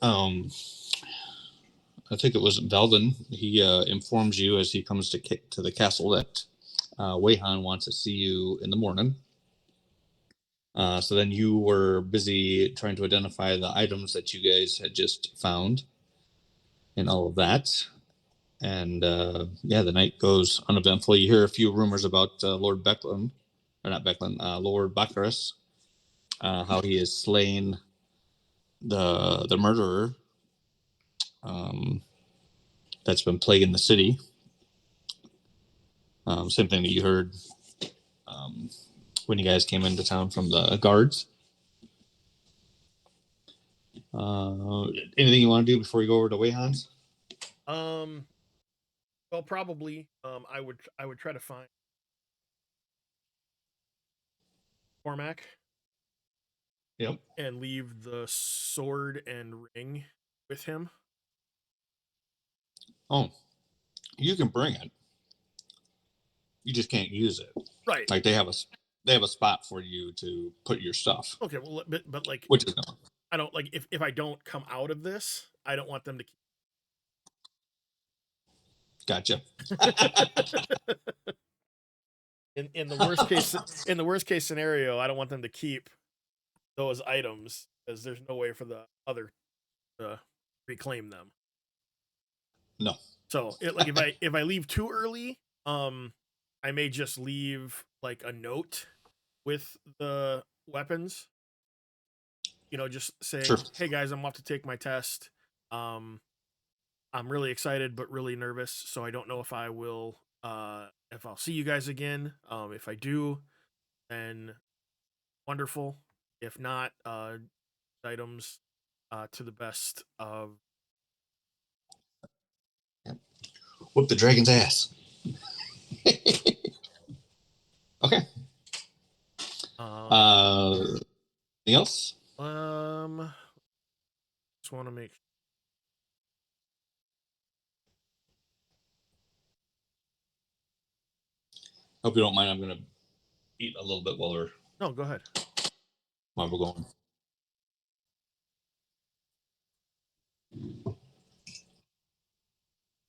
Um, I think it was Veldon. He informs you as he comes to the castle that Wayhan wants to see you in the morning. So then you were busy trying to identify the items that you guys had just found and all of that. And the night goes uneventfully. You hear a few rumors about Lord Becklin, or not Becklin, Lord Baccharis, how he has slain the murderer that's been plaguing the city. Same thing that you heard when you guys came into town from the guards. Anything you want to do before you go over to Wayhan's? Well, probably. I would try to find Cormac. Yep. And leave the sword and ring with him. Oh, you can bring it. You just can't use it. Right. Like they have a spot for you to put your stuff. Okay. Well, but like, which is no. I don't like if I don't come out of this, I don't want them to. Gotcha. in the worst case scenario, I don't want them to keep those items because there's no way for the other to reclaim them. No. So if I leave too early, I may just leave like a note with the weapons. Just saying, Sure. "Hey guys, I'm off to take my test. I'm really excited but really nervous, so I don't know if I will if I'll see you guys again. If I do, then wonderful. If not, items to the best of." Whoop the dragon's ass. Okay. Anything else? Just want to make. Hope you don't mind. I'm gonna eat a little bit while we're. No, go ahead. While we're going.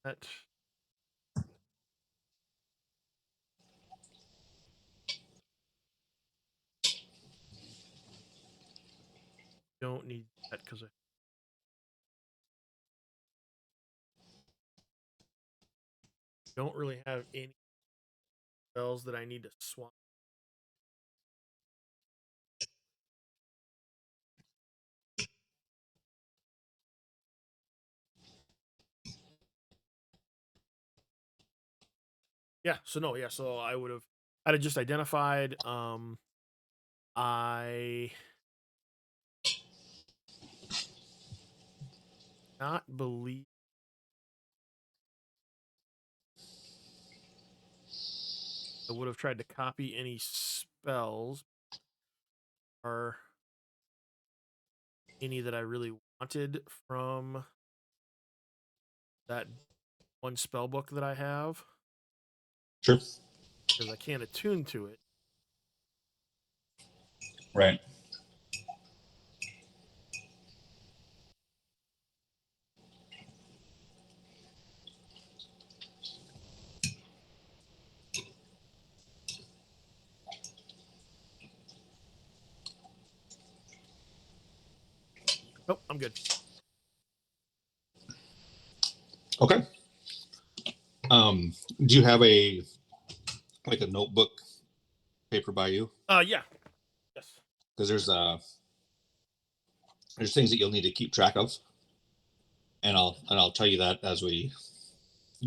That. Don't need that because I don't really have any spells that I need to swap. Yeah, so I'd have just identified I not believe I would have tried to copy any spells or any that I really wanted from that one spell book that I have. Sure. Because I can't attune to it. Right. Nope, I'm good. Okay. Do you have a notebook paper by you? Yeah. Yes. Because there's things that you'll need to keep track of, and I'll tell you that as we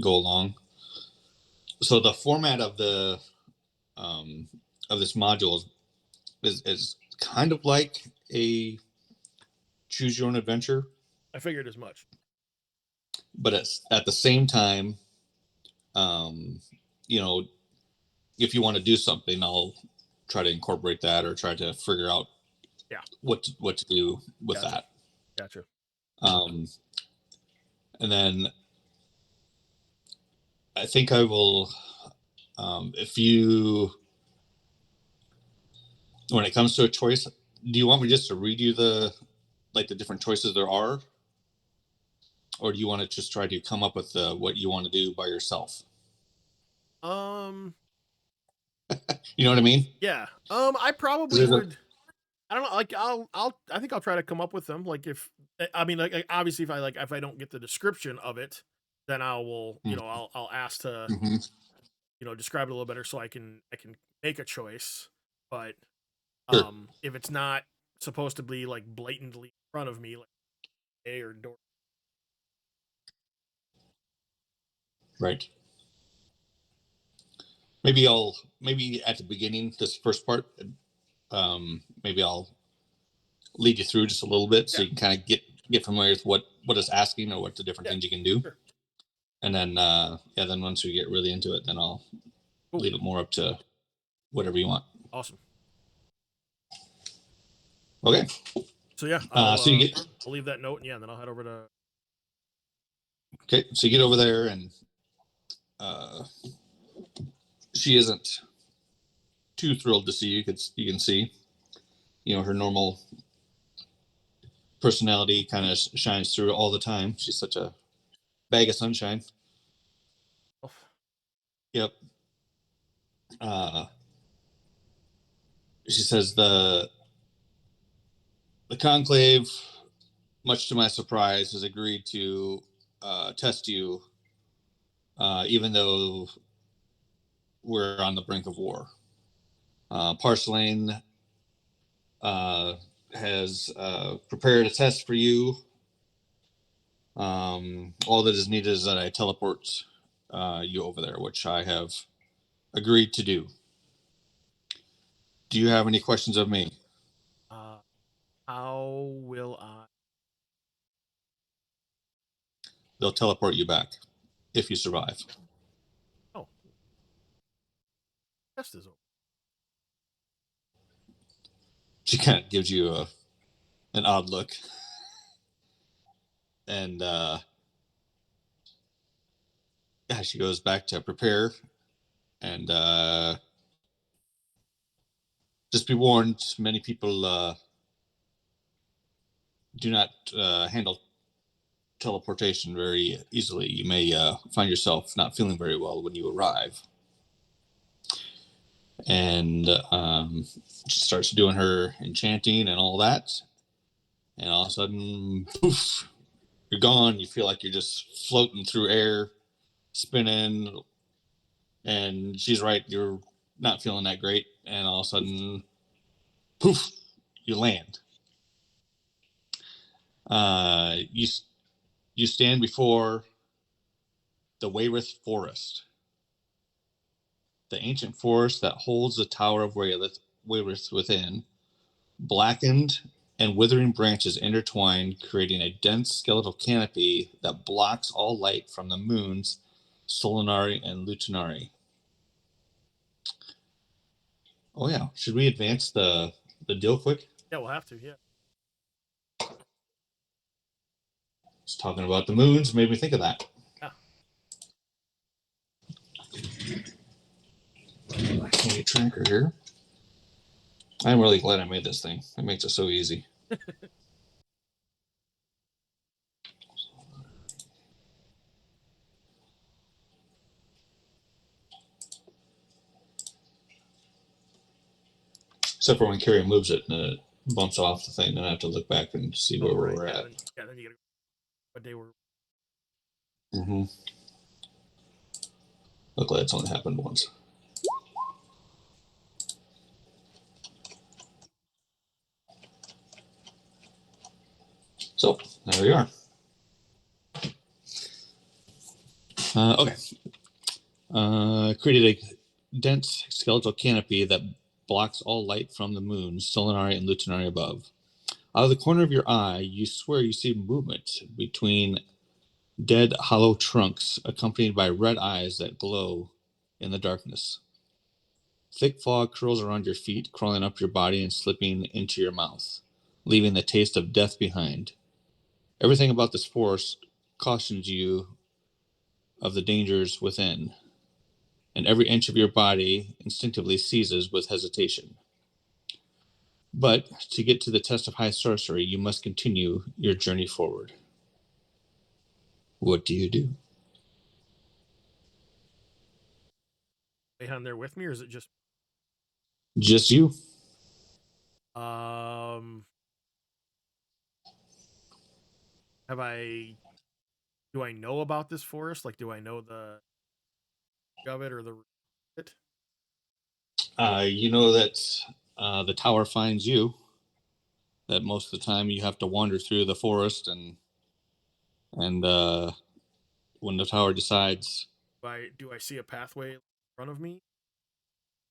go along. So the format of the of this module is kind of like a choose your own adventure. I figured as much. But it's at the same time, um, you know, if you want to do something, I'll try to incorporate that or try to figure out what to do with that. Gotcha. And then I think I will, if you, when it comes to a choice, do you want me just to read you the different choices there are? or do you want to just try to come up with what you want to do by yourself? Um, You know what I mean? yeah. I 'Cause probably there's a would. I don't know. Like, I think I'll try to come up with them. Like, if I mean, like, obviously, if I don't get the description of it, then I will, I'll ask to, mm-hmm. describe it a little better so I can make a choice. But Sure, if it's not supposed to be like blatantly in front of me, like A or door. right. Maybe at the beginning, this first part, maybe I'll lead you through just a little bit so Yeah, you can kind of get familiar with what it's asking or what the different yeah, things you can do. sure. And then yeah, then once we get really into it, then I'll Cool. leave it more up to whatever you want. Awesome. Okay. So yeah, So you get I'll leave that note, and yeah, then I'll head over to. okay. So you get over there, and uh, she isn't too thrilled to see you. You can see, her normal personality kind of shines through all the time. She's such a bag of sunshine. Oh, Yep. Uh, she says the conclave, much to my surprise, has agreed to test you, even though we're on the brink of war. Parceline uh, has prepared a test for you. All that is needed is that I teleport you over there, which I have agreed to do. Do you have any questions of me? uh, how will I? They'll teleport you back if you survive. Oh, test is over. She kind of gives you an odd look, and yeah, she goes back to prepare. And just be warned, many people do not handle teleportation very easily. You may find yourself not feeling very well when you arrive. And she starts doing her enchanting and all that. And all of a sudden, poof, you're gone. You feel like you're just floating through air, spinning. And she's right, you're not feeling that great. And all of a sudden, poof, you land. You stand before the Wayrith Forest, the ancient forest that holds the Tower of Wayrith within. Blackened and withering branches intertwine, creating a dense skeletal canopy that blocks all light from the moons Solinari and Lutinari. Oh yeah, should we advance the deal quick? Yeah, we'll have to. Yeah. Just talking about the moons made me think of that. Yeah. Candy tracker here. I'm really glad I made this thing. It makes it so easy. Except for when Carrie moves it and it bumps off the thing, then I have to look back and see Oh, where right. we're Yeah. at. Then you gotta. What day we're? Mm-hmm. Luckily, it's only happened once. So there we are. Okay. Created a dense skeletal canopy that blocks all light from the moons, Solinari and Lutinari above. Out of the corner of your eye, you swear you see movement between dead, hollow trunks, accompanied by red eyes that glow in the darkness. Thick fog curls around your feet, crawling up your body and slipping into your mouth, leaving the taste of death behind. Everything about this forest cautions you of the dangers within, and every inch of your body instinctively seizes with hesitation. But to get to the test of high sorcery, you must continue your journey forward. What do you do? Wayhan there with me, or is it just Just you. um? Have I? Do I know about this forest? Like, do I know the of it or the it? You know that the tower finds you. That most of the time you have to wander through the forest, and when the tower decides, Do I see a pathway in front of me?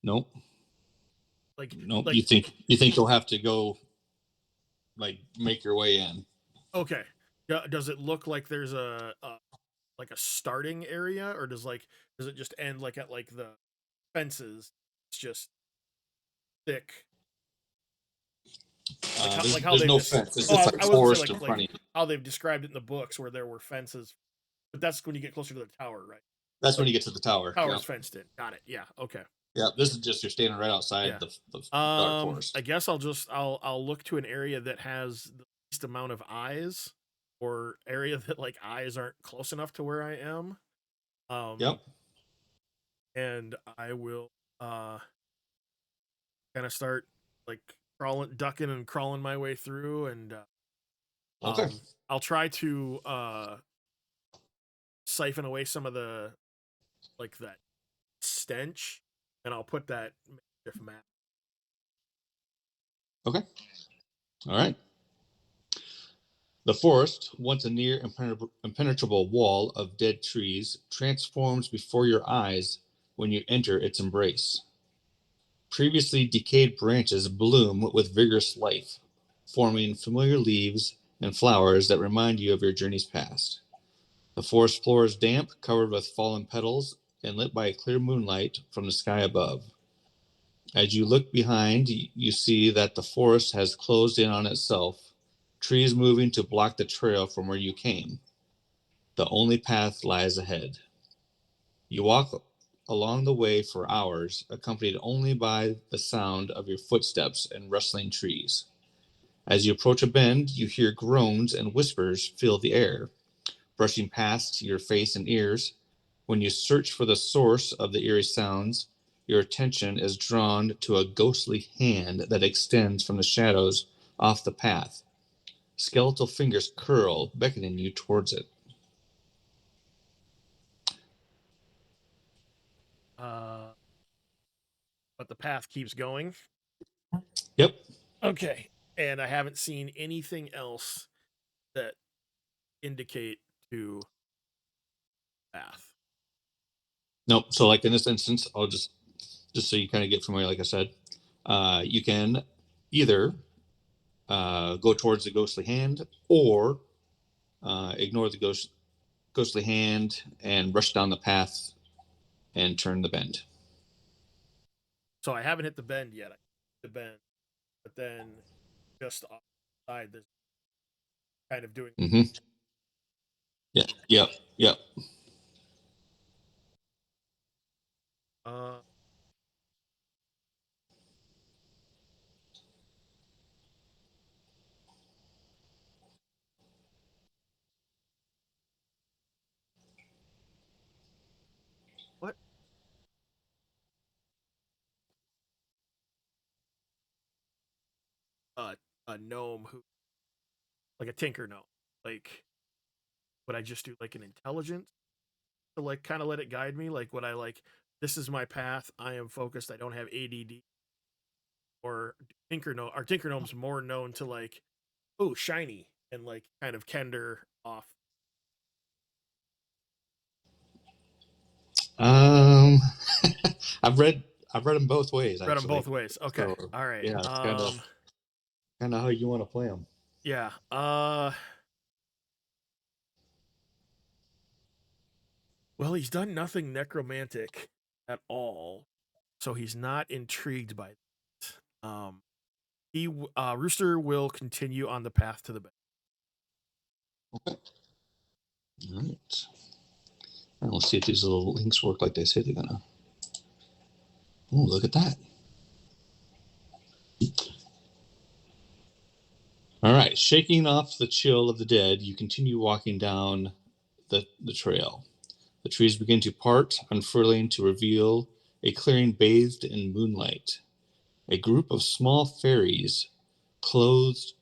nope, Like nope. like You think you'll have to go like make your way in. okay. Does it look like there's a like a starting area, or does it just end like at like the fences? It's just thick, like how There's they've no just. fence. It's Oh, just like I wasn't saying forest in front like of you. how they've described it in the books where there were fences, but that's when you get closer to the tower, right? That's when Like you get to the tower. tower's Yep. fenced in. Got it. Yeah. Okay. Yeah. This is just you're standing right outside Yeah. the dark I forest. guess I'll look to an area that has the least amount of eyes, or area that like eyes aren't close enough to where I am. Um, Yep. and I will uh kind of start like ducking and crawling my way through, and Okay. I'll try to siphon away some of the like that stench, and I'll put that makeshift map. Okay. All right. The forest, once a near impenetrable wall of dead trees, transforms before your eyes when you enter its embrace. Previously decayed branches bloom with vigorous life, forming familiar leaves and flowers that remind you of your journey's past. The forest floor is damp, covered with fallen petals, and lit by a clear moonlight from the sky above. As you look behind, you see that the forest has closed in on itself, trees moving to block the trail from where you came. The only path lies ahead. You walk along the way for hours, accompanied only by the sound of your footsteps and rustling trees. As you approach a bend, you hear groans and whispers fill the air, brushing past your face and ears. When you search for the source of the eerie sounds, your attention is drawn to a ghostly hand that extends from the shadows off the path. Skeletal fingers curl, beckoning you towards it. Uh, but the path keeps going. Yep. Okay, and I haven't seen anything else that indicate to path. Nope. So, like in this instance, I'll just so you kind of get familiar, like I said, you can either go towards the ghostly hand or ignore the ghostly hand and rush down the path and turn the bend. So I haven't hit the bend yet. I hit the bend, but then just off the side, there's kind of doing. Mm-hmm. Yeah. Yep. Yep. Uh, what? Uh, a gnome who, like a tinker gnome. Like, would I just do like an intelligence to like kind of let it guide me? Like, would I like this is my path. I am focused. I don't have ADD. Or Tinker Gnome's more known to like, oh, shiny, and like kind of kender off. Um, I've read I've read them both ways Read them actually. both ways. Okay. So All right. yeah, it's kind of how you want to play them. Yeah. Well, he's done nothing necromantic at all, so he's not intrigued by that. He Rooster will continue on the path to the bed. Okay. All right. And let's see if these little links work like they say they're gonna. Oh, look at that. All right. Shaking off the chill of the dead, you continue walking down the trail. The trees begin to part, unfurling to reveal a clearing bathed in moonlight. A group of small fairies, clothed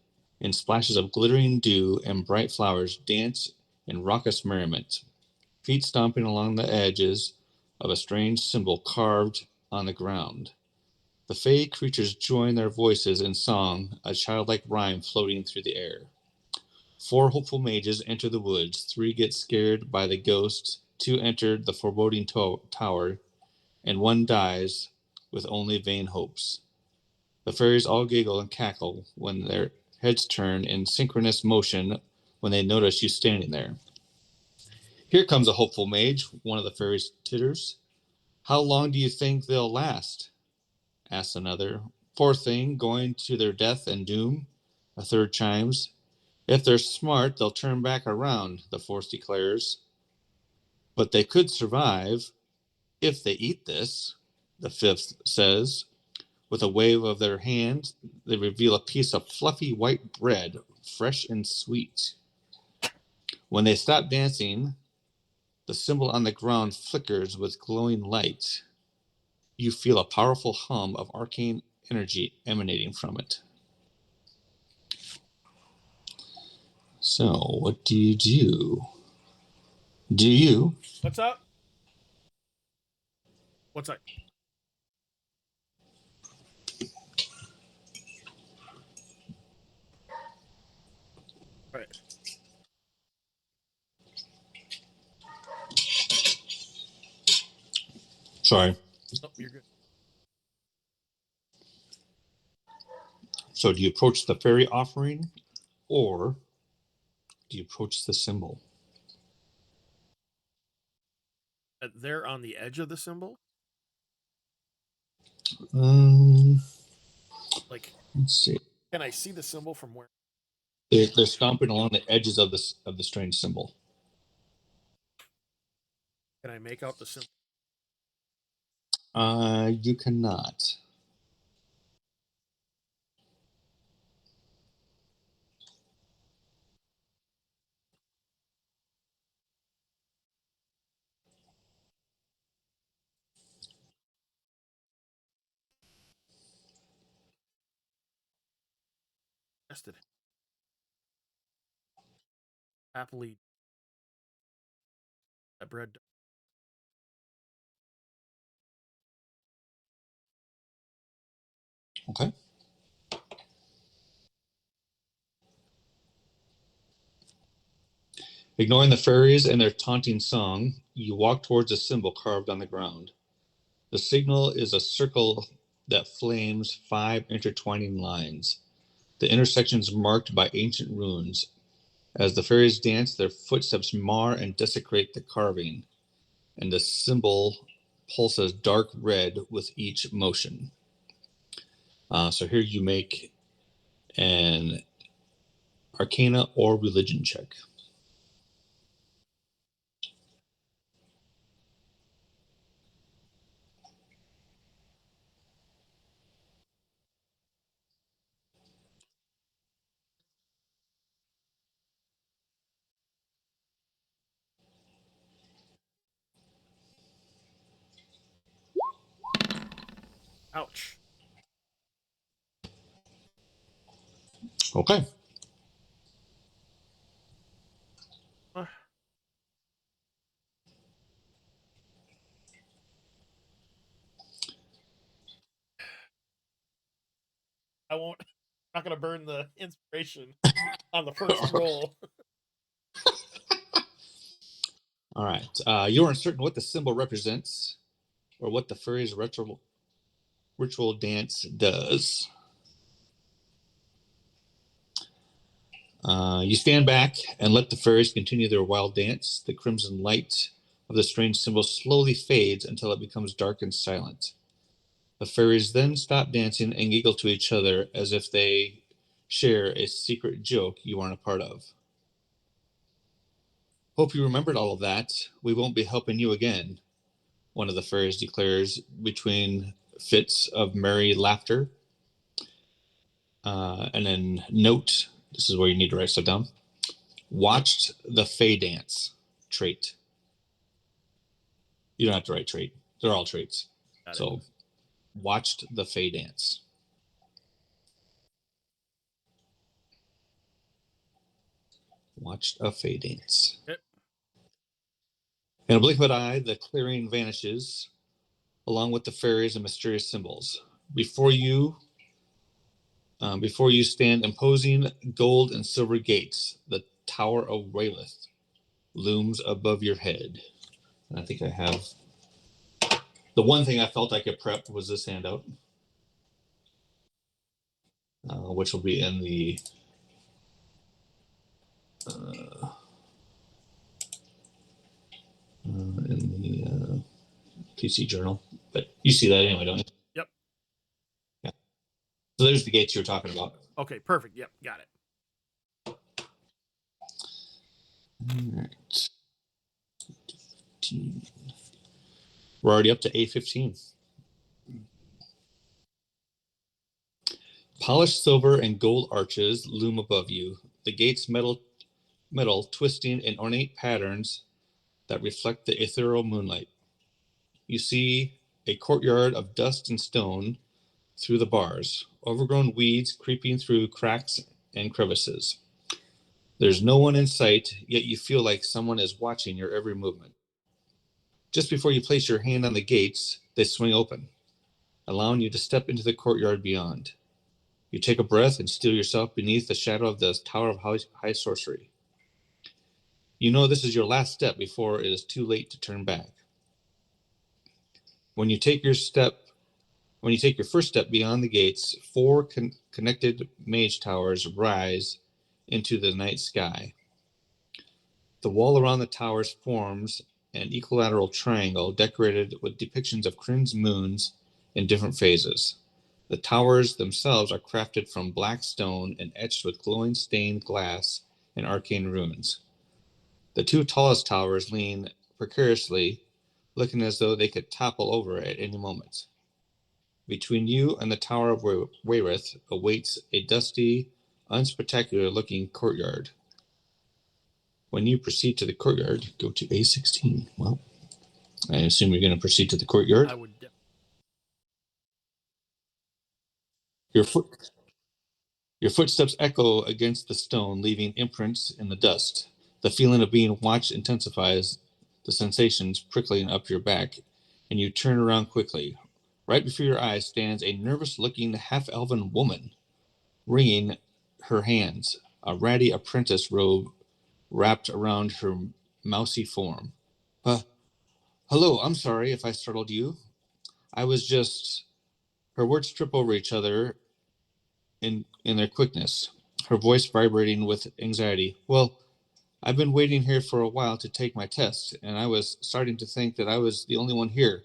in splashes of glittering dew and bright flowers, dance in raucous merriment, feet stomping along the edges of a strange symbol carved on the ground. The fey creatures join their voices in song, a childlike rhyme floating through the air. 4 hopeful mages enter the woods. 3 get scared by the ghosts. 2 enter the foreboding tower, and 1 dies with only vain hopes. The fairies all giggle and cackle when their heads turn in synchronous motion when they notice you standing there. Here comes a hopeful mage, one of the fairies titters. How long do you think they'll last? Asks another. Poor thing, going to their death and doom. A third chimes. If they're smart, they'll turn back around, the fourth declares. But they could survive if they eat this, the fifth says. With a wave of their hand, they reveal a piece of fluffy white bread, fresh and sweet. When they stop dancing, the symbol on the ground flickers with glowing light. You feel a powerful hum of arcane energy emanating from it. So, what do you do? Do you? What's up? What's up? All right. Sorry. Nope, you're good. So, do you approach the fairy offering or do you approach the symbol? They're on the edge of the symbol. Um, Like, let's see. can I see the symbol from where? They're stomping along the edges of the strange symbol. Can I make out the symbol? You cannot. Tested it. Happily, that bread. Okay. Ignoring the fairies and their taunting song, you walk towards a symbol carved on the ground. The signal is a circle that flames 5 intertwining lines. The intersections marked by ancient runes. As the fairies dance, their footsteps mar and desecrate the carving, and the symbol pulses dark red with each motion. So here you make an Arcana or Religion check. Ouch. Okay. Uh, I won't. Not gonna burn the inspiration on the first roll. All right. You're uncertain what the symbol represents or what the fairies' ritual dance does. You stand back and let the fairies continue their wild dance. The crimson light of the strange symbol slowly fades until it becomes dark and silent. The fairies then stop dancing and giggle to each other as if they share a secret joke you aren't a part of. Hope you remembered all of that. We won't be helping you again, one of the fairies declares between fits of merry laughter. And then note, this is where you need to write stuff down. Watched the Fae dance. trait. You don't have to write trait. They're all traits. Got it. So, watched the Fey dance. Watched a Fey dance. Okay. In a blink of an eye, the clearing vanishes, along with the fairies and mysterious symbols. Before you stand imposing gold and silver gates. The Tower of Raylith looms above your head. And I think I have the one thing I felt I could prep was this handout, which will be in the PC journal. But you see that anyway, don't you? Yep. Yeah. So there's the gates you were talking about. Okay, perfect. Yep, got it. All right. We're already up to A15. Polished silver and gold arches loom above you. The gate's metal twisting in ornate patterns that reflect the ethereal moonlight. You see a courtyard of dust and stone through the bars, overgrown weeds creeping through cracks and crevices. There's no one in sight, yet you feel like someone is watching your every movement. Just before you place your hand on the gates, they swing open, allowing you to step into the courtyard beyond. You take a breath and steel yourself beneath the shadow of the Tower of High Sorcery. You know this is your last step before it is too late to turn back. When you take your first step beyond the gates, four connected mage towers rise into the night sky. The wall around the towers forms an equilateral triangle decorated with depictions of crimson moons in different phases. The towers themselves are crafted from black stone and etched with glowing stained glass and arcane runes. The two tallest towers lean precariously, looking as though they could topple over at any moment. Between you and the Tower of Wayreth awaits a dusty, unspectacular-looking courtyard. When you proceed to the courtyard, go to A16. Well, I assume you're going to proceed to the courtyard. I would. Your foot Your footsteps echo against the stone, leaving imprints in the dust. The feeling of being watched intensifies, the sensations prickling up your back, and you turn around quickly. Right before your eyes stands a nervous-looking half-elven woman, wringing her hands, a ratty apprentice robe wrapped around her mousy form. Hello, I'm sorry if I startled you. I was just... Her words trip over each other in their quickness, her voice vibrating with anxiety. Well, I've been waiting here for a while to take my test, and I was starting to think that I was the only one here.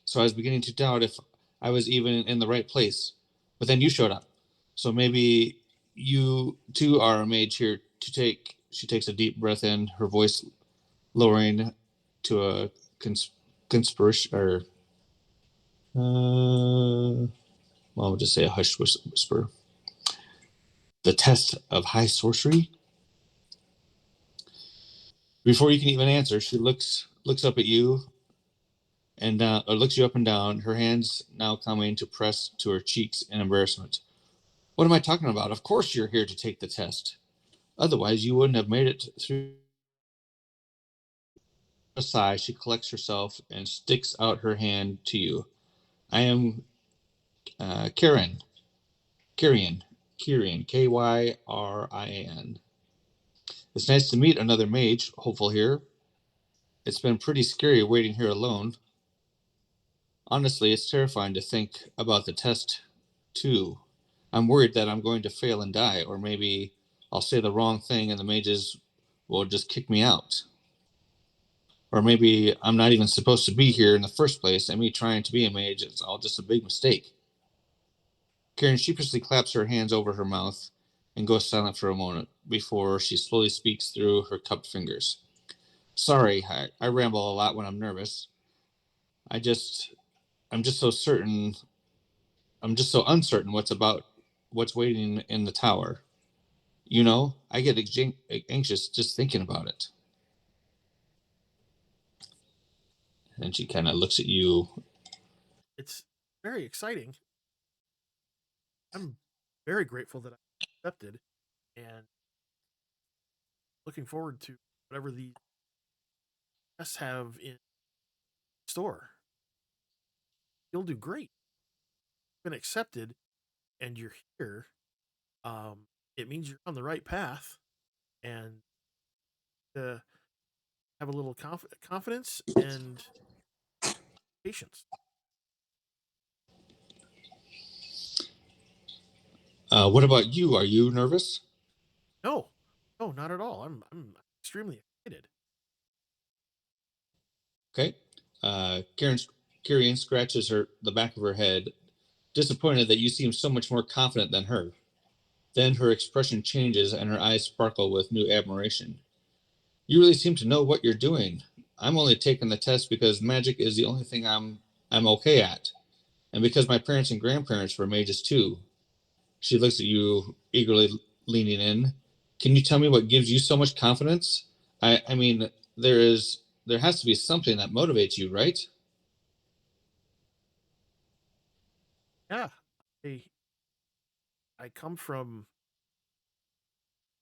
So I was beginning to doubt if I was even in the right place. But then you showed up. So maybe you too are a mage here to take. She takes a deep breath in, her voice lowering to a conspiration, or well, I'll just say a hushed whisper. The test of high sorcery? Before you can even answer, she looks up at you and or looks you up and down, her hands now coming to press to her cheeks in embarrassment. What am I talking about? Of course you're here to take the test. Otherwise, you wouldn't have made it through. A sigh, she collects herself and sticks out her hand to you. I am Karen. Kyrian. Kyrian. Kyrian. It's nice to meet another mage, hopeful here. It's been pretty scary waiting here alone. Honestly, it's terrifying to think about the test, too. I'm worried that I'm going to fail and die, or maybe I'll say the wrong thing and the mages will just kick me out. Or maybe I'm not even supposed to be here in the first place, and me trying to be a mage is all just a big mistake. Karen sheepishly claps her hands over her mouth and goes silent for a moment before she slowly speaks through her cupped fingers. Sorry, I ramble a lot when I'm nervous. I just, I'm just so certain I'm just so uncertain what's waiting in the tower. I get anxious just thinking about it. And she kind of looks at you. It's very exciting. I'm very grateful that I accepted and looking forward to whatever the tests have in store. You'll do great. You've been accepted and you're here. It means you're on the right path, and to have a little confidence and patience. What about you? Are you nervous? No, no, not at all. I'm extremely excited. Okay. Kirian scratches the back of her head, disappointed that you seem so much more confident than her. Then her expression changes and her eyes sparkle with new admiration. You really seem to know what you're doing. I'm only taking the test because magic is the only thing I'm okay at, and because my parents and grandparents were mages too. She looks at you eagerly, leaning in. Can you tell me what gives you so much confidence? I mean, there has to be something that motivates you, right? Yeah, I I come from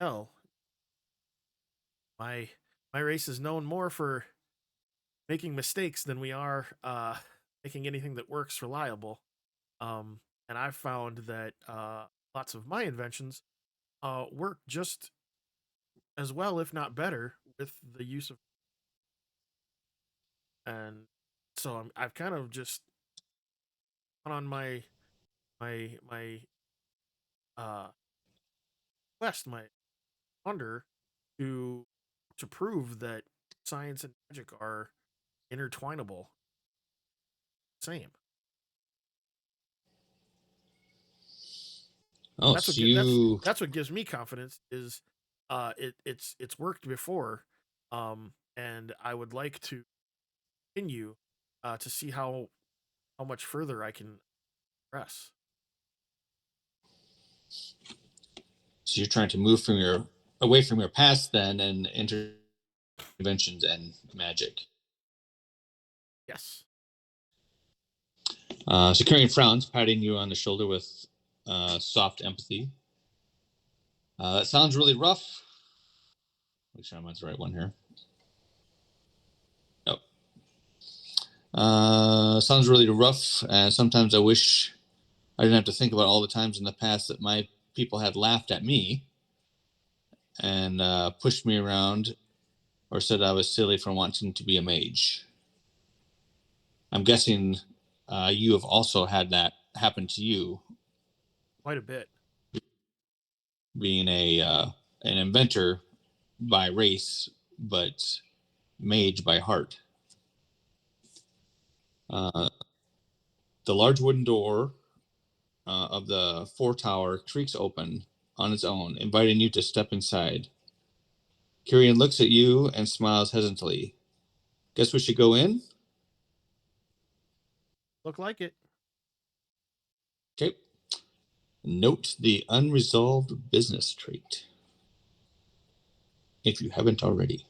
hell. My my race is known more for making mistakes than we are making anything that works reliable. Um, and I've found that lots of my inventions work just as well, if not better, with the use of. And so I've kind of just gone on my uh, quest, my wonder to prove that science and magic are intertwinable. Same. Oh, That's so what get, you that's what gives me confidence is it's worked before, and I would like to continue to see how much further I can press. so you're trying to move from your away from your past then and interventions and magic. Yes. So Kirian frowns, patting you on the shoulder with soft empathy. That sounds really rough. Make sure I'm on the right one here. Nope. Sounds really rough, and sometimes I wish I didn't have to think about all the times in the past that my people had laughed at me and pushed me around or said I was silly for wanting to be a mage. I'm guessing you have also had that happen to you, Quite a bit. being an inventor by race, but mage by heart. Uh, the large wooden door of the fore tower creaks open on its own, inviting you to step inside. Kirian looks at you and smiles hesitantly. Guess we should go in? Look like it. Okay. Note the unresolved business trait, if you haven't already.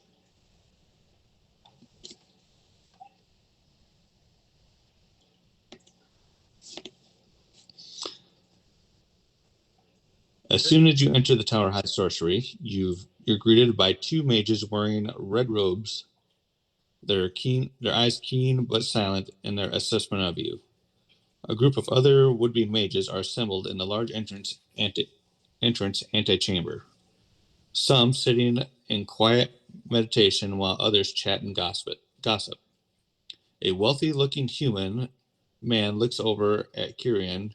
As Good. soon as you enter the Tower of High Sorcery, you're greeted by two mages wearing red robes. Their eyes keen but silent in their assessment of you. A group of other would-be mages are assembled in the large entrance antechamber. Some sitting in quiet meditation while others chat and gossip. A wealthy-looking human man looks over at Kirian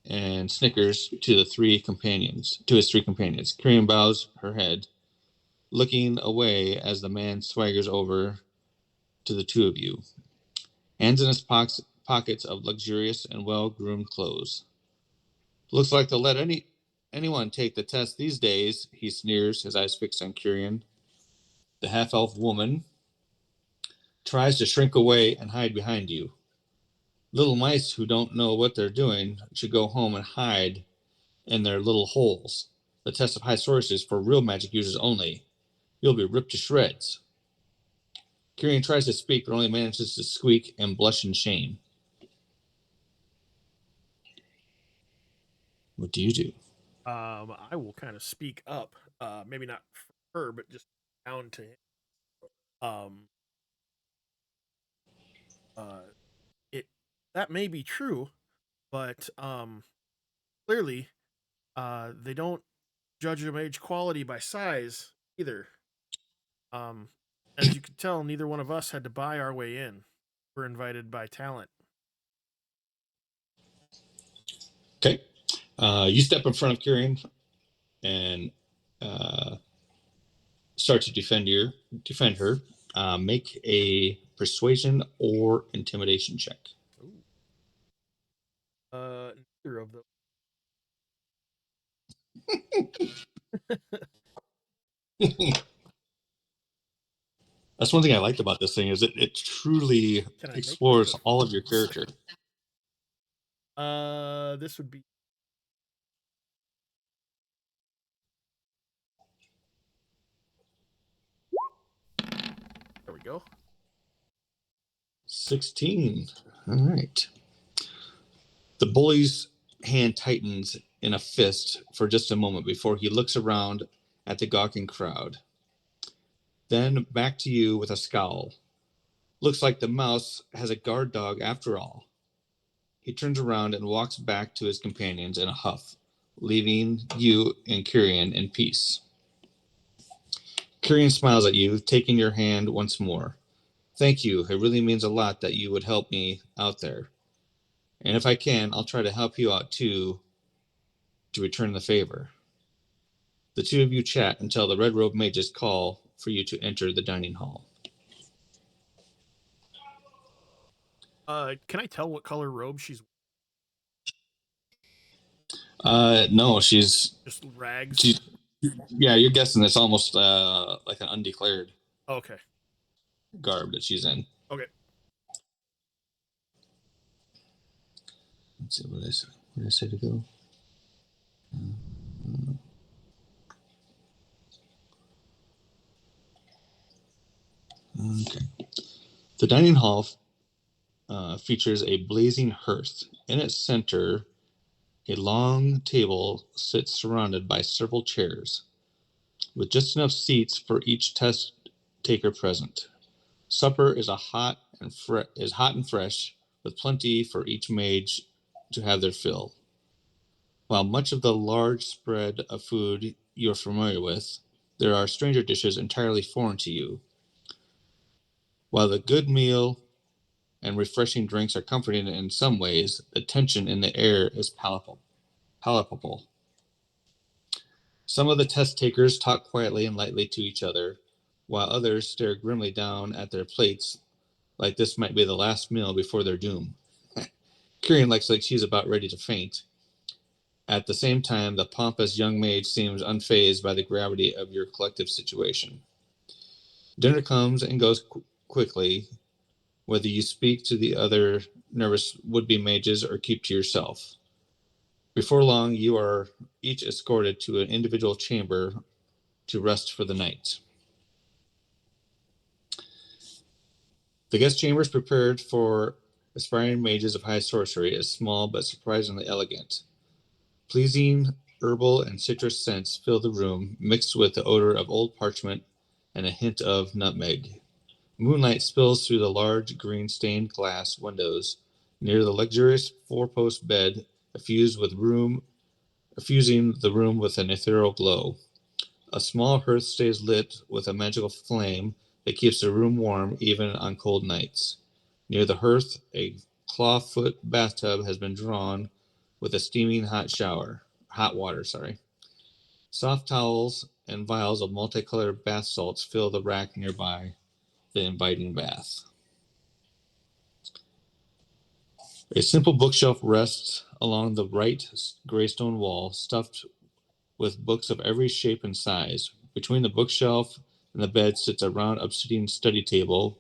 and snickers to his three companions. Kirian bows her head, looking away as the man swaggers over to the two of you, hands in his pockets of luxurious and well-groomed clothes. Looks like they'll let anyone take the test these days, he sneers, his eyes fixed on Kirian. The half-elf woman tries to shrink away and hide behind you. Little mice who don't know what they're doing should go home and hide in their little holes. The test of high sorcery is for real magic users only. You'll be ripped to shreds. Kyrian tries to speak, but only manages to squeak and blush in shame. What do you do? I will kind of speak up. Maybe not for her, but just down to him. Um, uh, it that may be true, but clearly, they don't judge a mage quality by size either. Um, as you can tell, neither one of us had to buy our way in. We're invited by talent. Okay. You step in front of Kyrian and uh, start to defend her. Make a persuasion or intimidation check. Ooh. Neither of them. That's one thing I liked about this thing is it truly Can I make this explores all of your performance? character. This would be there we go. 16. All right. The bully's hand tightens in a fist for just a moment before he looks around at the gawking crowd. Then back to you with a scowl. Looks like the mouse has a guard dog after all. He turns around and walks back to his companions in a huff, leaving you and Kyrian in peace. Kyrian smiles at you, taking your hand once more. Thank you. It really means a lot that you would help me out there. And if I can, I'll try to help you out too to return the favor. The two of you chat until the red robe mages call for you to enter the dining hall. Can I tell what color robe she's No, she's just rags? she. Yeah, you're guessing it's almost like an undeclared Okay. garb that she's in. Okay. Let's see what did I say to go. Okay. The dining hall features a blazing hearth. In its center, a long table sits surrounded by several chairs, with just enough seats for each test taker present. Supper is hot and fresh, with plenty for each mage to have their fill. While much of the large spread of food you're familiar with, there are stranger dishes entirely foreign to you. While the good meal and refreshing drinks are comforting in some ways, the tension in the air is palpable. Some of the test takers talk quietly and lightly to each other, while others stare grimly down at their plates like this might be the last meal before their doom. Kyrian looks like she's about ready to faint. At the same time, the pompous young mage seems unfazed by the gravity of your collective situation. Dinner comes and goes quickly, whether you speak to the other nervous would-be mages or keep to yourself. Before long, you are each escorted to an individual chamber to rest for the night. The guest chamber is prepared for aspiring mages of high sorcery is small but surprisingly elegant. Pleasing herbal and citrus scents fill the room, mixed with the odor of old parchment and a hint of nutmeg. Moonlight spills through the large green stained glass windows near the luxurious four-post bed, effusing the room with an ethereal glow. A small hearth stays lit with a magical flame that keeps the room warm even on cold nights. Near the hearth, a clawfoot bathtub has been drawn with a steaming hot water, sorry. Soft towels and vials of multicolored bath salts fill the rack nearby the inviting bath. A simple bookshelf rests along the right gray stone wall, stuffed with books of every shape and size. Between the bookshelf and the bed sits a round obsidian study table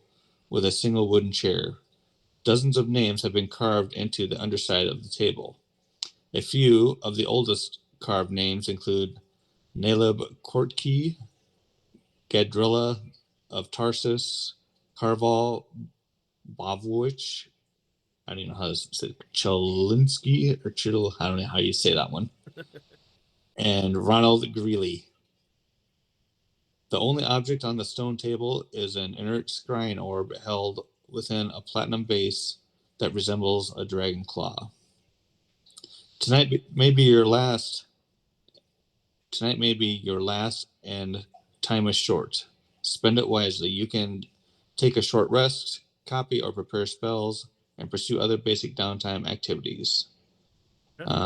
with a single wooden chair. Dozens of names have been carved into the underside of the table. A few of the oldest carved names include Naleb Kortkey, Gadrilla of Tarsus, Karval Bavovich. I don't even know how to say it. Cholinsky or Chittle. I don't know how you say that one. And Ronald Greeley. The only object on the stone table is an inert scrying orb held within a platinum base that resembles a dragon claw. Tonight may be your last. Tonight may be your last, and time is short. Spend it wisely. You can take a short rest, copy or prepare spells, and pursue other basic downtime activities.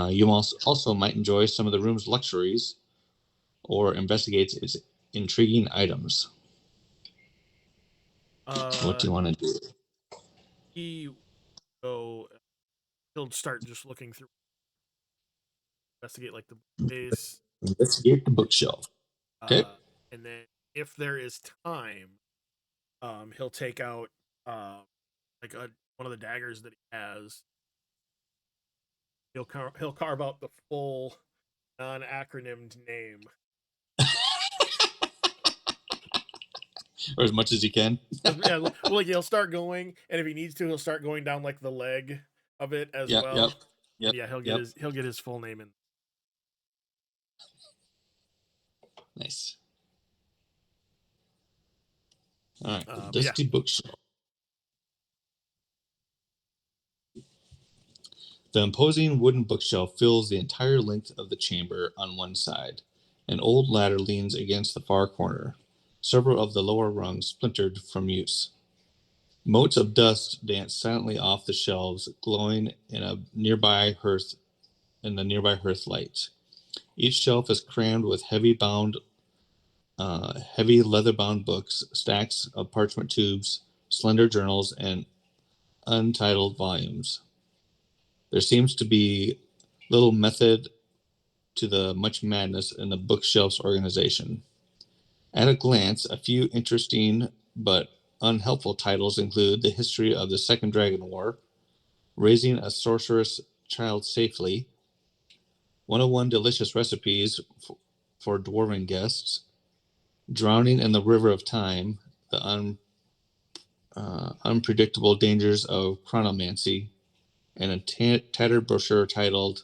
You also might enjoy some of the room's luxuries or investigate its intriguing items. What do you want to do? He go. He'll start just looking through, investigate like the base, Investigate the bookshelf. Okay. and then if there is time, he'll take out like one of the daggers that he has. He'll carve out the full non-acronymed name. Or as much as you can. Yeah, well, like he'll start going, and if he needs to, he'll start going down like the leg of it as well. Yep. Yeah, he'll get his full name in. Nice. All right, the Dusty Bookshelf. The imposing wooden bookshelf fills the entire length of the chamber on one side. An old ladder leans against the far corner, several of the lower rungs splintered from use. Motes of dust dance silently off the shelves, glowing in the nearby hearth light. Each shelf is crammed with heavy leather-bound books, stacks of parchment tubes, slender journals, and untitled volumes. There seems to be little method to the much madness in the bookshelf's organization. At a glance, a few interesting but unhelpful titles include The History of the Second Dragon War, Raising a Sorceress Child Safely, 101 Delicious Recipes for Dwarven Guests, Drowning in the River of Time, The Unpredictable Dangers of Chronomancy, and a tattered brochure titled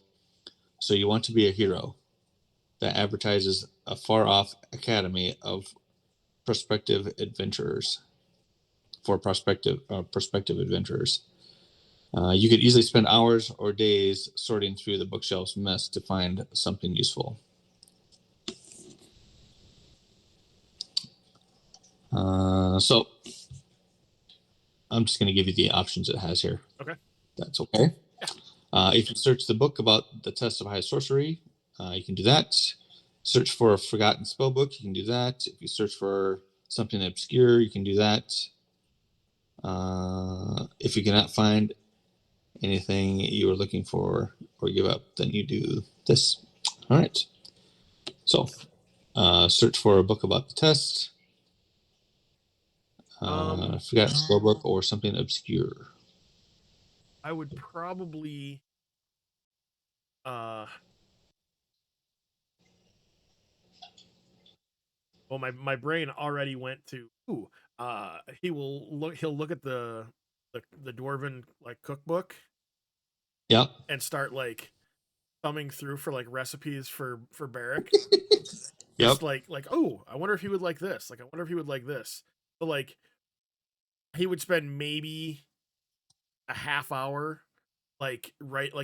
So You Want to Be a Hero, that advertises a far-off academy of prospective adventurers. You could easily spend hours or days sorting through the bookshelf's mess to find something useful. So I'm just going to give you the options it has here. Okay. That's okay. Yeah. If you search the book about the test of high sorcery, you can do that. Search for a forgotten spell book, you can do that. If you search for something obscure, you can do that. If you cannot find anything you are looking for or give up, then you do this. All right. So, search for a book about the test. Forgotten spell book or something obscure. I would probably well, my brain already went to he'll look at the dwarven like cookbook. Yep. And start like thumbing through for like recipes for Barrick. Yep. Just like oh, I wonder if he would like this. Like I wonder if he would like this. But like he would spend maybe a half hour like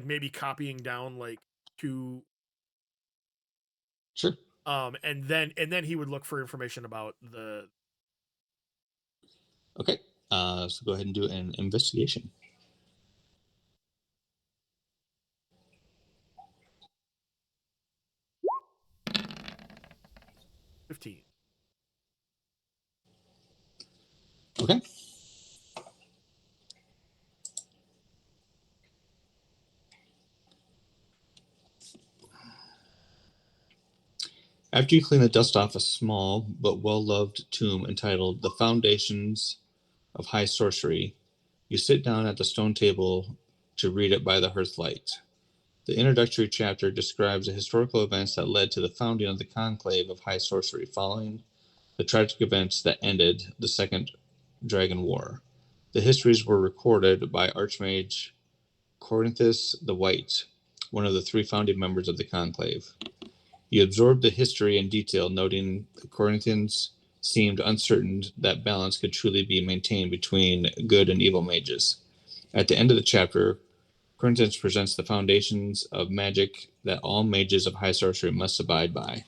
maybe copying down like two. Sure. And then he would look for information about the. Okay. So go ahead and do an investigation. 15. Okay. After you clean the dust off a small but well-loved tomb entitled The Foundations of High Sorcery, you sit down at the stone table to read it by the hearth light. The introductory chapter describes the historical events that led to the founding of the Conclave of High Sorcery following the tragic events that ended the Second Dragon War. The histories were recorded by Archmage Corinthus the White, one of the three founding members of the Conclave. He absorbed the history in detail, noting the Corinthians seemed uncertain that balance could truly be maintained between good and evil mages. At the end of the chapter, Corinthians presents the foundations of magic that all mages of high sorcery must abide by.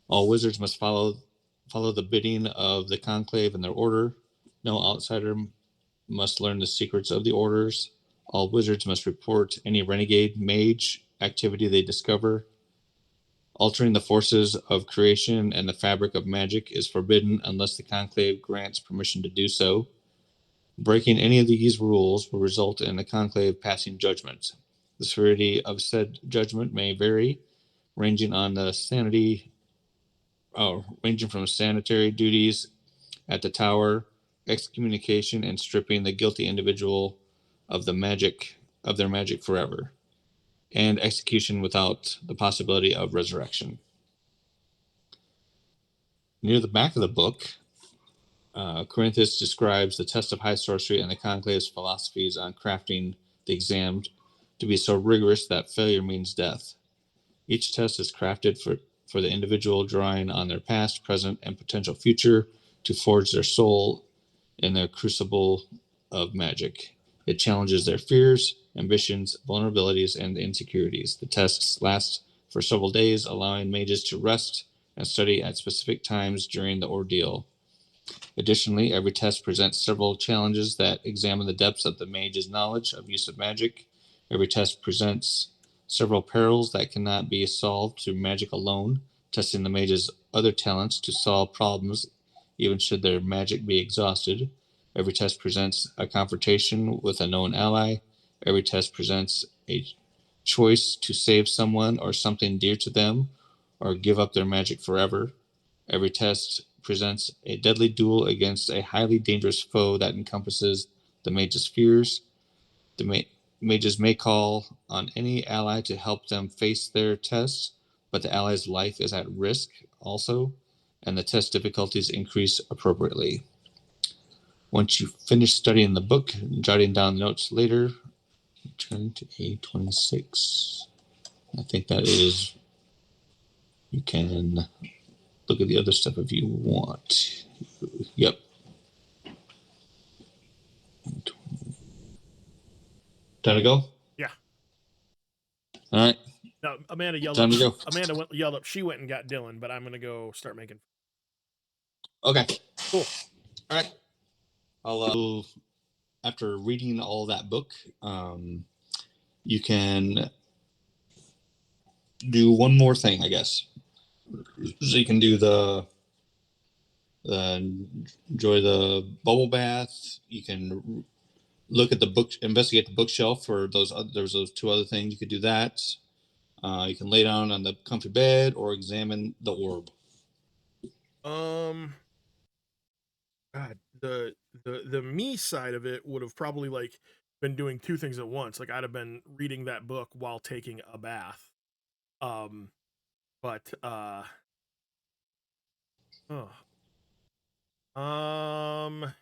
All wizards must follow the bidding of the conclave and their order. No outsider must learn the secrets of the orders. All wizards must report any renegade mage activity they discover. Altering the forces of creation and the fabric of magic is forbidden unless the conclave grants permission to do so. Breaking any of these rules will result in the conclave passing judgment. The severity of said judgment may vary, ranging from sanitary duties at the tower, excommunication, and stripping the guilty individual of their magic forever, and execution without the possibility of resurrection. Near the back of the book, Corinthus describes the test of high sorcery and the conclave's philosophies on crafting the exam to be so rigorous that failure means death. Each test is crafted for the individual, drawing on their past, present, and potential future to forge their soul in their crucible of magic. It challenges their fears, ambitions, vulnerabilities, and insecurities. The tests last for several days, allowing mages to rest and study at specific times during the ordeal. Additionally, every test presents several challenges that examine the depths of the mage's knowledge of use of magic. Every test presents several perils that cannot be solved through magic alone, testing the mage's other talents to solve problems even should their magic be exhausted. Every test presents a confrontation with a known ally. Every test presents a choice to save someone or something dear to them or give up their magic forever. Every test presents a deadly duel against a highly dangerous foe that encompasses the mage's fears. The mages may call on any ally to help them face their test, but the ally's life is at risk also, and the test difficulties increase appropriately. Once you finish studying the book, jotting down notes later, turn to A26. I think that is, you can look at the other stuff if you want. Yep. Time to go? Yeah. All right. No, Amanda yelled Time up. to go. Yelled up. She went and got Dylan, but I'm gonna go start making. Okay. Cool. All right. I'll after reading all that book, you can do one more thing, I guess. So you can do the enjoy the bubble bath. You can look at the book, investigate the bookshelf for those. There's those two other things. You could do that. You can lay down on the comfy bed or examine the orb. Um, God, the me side of it would have probably like been doing two things at once. Like I'd have been reading that book while taking a bath. Um, but oh, um,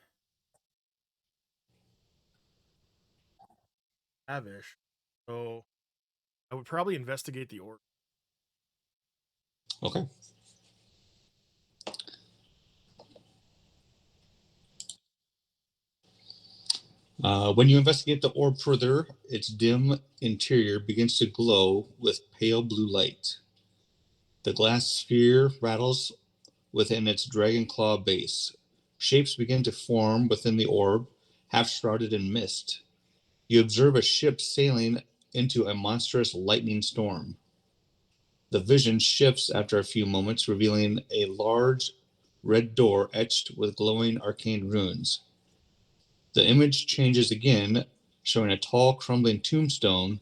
lavish. So I would probably investigate the order. Okay. When you investigate the orb further, its dim interior begins to glow with pale blue light. The glass sphere rattles within its dragon claw base. Shapes begin to form within the orb, half shrouded in mist. You observe a ship sailing into a monstrous lightning storm. The vision shifts after a few moments, revealing a large red door etched with glowing arcane runes. The image changes again, showing a tall, crumbling tombstone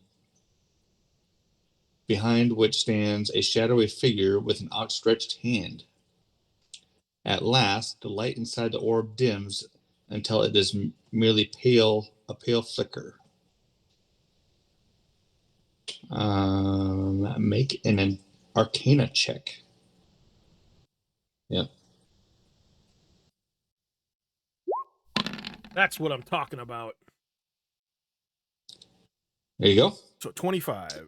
behind which stands a shadowy figure with an outstretched hand. At last, the light inside the orb dims until it is merely a pale flicker. Make an Arcana check. Yep. That's what I'm talking about. There you go. So 25.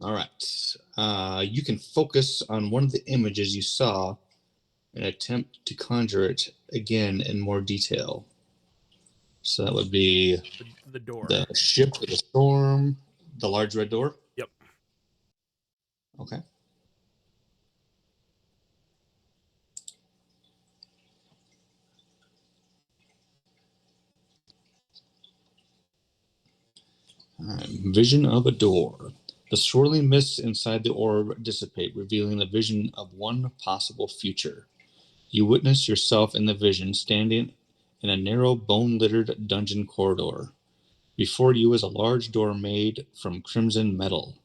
All right. You can focus on one of the images you saw and attempt to conjure it again in more detail. So that would be The door. the ship of the storm, the large red door. Yep. Okay. All right. Vision of a door. The swirling mists inside the orb dissipate, revealing the vision of one possible future. You witness yourself in the vision standing in a narrow, bone-littered dungeon corridor. Before you is a large door made from crimson metal,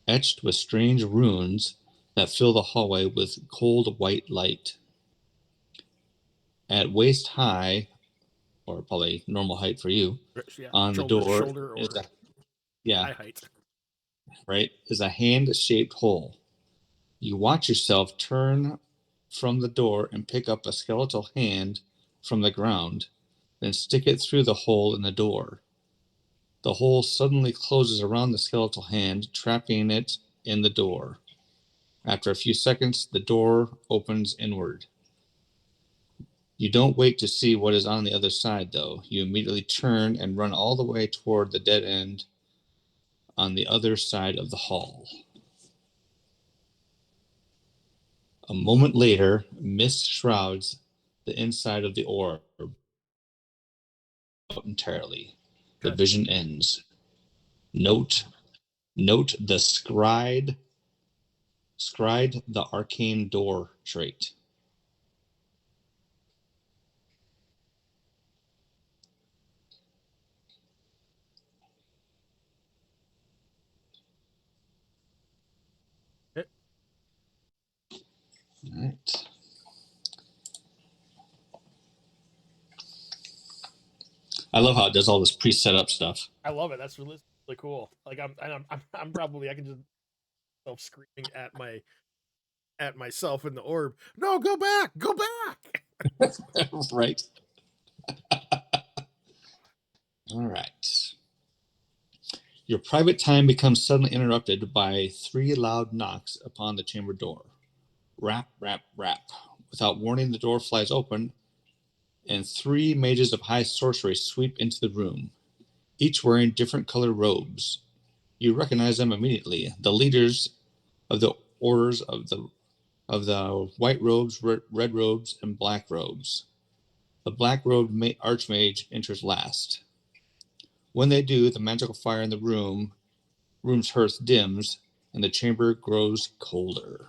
etched with strange runes that fill the hallway with cold white light. At waist high, or probably normal height for you, Yeah. on the door Shoulder is or a yeah, eye height. right, is a hand-shaped hole. You watch yourself turn from the door and pick up a skeletal hand from the ground, then stick it through the hole in the door. The hole suddenly closes around the skeletal hand, trapping it in the door. After a few seconds, the door opens inward. You don't wait to see what is on the other side, though. You immediately turn and run all the way toward the dead end on the other side of the hall. A moment later, mist shrouds the inside of the orb entirely. The Okay. vision ends. Note, note the scried the arcane door trait. Okay. All right. I love how it does all this pre-set up stuff. I love it. That's really cool. Like I'm probably I can just self screaming at myself in the orb. No, go back, go back. Right. All right. Your private time becomes suddenly interrupted by three loud knocks upon the chamber door. Rap, rap, rap. Without warning, the door flies open, and three mages of high sorcery sweep into the room, each wearing different colored robes. You recognize them immediately. The leaders of the orders of the white robes, red robes, and black robes. The black robed archmage enters last. When they do, the magical fire in the room's hearth dims, and the chamber grows colder.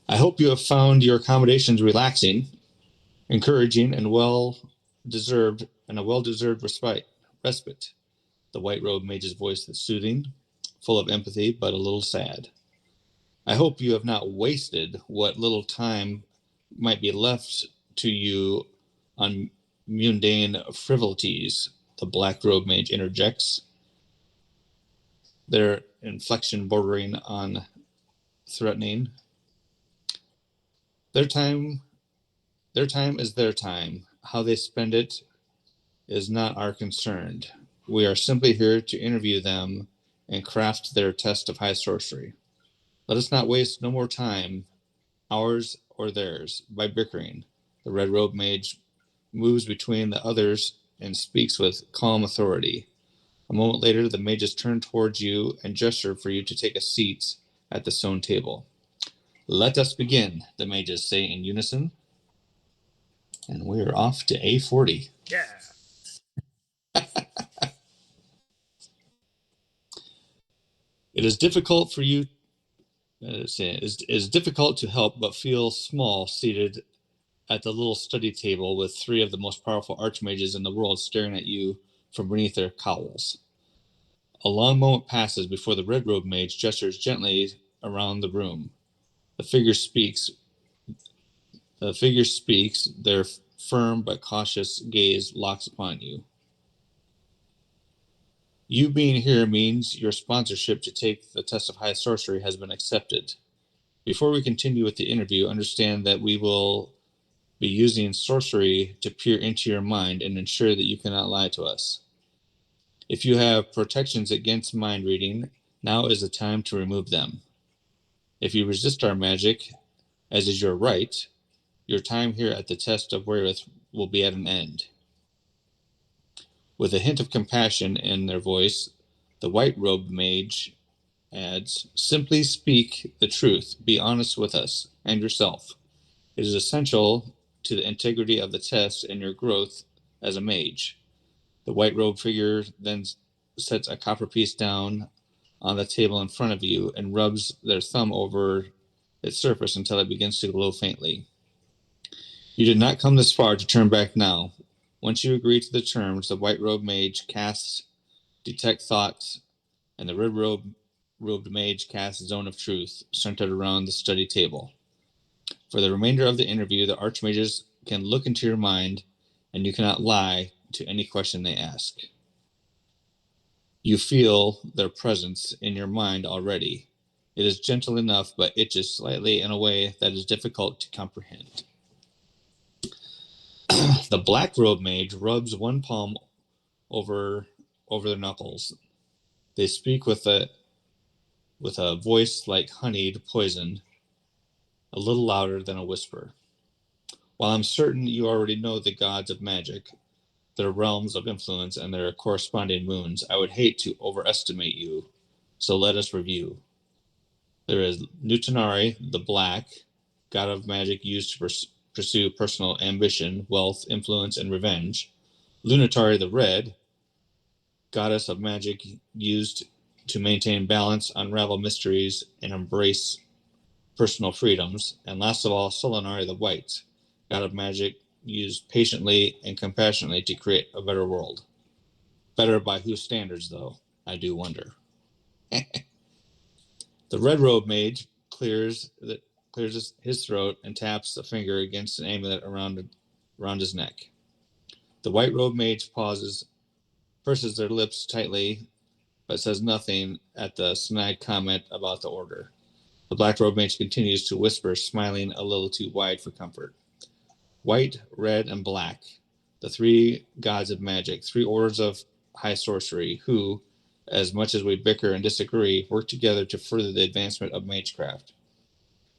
I hope you have found your accommodations relaxing, encouraging, and a well-deserved respite. The white robe mage's voice is soothing, full of empathy, but a little sad. I hope you have not wasted what little time might be left to you on mundane frivolities, the black robe mage interjects, their inflection bordering on threatening. Their time their time is their time. How they spend it is not our concern. We are simply here to interview them and craft their test of high sorcery. Let us not waste no more time, ours or theirs, by bickering. The red robe mage moves between the others and speaks with calm authority. A moment later, the mages turn towards you and gesture for you to take a seat at the stone table. Let us begin, the mages say in unison, and we are off to A40. Yeah. It is difficult for you. It is difficult to help but feel small seated at the little study table with three of the most powerful archmages in the world staring at you from beneath their cowls. A long moment passes before the red robed mage gestures gently around the room. The figure speaks. The figure speaks. Their firm but cautious gaze locks upon you. You being here means your sponsorship to take the test of high sorcery has been accepted. Before we continue with the interview, understand that we will be using sorcery to peer into your mind and ensure that you cannot lie to us. If you have protections against mind reading, now is the time to remove them. If you resist our magic, as is your right, your time here at the test of wherewith will be at an end. With a hint of compassion in their voice, the white-robed mage adds, simply speak the truth. Be honest with us and yourself. It is essential to the integrity of the test and your growth as a mage. The white-robed figure then sets a copper piece down on the table in front of you and rubs their thumb over its surface until it begins to glow faintly. You did not come this far to turn back now. Once you agree to the terms, the white-robed mage casts Detect Thoughts, and the red-robed mage casts Zone of Truth, centered around the study table. For the remainder of the interview, the archmages can look into your mind, and you cannot lie to any question they ask. You feel their presence in your mind already. It is gentle enough, but itches slightly in a way that is difficult to comprehend. The black-robed mage rubs one palm over their knuckles. They speak with a voice like honeyed poison, a little louder than a whisper. While I'm certain you already know the gods of magic, their realms of influence, and their corresponding moons, I would hate to overestimate you, so let us review. There is Nutanari, the Black, god of magic used to pursue personal ambition, wealth, influence, and revenge. Lunatari, the Red, goddess of magic used to maintain balance, unravel mysteries, and embrace personal freedoms. And last of all, Solanari, the White, god of magic used patiently and compassionately to create a better world. Better by whose standards, though? I do wonder. The red robe mage clears his throat and taps a finger against an amulet around his neck. The white robe mage purses their lips tightly, but says nothing at the snide comment about the order. The black robe mage continues to whisper, smiling a little too wide for comfort. White, red, and black, the three gods of magic, three orders of high sorcery, who, as much as we bicker and disagree, work together to further the advancement of magecraft.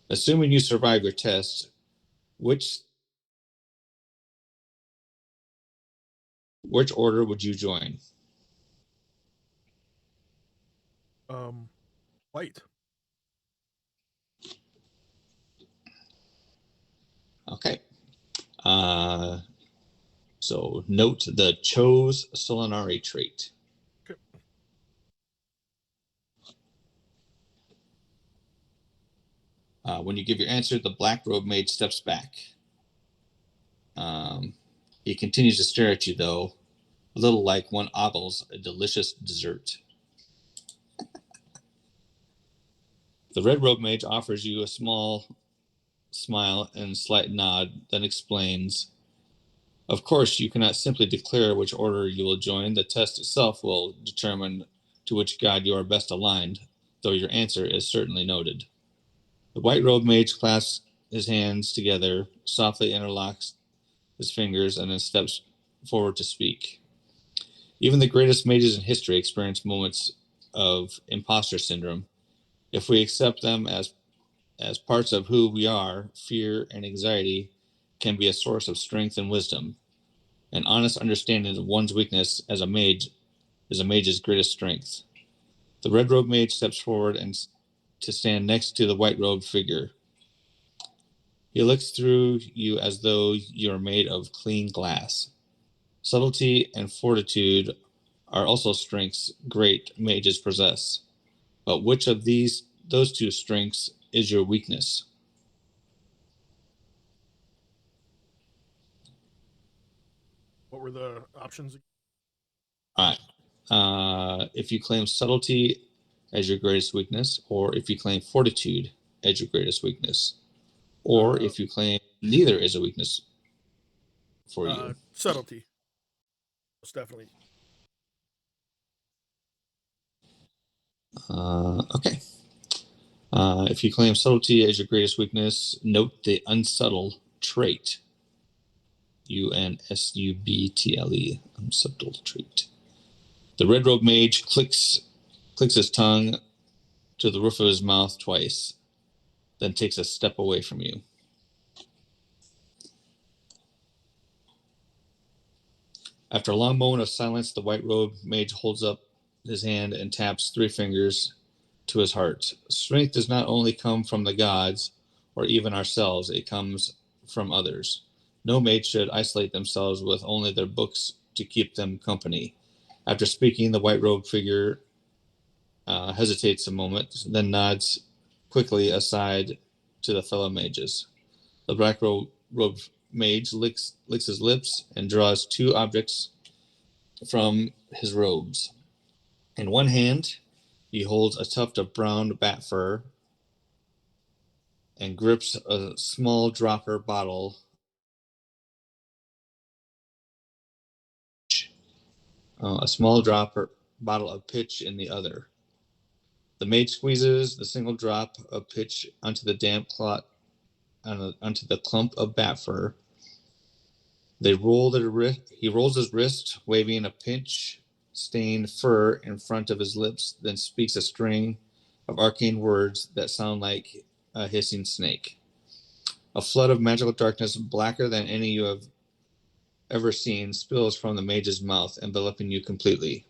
Assuming you survive your test, which order would you join? White. Okay. So note the chose Solanari trait. Okay. When you give your answer, the black robe mage steps back. He continues to stare at you, though, a little like one ogles a delicious dessert. The red robe mage offers you a small smile and slight nod, then explains, of course, you cannot simply declare which order you will join. The test itself will determine to which god you are best aligned, though your answer is certainly noted. The white robe mage clasps his hands together, softly interlocks his fingers, and then steps forward to speak. Even the greatest mages in history experience moments of imposter syndrome. If we accept them as parts of who we are, fear and anxiety can be a source of strength and wisdom. An honest understanding of one's weakness as a mage is a mage's greatest strength. The red robe mage steps forward and to stand next to the white robed figure. He looks through you as though you are made of clean glass. Subtlety and fortitude are also strengths great mages possess. But which of those two strengths is your weakness? What were the options? All right. If you claim subtlety as your greatest weakness, or if you claim fortitude as your greatest weakness, or if you claim neither is a weakness for you. Subtlety. Most definitely. Okay. If you claim subtlety as your greatest weakness, note the unsubtle trait. Unsubtle. Subtle trait. The red robe mage clicks his tongue to the roof of his mouth twice, then takes a step away from you. After a long moment of silence, the white robe mage holds up his hand and taps 3 fingers to his heart. Strength does not only come from the gods or even ourselves, it comes from others. No mage should isolate themselves with only their books to keep them company. After speaking, the white robed figure hesitates a moment, then nods quickly aside to the fellow mages. The black robed mage licks his lips and draws 2 objects from his robes. In one hand, he holds a tuft of brown bat fur and grips a small dropper bottle of pitch in the other. The mage squeezes the single drop of pitch onto the damp clot onto the clump of bat fur. He rolls his wrist, waving a pinch-stained fur in front of his lips, then speaks a string of arcane words that sound like a hissing snake. A flood of magical darkness, blacker than any you have ever seen, spills from the mage's mouth, enveloping you completely.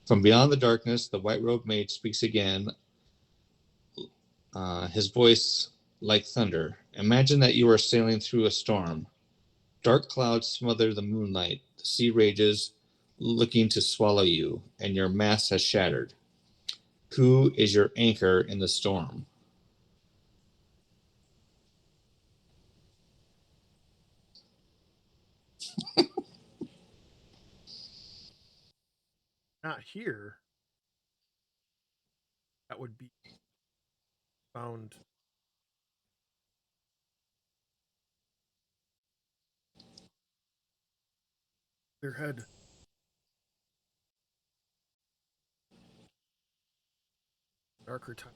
From beyond the darkness, the white-robed mage speaks again, his voice like thunder. Imagine that you are sailing through a storm. Dark clouds smother the moonlight, the sea rages, looking to swallow you, and your mast has shattered. Who is your anchor in the storm? Not here. That would be found. Their head. Darker time.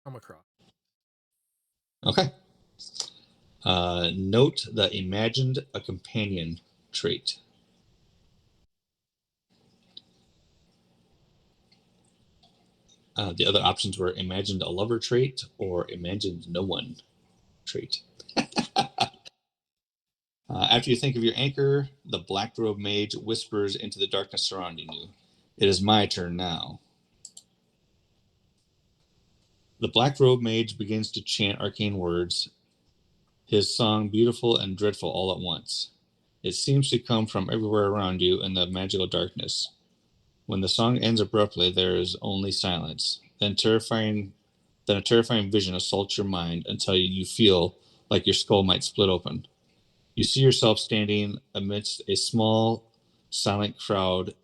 Come across. Okay. Note the imagined a companion trait. The other options were imagined a lover trait or imagined no one trait. After you think of your anchor, the black robe mage whispers into the darkness surrounding you. It is my turn now. The black robe mage begins to chant arcane words, his song beautiful and dreadful all at once. It seems to come from everywhere around you in the magical darkness. When the song ends abruptly, there is only silence. Then a terrifying vision assaults your mind until you feel like your skull might split open. You see yourself standing amidst a small, silent crowd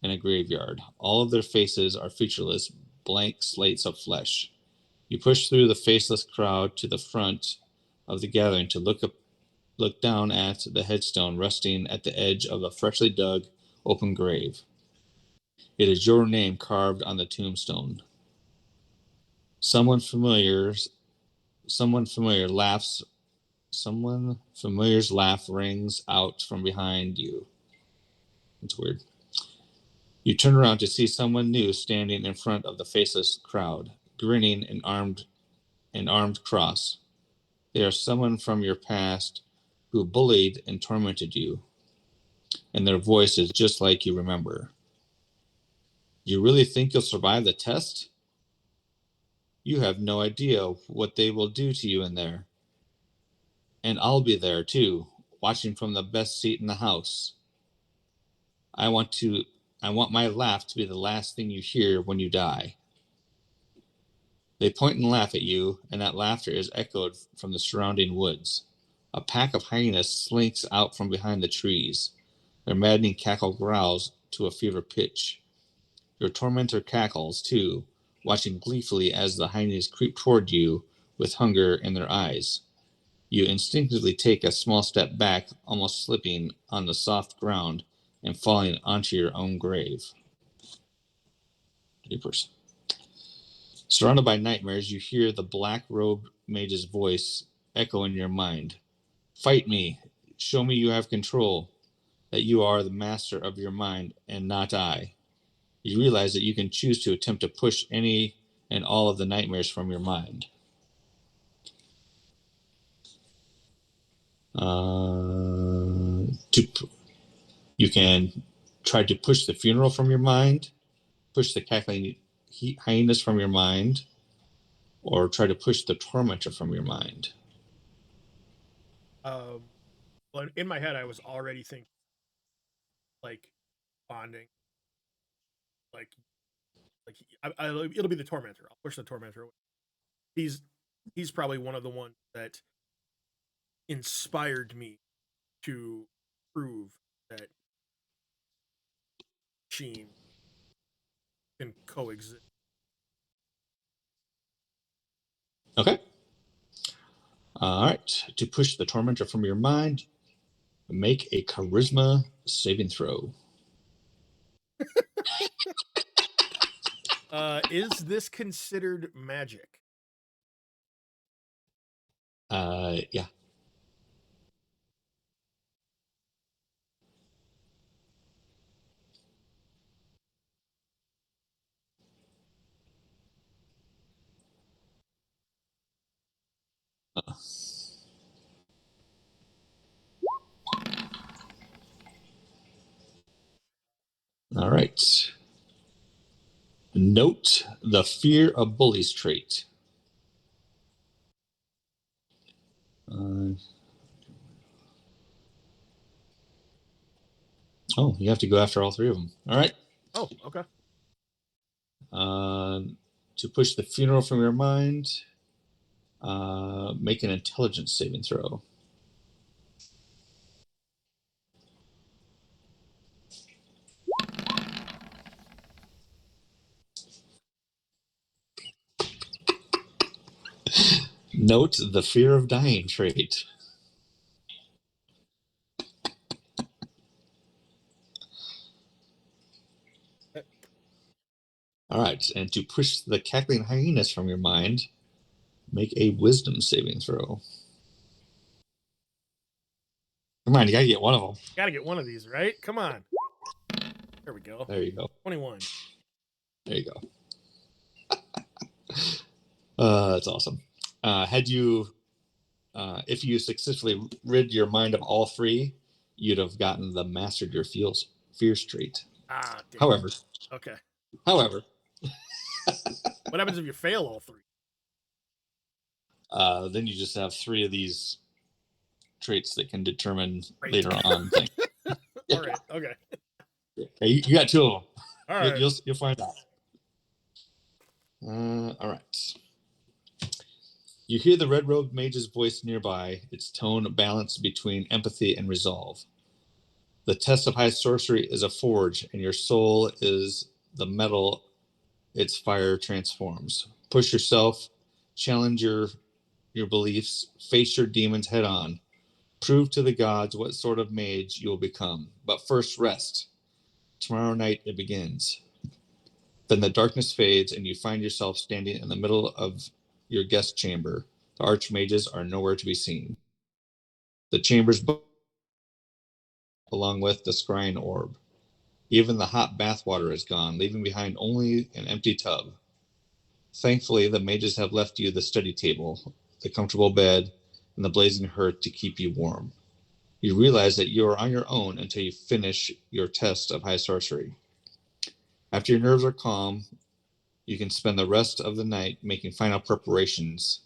in a graveyard. All of their faces are featureless, blank slates of flesh. You push through the faceless crowd to the front of the gathering to look down at the headstone resting at the edge of a freshly dug open grave. It is your name carved on the tombstone. Someone familiar someone familiar laughs someone familiar's laugh rings out from behind you. It's weird. You turn around to see someone new standing in front of the faceless crowd, grinning an armed cross. They are someone from your past who bullied and tormented you, and their voice is just like you remember. You really think you'll survive the test? You have no idea what they will do to you in there. And I'll be there too, watching from the best seat in the house. I want to I want my laugh to be the last thing you hear when you die. They point and laugh at you, and that laughter is echoed from the surrounding woods. A pack of hyenas slinks out from behind the trees. Their maddening cackle growls to a fever pitch. Your tormentor cackles, too, watching gleefully as the hyenas creep toward you with hunger in their eyes. You instinctively take a small step back, almost slipping on the soft ground and falling onto your own grave. Jeepers. Surrounded by nightmares, you hear the black robed mage's voice echo in your mind. Fight me. Show me you have control, that you are the master of your mind and not I. You realize that you can choose to attempt to push any and all of the nightmares from your mind. You can try to push the funeral from your mind, push the cackling hyenas from your mind, or try to push the tormentor from your mind. Well, in my head, I was already thinking like bonding, like it'll be the tormentor. I'll push the tormentor away. He's he's probably one of the ones that inspired me to prove that Sheen can coexist. Okay. All right. To push the tormentor from your mind, make a charisma saving throw. Is this considered magic? Yeah. All right. Note the fear of bullies trait. Uh, oh, you have to go after all three of them. All right. Oh, okay. Uh, to push the funeral from your mind, make an intelligence saving throw. Note the fear of dying trait. All right. And to push the cackling hyenas from your mind, make a wisdom saving throw. Come on, you gotta get one of them. Gotta get one of these, right? Come on. There we go. There you go. 21. There you go. That's awesome. If you successfully rid your mind of all three, you'd have gotten the mastered your fears trait. Ah, damn. However, Okay. however, What happens if you fail all three? then you just have three of these traits that can determine Great. later on things. All right. Okay. Okay, you got two of them. All right. You'll find out. All right. You hear the red robed mage's voice nearby, its tone balanced between empathy and resolve. The test of high sorcery is a forge, and your soul is the metal its fire transforms. Push yourself, challenge your beliefs, face your demons head on. Prove to the gods what sort of mage you will become. But first, rest. Tomorrow night it begins. Then the darkness fades, and you find yourself standing in the middle of your guest chamber. The archmages are nowhere to be seen. The chambers, along with the scrying orb. Even the hot bath water is gone, leaving behind only an empty tub. Thankfully, the mages have left you the study table, the comfortable bed, and the blazing hearth to keep you warm. You realize that you are on your own until you finish your test of high sorcery. After your nerves are calm, you can spend the rest of the night making final preparations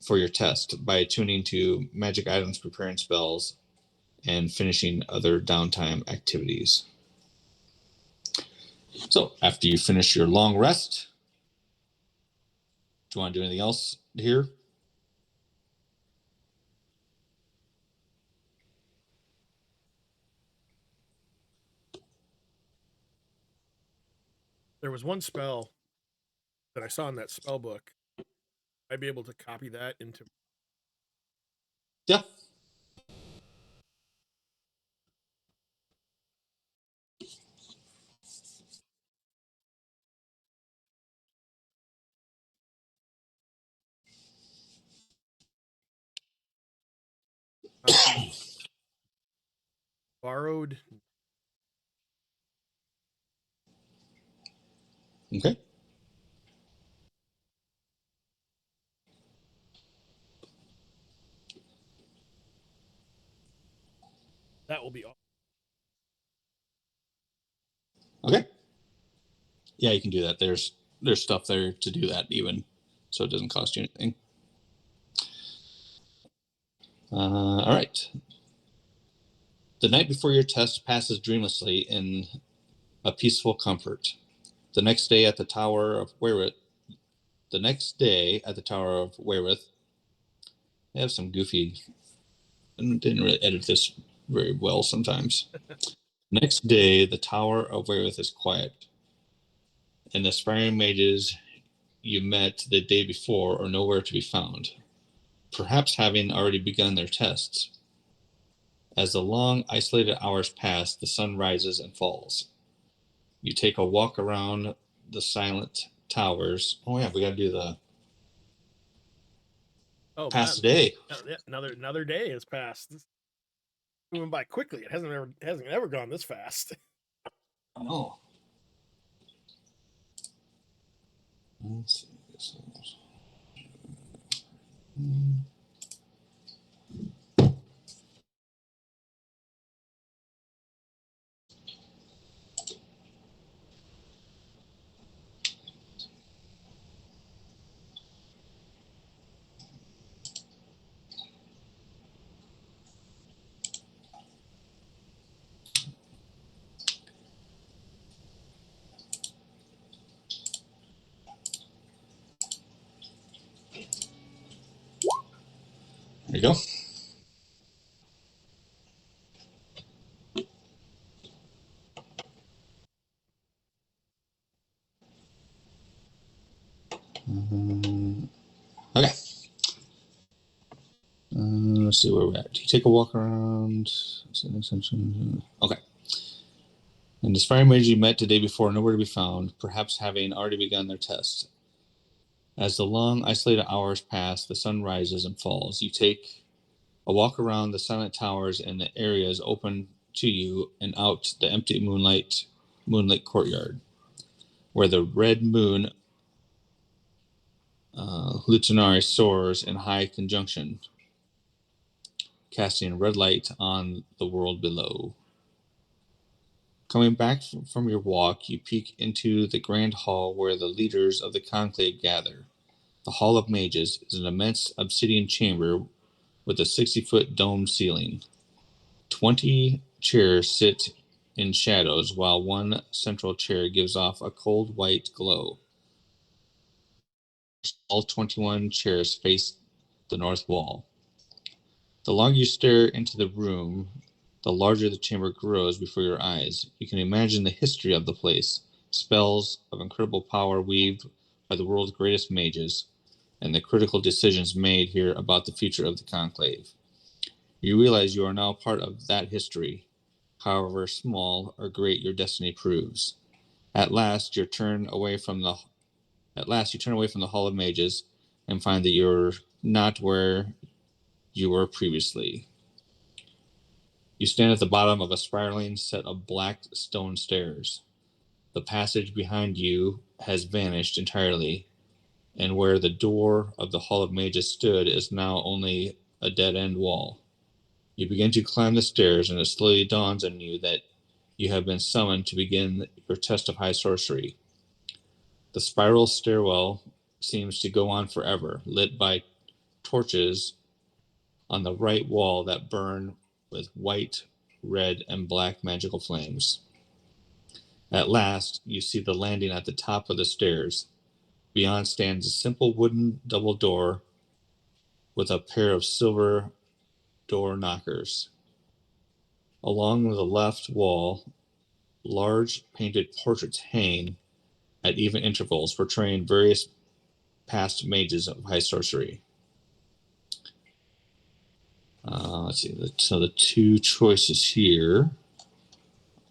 for your test by attuning to magic items, preparing spells, and finishing other downtime activities. So, after you finish your long rest, do you want to do anything else here? There was one spell that I saw in that spell book. I'd be able to copy that into. Yeah. Borrowed. Okay. That will be all. Okay. Yeah, you can do that. There's stuff there to do that even, so it doesn't cost you anything. All right. The night before your test passes dreamlessly in a peaceful comfort. The next day at the Tower of Weyrith, they have some goofy. And didn't really edit this very well sometimes. Next day, the Tower of Weyrith is quiet, and the aspiring mages you met the day before are nowhere to be found, perhaps having already begun their tests. As the long, isolated hours pass, the sun rises and falls. You take a walk around the silent towers. Oh yeah, we got to do the Oh past man, day. yeah, another day has passed. It's moving by quickly. It hasn't ever gone this fast. Oh, let's see. There you go. Okay. Let's see where we're at. You take a walk around. Okay. And the aspiring mages you met the day before, nowhere to be found, perhaps having already begun their test. As the long, isolated hours pass, the sun rises and falls. You take a walk around the silent towers and the areas open to you and out the empty moonlit courtyard, where the red moon Lutinari soars in high conjunction, casting a red light on the world below. Coming back from your walk, you peek into the grand hall where the leaders of the conclave gather. The Hall of Mages is an immense obsidian chamber with a 60-foot domed ceiling. 20 chairs sit in shadows, while one central chair gives off a cold white glow. All 21 chairs face the north wall. The longer you stare into the room, the larger the chamber grows before your eyes. You can imagine the history of the place, spells of incredible power weaved by the world's greatest mages, and the critical decisions made here about the future of the conclave. You realize you are now part of that history, however small or great your destiny proves. At last, you turn away from the Hall of Mages and find that you're not where you were previously. You stand at the bottom of a spiraling set of black stone stairs. The passage behind you has vanished entirely, and where the door of the Hall of Mages stood is now only a dead end wall. You begin to climb the stairs, and it slowly dawns on you that you have been summoned to begin your test of high sorcery. The spiral stairwell seems to go on forever, lit by torches on the right wall that burn with white, red, and black magical flames. At last, you see the landing at the top of the stairs. Beyond stands a simple wooden double door with a pair of silver door knockers. Along the left wall, large painted portraits hang at even intervals, portraying various past mages of high sorcery. Let's see. So the two choices here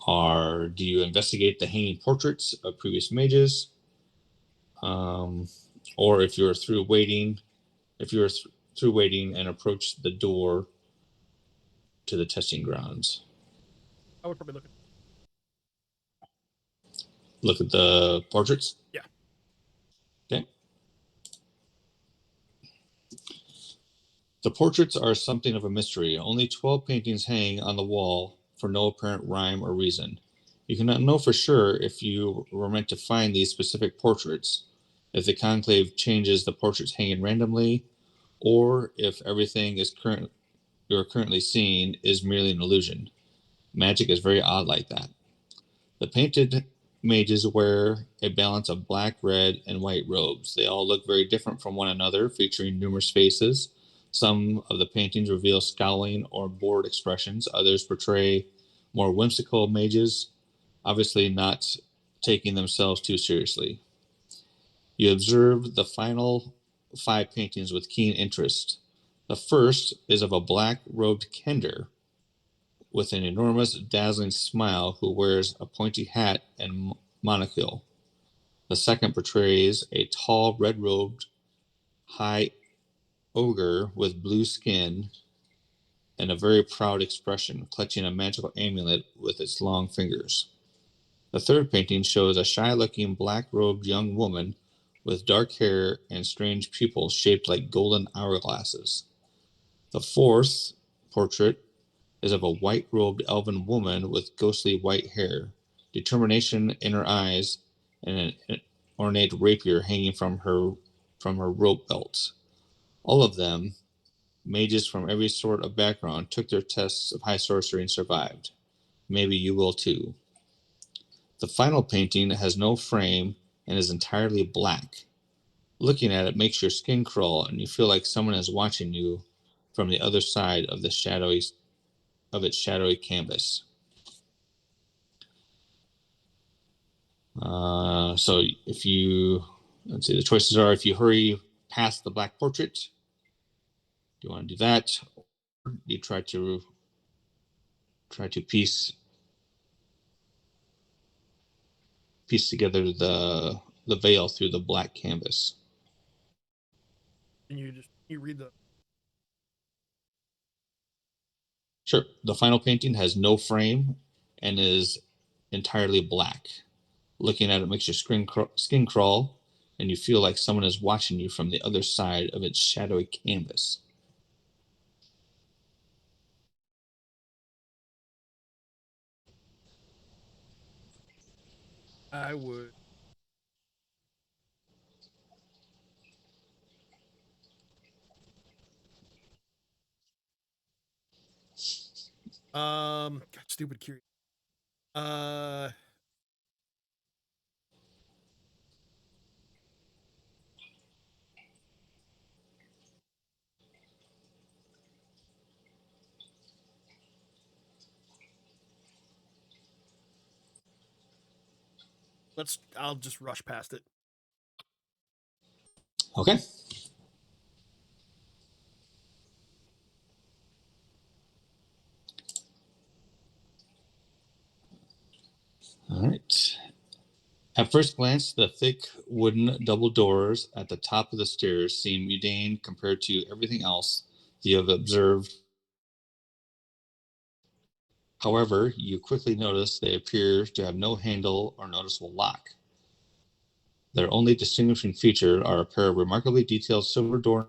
are: do you investigate the hanging portraits of previous mages, um, or if you're through waiting and approach the door, to the testing grounds. I would probably look at. Look at the portraits? Yeah. Okay. The portraits are something of a mystery. Only 12 paintings hang on the wall for no apparent rhyme or reason. You cannot know for sure if you were meant to find these specific portraits, if the conclave changes the portraits hanging randomly, or if everything you're currently seeing is merely an illusion. Magic is very odd like that. The painted mages wear a balance of black, red, and white robes. They all look very different from one another, featuring numerous faces. Some of the paintings reveal scowling or bored expressions. Others portray more whimsical mages, obviously not taking themselves too seriously. You observe the final 5 paintings with keen interest. The first is of a black robed kender with an enormous, dazzling smile who wears a pointy hat and monocle. The second portrays a tall, red robed, high ogre with blue skin and a very proud expression, clutching a magical amulet with its long fingers. The third painting shows a shy looking, black robed young woman with dark hair and strange pupils shaped like golden hourglasses. The fourth portrait is of a white robed elven woman with ghostly white hair, determination in her eyes, and an ornate rapier hanging from her rope belt. All of them, mages from every sort of background, took their tests of high sorcery and survived. Maybe you will too. The final painting has no frame and is entirely black. Looking at it makes your skin crawl and you feel like someone is watching you from the other side of its shadowy canvas. So if you let's see, the choices are: if you hurry past the black portrait, do you want to do that? Or you try to piece together the veil through the black canvas. And you read the. Sure. The final painting has no frame and is entirely black. Looking at it makes your skin crawl, and you feel like someone is watching you from the other side of its shadowy canvas. I would. God, stupid curious. Uh, let's. I'll just rush past it. Okay. All right. At first glance, the thick wooden double doors at the top of the stairs seem mundane compared to everything else you have observed. However, you quickly notice they appear to have no handle or noticeable lock. Their only distinguishing feature are a pair of remarkably detailed silver doors.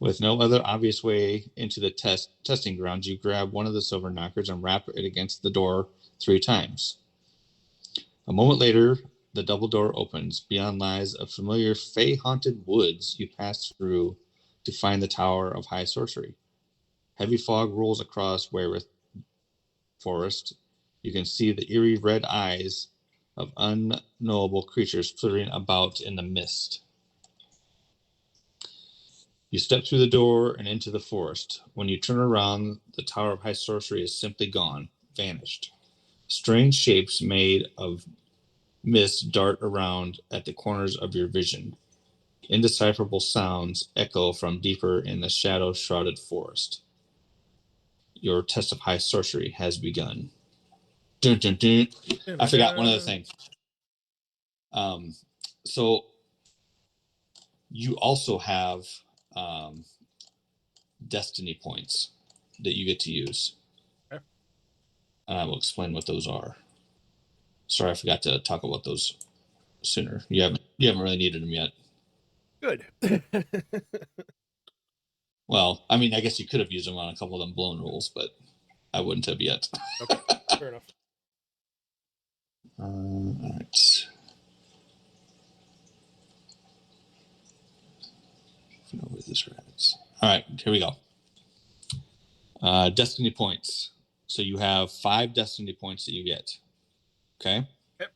With no other obvious way into the testing grounds, you grab one of the silver knockers and rap it against the door 3 times. A moment later, the double door opens. Beyond lies a familiar fey-haunted woods you pass through to find the Tower of High Sorcery. Heavy fog rolls across Weyrith Forest. You can see the eerie red eyes of unknowable creatures flitting about in the mist. You step through the door and into the forest. When you turn around, the Tower of High Sorcery is simply gone, vanished. Strange shapes made of mist dart around at the corners of your vision. Indecipherable sounds echo from deeper in the shadow-shrouded forest. Your test of high sorcery has begun. Dun, dun, dun. I forgot one other thing. Um, so you also have destiny points that you get to use. Okay. And I will explain what those are. Sorry, I forgot to talk about those sooner. You haven't really needed them yet. Good. Well, I mean, I guess you could have used them on a couple of them blown rules, but I wouldn't have yet. Okay, fair enough. All right. Know where this is. All right, here we go. Destiny points. So you have 5 destiny points that you get. Okay. Yep.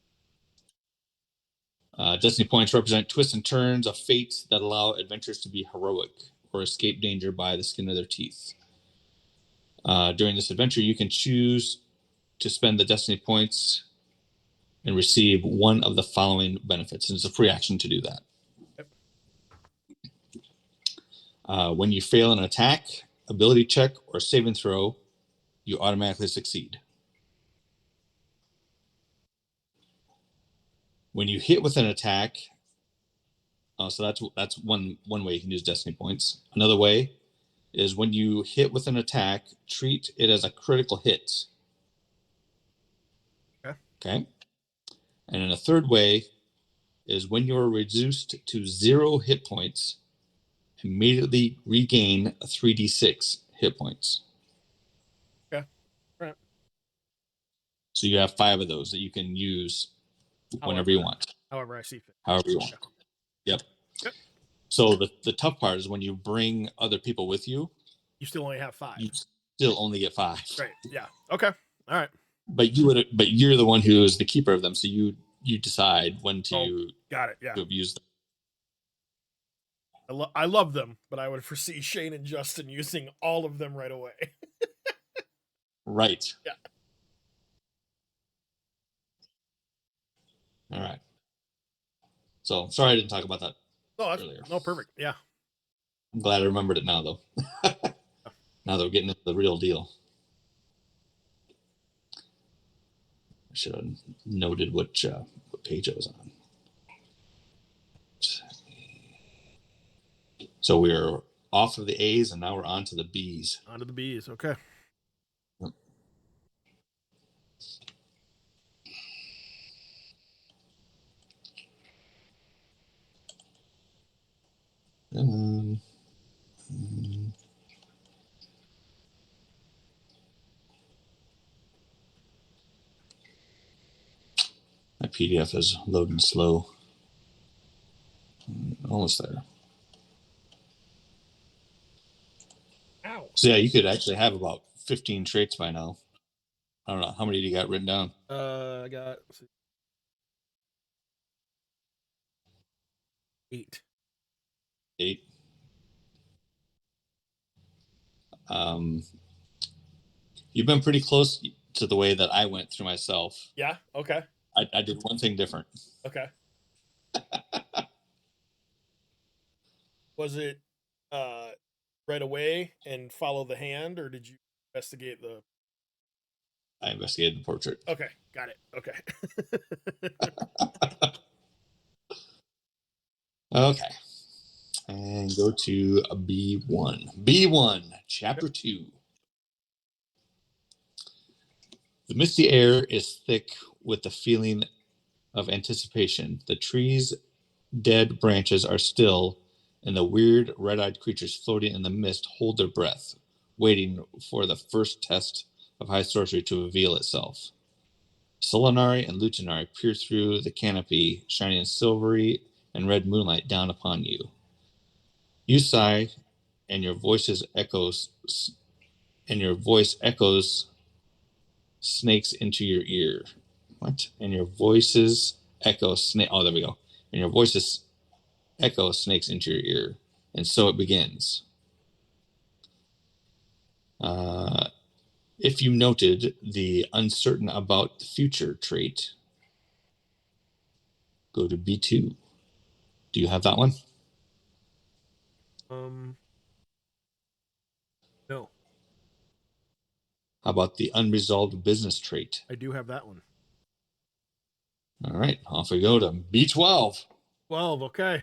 Destiny points represent twists and turns of fate that allow adventurers to be heroic or escape danger by the skin of their teeth. During this adventure, you can choose to spend the destiny points and receive one of the following benefits. And it's a free action to do that. Yep. When you fail an attack, ability check, or save and throw, you automatically succeed. When you hit with an attack, so that's one way you can use destiny points. Another way is when you hit with an attack, treat it as a critical hit. Okay. And then a third way is when you're reduced to 0 hit points, immediately regain 3d6 hit points. Okay. Right. So you have 5 of those that you can use whenever you want. However I see fit. However you want. Yeah. Yep. Yep. So the tough part is when you bring other people with you, you still only have 5. You still only get 5. Right. Yeah. Okay. All right. But you're the one who is the keeper of them, so you decide when to got it. Yeah. To abuse them. I love them, but I would foresee Shane and Justin using all of them right away. Right. Yeah. All right. So sorry I didn't talk about that earlier. No, perfect. Yeah. I'm glad I remembered it now, though. Now that we're getting into the real deal. I should have noted what page I was on. So we're off of the A's and now we're on to the B's. On to the B's. Okay. Yep. My PDF is loading slow. Almost there. Ow. So yeah, you could actually have about 15 traits by now. I don't know. How many do you got written down? I got 8. 8. You've been pretty close to the way that I went through myself. Yeah. Okay. I did one thing different. Okay. Was it right away and follow the hand, or did you investigate the? I investigated the portrait. Okay, got it. Okay. Okay. And go to a B1. B1, Chapter 2. The misty air is thick with the feeling of anticipation. The trees' dead branches are still, and the weird red-eyed creatures floating in the mist hold their breath, waiting for the first test of high sorcery to reveal itself. Solinari and Lutinari peer through the canopy, shining silvery and red moonlight down upon you. You sigh, and your voice echoes snakes into your ear. What? And your voices echo snake. Oh, there we go. And your voices echo snakes into your ear, and so it begins. If you noted the uncertain about the future trait, go to B2. Do you have that one? No. How about the unresolved business trait? I do have that one. All right, off we go to B12. 12. Okay.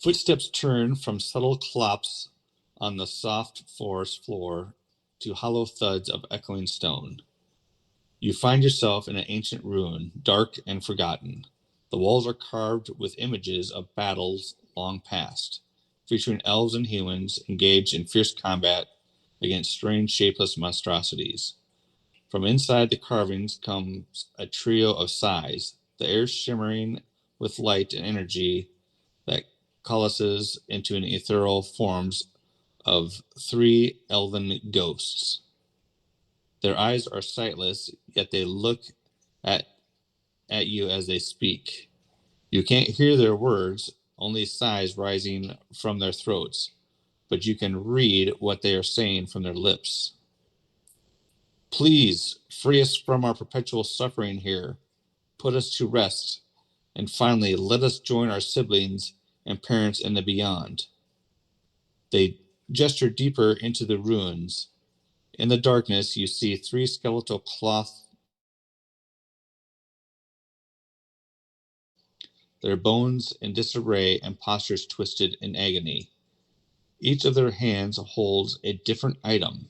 Footsteps turn from subtle clops on the soft forest floor to hollow thuds of echoing stone. You find yourself in an ancient ruin, dark and forgotten. The walls are carved with images of battles long past, featuring elves and humans engaged in fierce combat against strange, shapeless monstrosities. From inside the carvings comes a trio of sighs, the air shimmering with light and energy that coalesces into an ethereal forms of three elven ghosts. Their eyes are sightless, yet they look at, at you as they speak. You can't hear their words, only sighs rising from their throats, but you can read what they are saying from their lips. Please free us from our perpetual suffering here. Put us to rest. And finally, let us join our siblings and parents in the beyond. They gesture deeper into the ruins. In the darkness, you see three skeletal cloth, their bones in disarray and postures twisted in agony. Each of their hands holds a different item.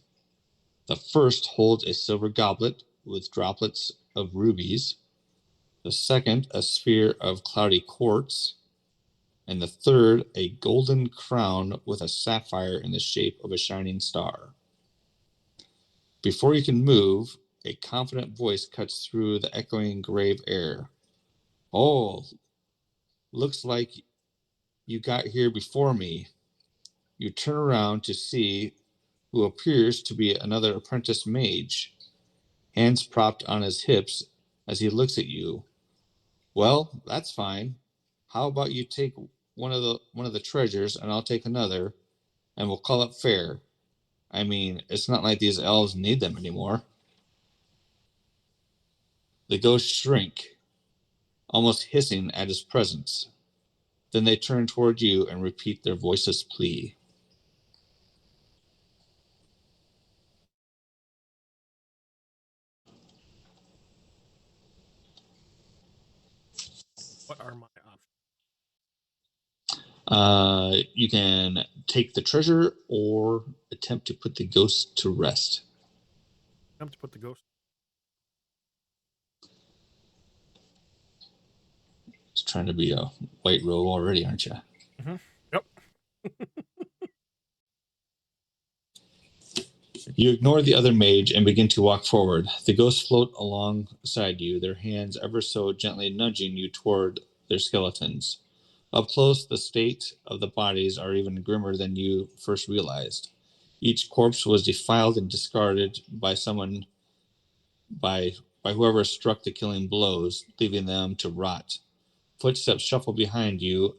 The first holds a silver goblet with droplets of rubies, the second, a sphere of cloudy quartz, and the third, a golden crown with a sapphire in the shape of a shining star. Before you can move, a confident voice cuts through the echoing grave air. Oh, looks like you got here before me. You turn around to see who appears to be another apprentice mage, hands propped on his hips as he looks at you. Well, that's fine. How about you take one of the treasures and I'll take another, and we'll call it fair. I mean, it's not like these elves need them anymore. The ghosts shrink, almost hissing at his presence. Then they turn toward you and repeat their voiceless plea. What are my options? You can take the treasure or attempt to put the ghosts to rest. Attempt to put the ghost. Just trying to be a white robe already, aren't you? Mm-hmm. Yep. You ignore the other mage and begin to walk forward. The ghosts float alongside you, their hands ever so gently nudging you toward their skeletons. Up close, the state of the bodies are even grimmer than you first realized. Each corpse was defiled and discarded by by whoever struck the killing blows, leaving them to rot. Footsteps shuffle behind you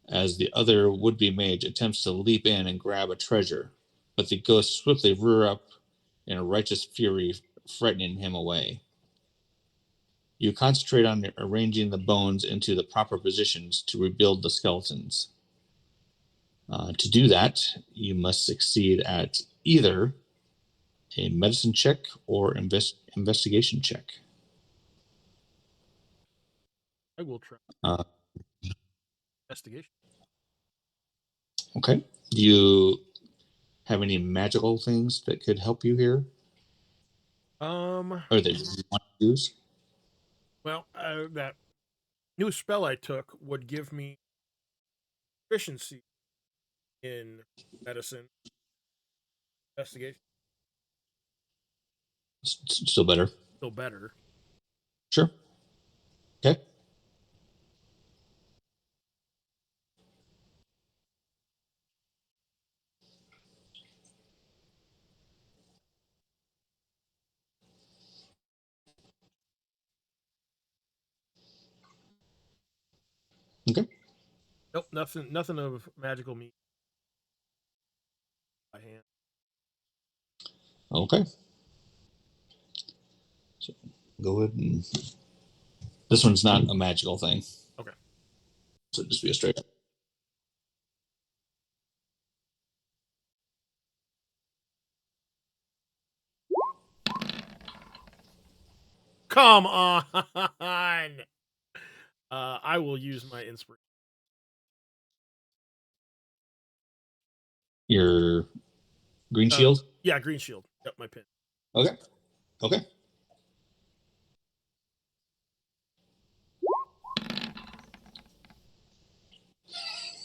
as the other would-be mage attempts to leap in and grab a treasure, but the ghosts swiftly rear up in a righteous fury, frightening him away. You concentrate on arranging the bones into the proper positions to rebuild the skeletons. To do that, you must succeed at either a medicine check or investigation check. I will try Uh, investigation. okay. Do you have any magical things that could help you here, Um. or that you want to use? Well, that new spell I took would give me efficiency in medicine investigation. Still better. Still better. Sure. Okay. Okay. Nope. Nothing. Nothing of magical meat by hand. Okay. So go ahead and this one's not a magical thing. Okay. So just be a straight up. Come on. I will use my inspiration. Your green shield? Yeah, green shield. Yep, my pin. Okay. Okay.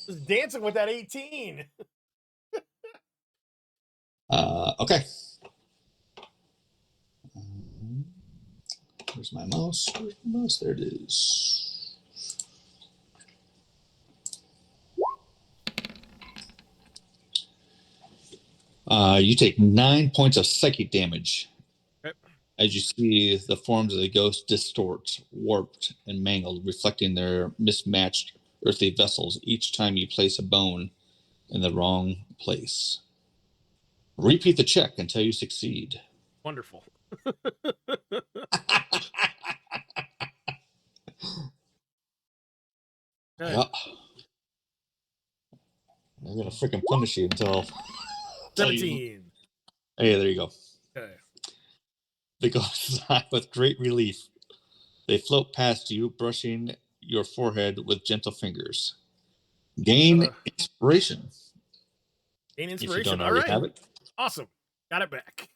Just dancing with that 18. Okay. Where's my mouse? Where's my mouse? There it is. You take 9 points of psychic damage Okay. as you see the forms of the ghost distort, warped, and mangled, reflecting their mismatched earthly vessels each time you place a bone in the wrong place. Repeat the check until you succeed. Wonderful. Okay. Yeah. I'm gonna freaking punish you until you. 17. Hey, there you go. Okay. The ghosts sigh with great relief. They float past you, brushing your forehead with gentle fingers. Gain inspiration Gain if you inspiration. don't All already right. have it. Awesome. Got it back.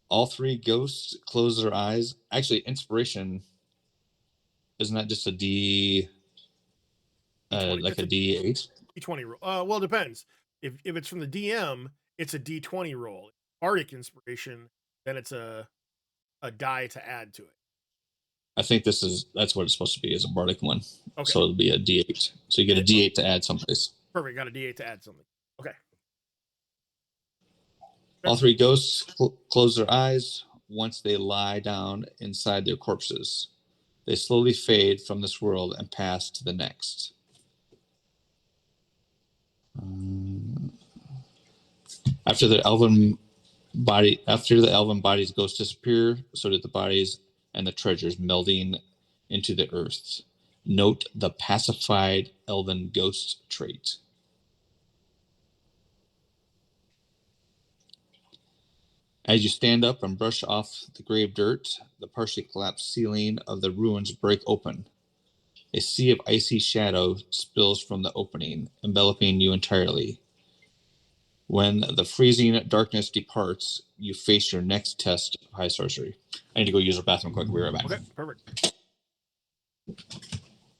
All three ghosts close their eyes. Actually, inspiration isn't that just a D, D20. like It's a a D8? D20 roll. Well, it depends. If it's from the DM, it's a D20 roll. Bardic inspiration, then it's a die to add to it. I think that's what it's supposed to be, is a bardic one. Okay. So it'll be a D8. So you get a D8 to add someplace. Perfect. Got a D8 to add something. Okay. All three ghosts close their eyes once they lie down inside their corpses. They slowly fade from this world and pass to the next. After the elven body's ghosts disappear, so did the bodies and the treasures, melding into the earth. Note the pacified elven ghost trait. As you stand up and brush off the grave dirt, the partially collapsed ceiling of the ruins break open. A sea of icy shadow spills from the opening, enveloping you entirely. When the freezing darkness departs, you face your next test of high sorcery. I need to go use the bathroom quick. We'll be right back. Okay. Perfect.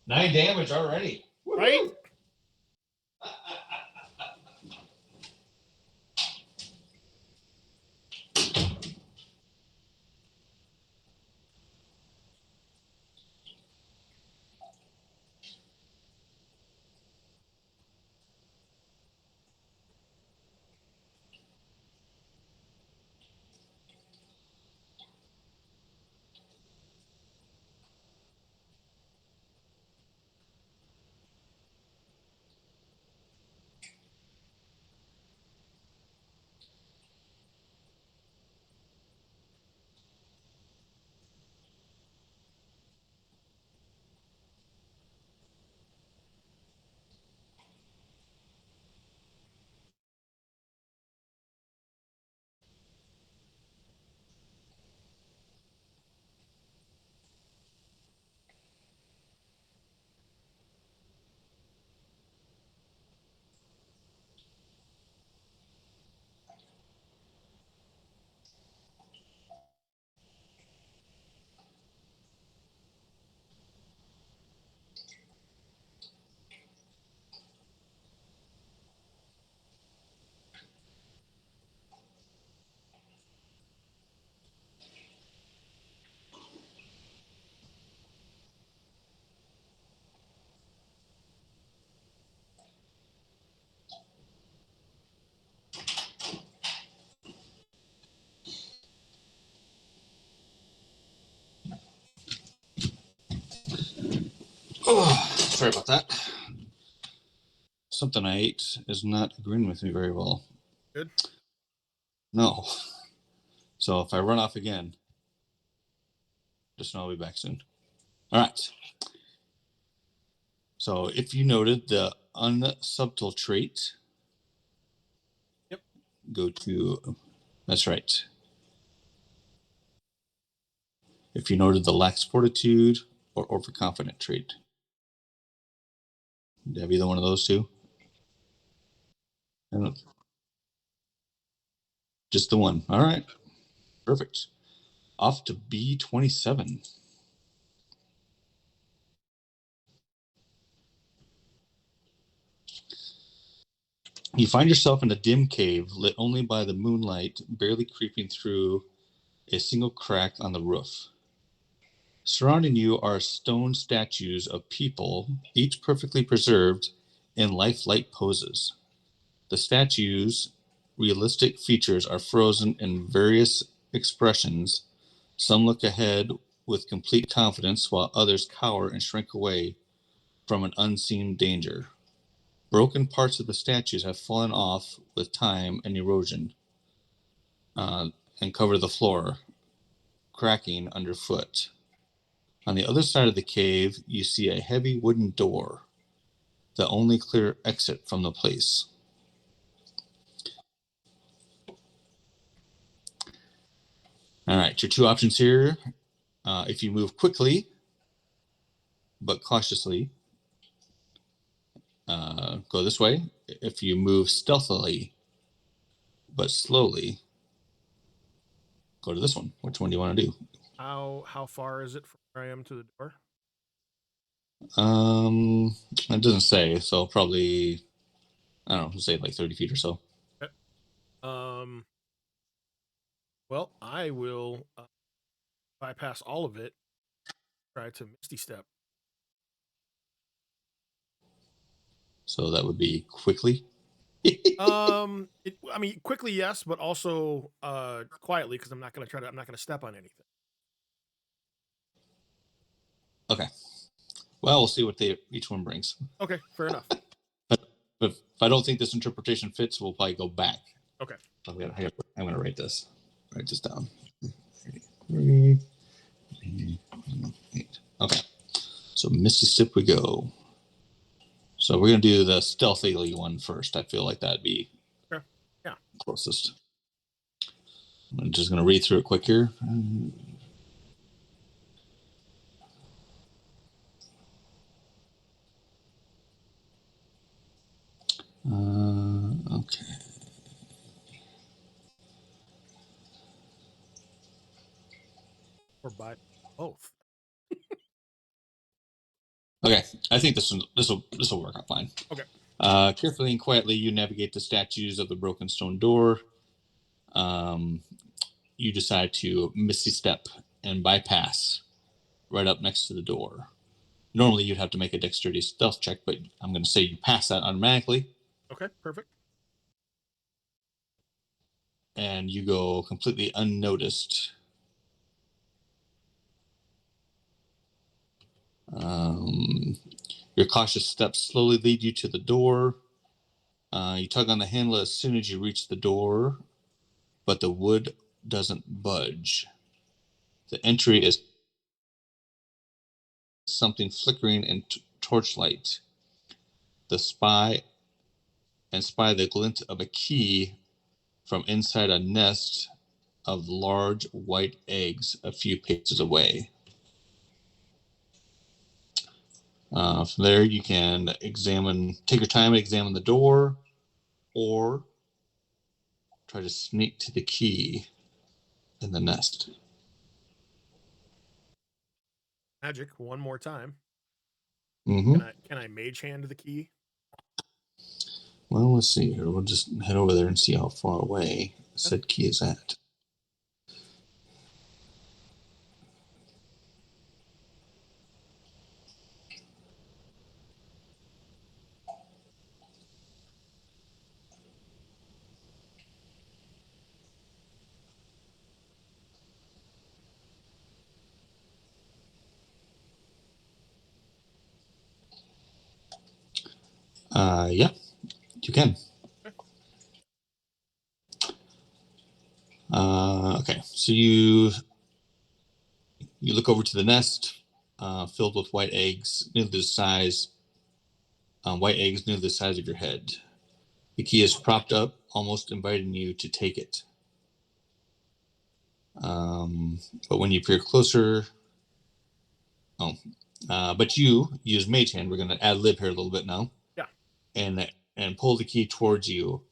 9 damage already. Right? Oh, sorry about that. Something I ate is not agreeing with me very well. Good. No. So if I run off again, just know I'll be back soon. All right. So if you noted the unsubtle trait, Yep. go to, that's right. If you noted the lax fortitude or overconfident trait, have either one of those two? And just the one. All right. Perfect. Off to B27. You find yourself in a dim cave lit only by the moonlight, barely creeping through a single crack on the roof. Surrounding you are stone statues of people, each perfectly preserved in lifelike poses. The statues' realistic features are frozen in various expressions. Some look ahead with complete confidence, while others cower and shrink away from an unseen danger. Broken parts of the statues have fallen off with time and erosion uh, and cover the floor, cracking underfoot. On the other side of the cave, you see a heavy wooden door, the only clear exit from the place. All right, your two options here. If you move quickly but cautiously, go this way. If you move stealthily but slowly, go to this one. Which one do you want to do? How far is it from where I am to the door? It doesn't say, so probably I don't know, say like 30 feet or so. Okay. Well, I will bypass all of it. Try to Misty Step. So that would be quickly. I mean, quickly, yes, but also quietly because I'm not gonna try to. I'm not gonna step on anything. Okay. Well, we'll see what each one brings. Okay, fair enough. But if I don't think this interpretation fits, we'll probably go back. Okay. I'm gonna write this. Write this down. 3, 8. Okay. So Misty Step we go. So we're gonna do the stealthily one first. I feel like that'd be Yeah. closest. I'm just gonna read through it quick here. Okay. Or by both. Okay. I think this will work out fine. Okay. Carefully and quietly, you navigate the statues of the broken stone door. You decide to Misty Step and bypass right up next to the door. Normally, you'd have to make a dexterity stealth check, but I'm going to say you pass that automatically. Okay. Perfect. And you go completely unnoticed. Your cautious steps slowly lead you to the door. You tug on the handle as soon as you reach the door, but the wood doesn't budge. The entry is something flickering in torchlight. The spy the glint of a key from inside a nest of large white eggs a few paces away. From there, you can take your time and examine the door, or try to sneak to the key in the nest. Magic one more time. Mm-hmm. Can I mage hand the key? Well, let's see here. We'll just head over there and see how far away said key is at. Yeah, you can. Okay. Okay, so you look over to the nest, filled with white eggs, nearly the size, white eggs nearly the size of your head. The key is propped up, almost inviting you to take it. Um, but when you peer closer, oh, but you use Mage Hand. We're going to ad lib here a little bit now, Yeah. and pull the key towards you.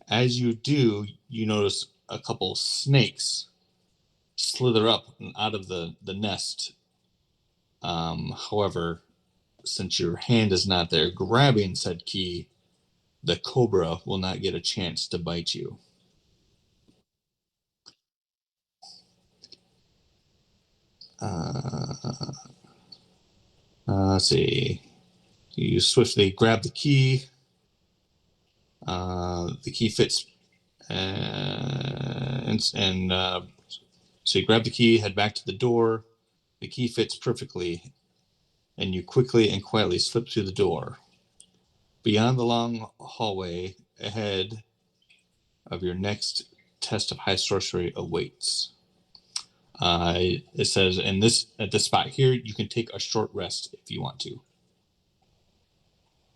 As you do, you notice a couple snakes slither up and out of the nest. However, since your hand is not there grabbing said key, the cobra will not get a chance to bite you. Uh, let's see. You swiftly grab the key. The key fits, and so you grab the key, head back to the door. The key fits perfectly, and you quickly and quietly slip through the door. Beyond the long hallway ahead of your next test of high sorcery awaits. It says in this at this spot here, you can take a short rest if you want to.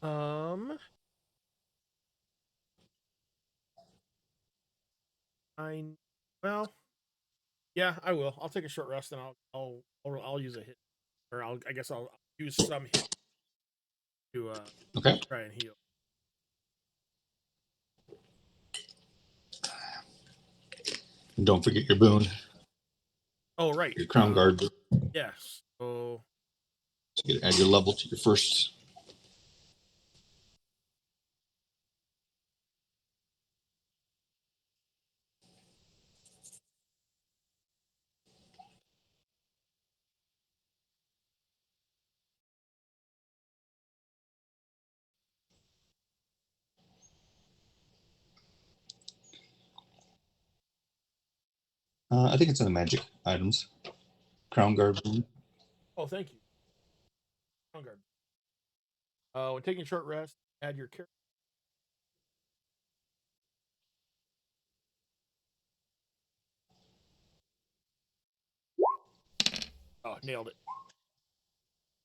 Um, I well, yeah, I will. I'll take a short rest and I'll use a hit, or I guess I'll use some hit to Okay. try and heal. And don't forget your boon, Oh right. your crown guard. Yes. So So you add your level to your first. I think it's in the magic items. Crown guard boon. oh, thank you. Crown guard. When taking a short rest, add your character. Oh, nailed it.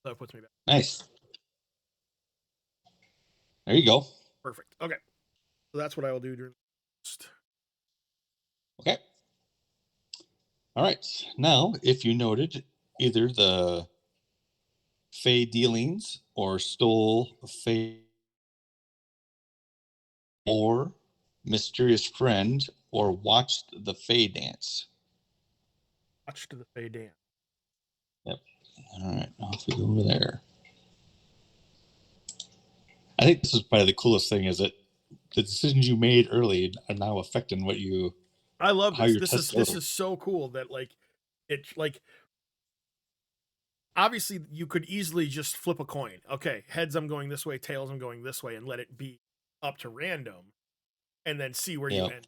That puts me back. Nice. There you go. Perfect. Okay. So that's what I will do during. Okay. All right. Now, if you noted, either the Fey dealings or stole Fey or mysterious friend or watched the Fey dance. Watch to the Fey dance. Yep. All right. Now if we go over there. I think this is probably the coolest thing is that the decisions you made early are now affecting what you I love how this. your This is tests this go. is so cool that like obviously you could easily just flip a coin. Okay, heads I'm going this way, tails I'm going this way, and let it be up to random, and then see where you Yeah. end.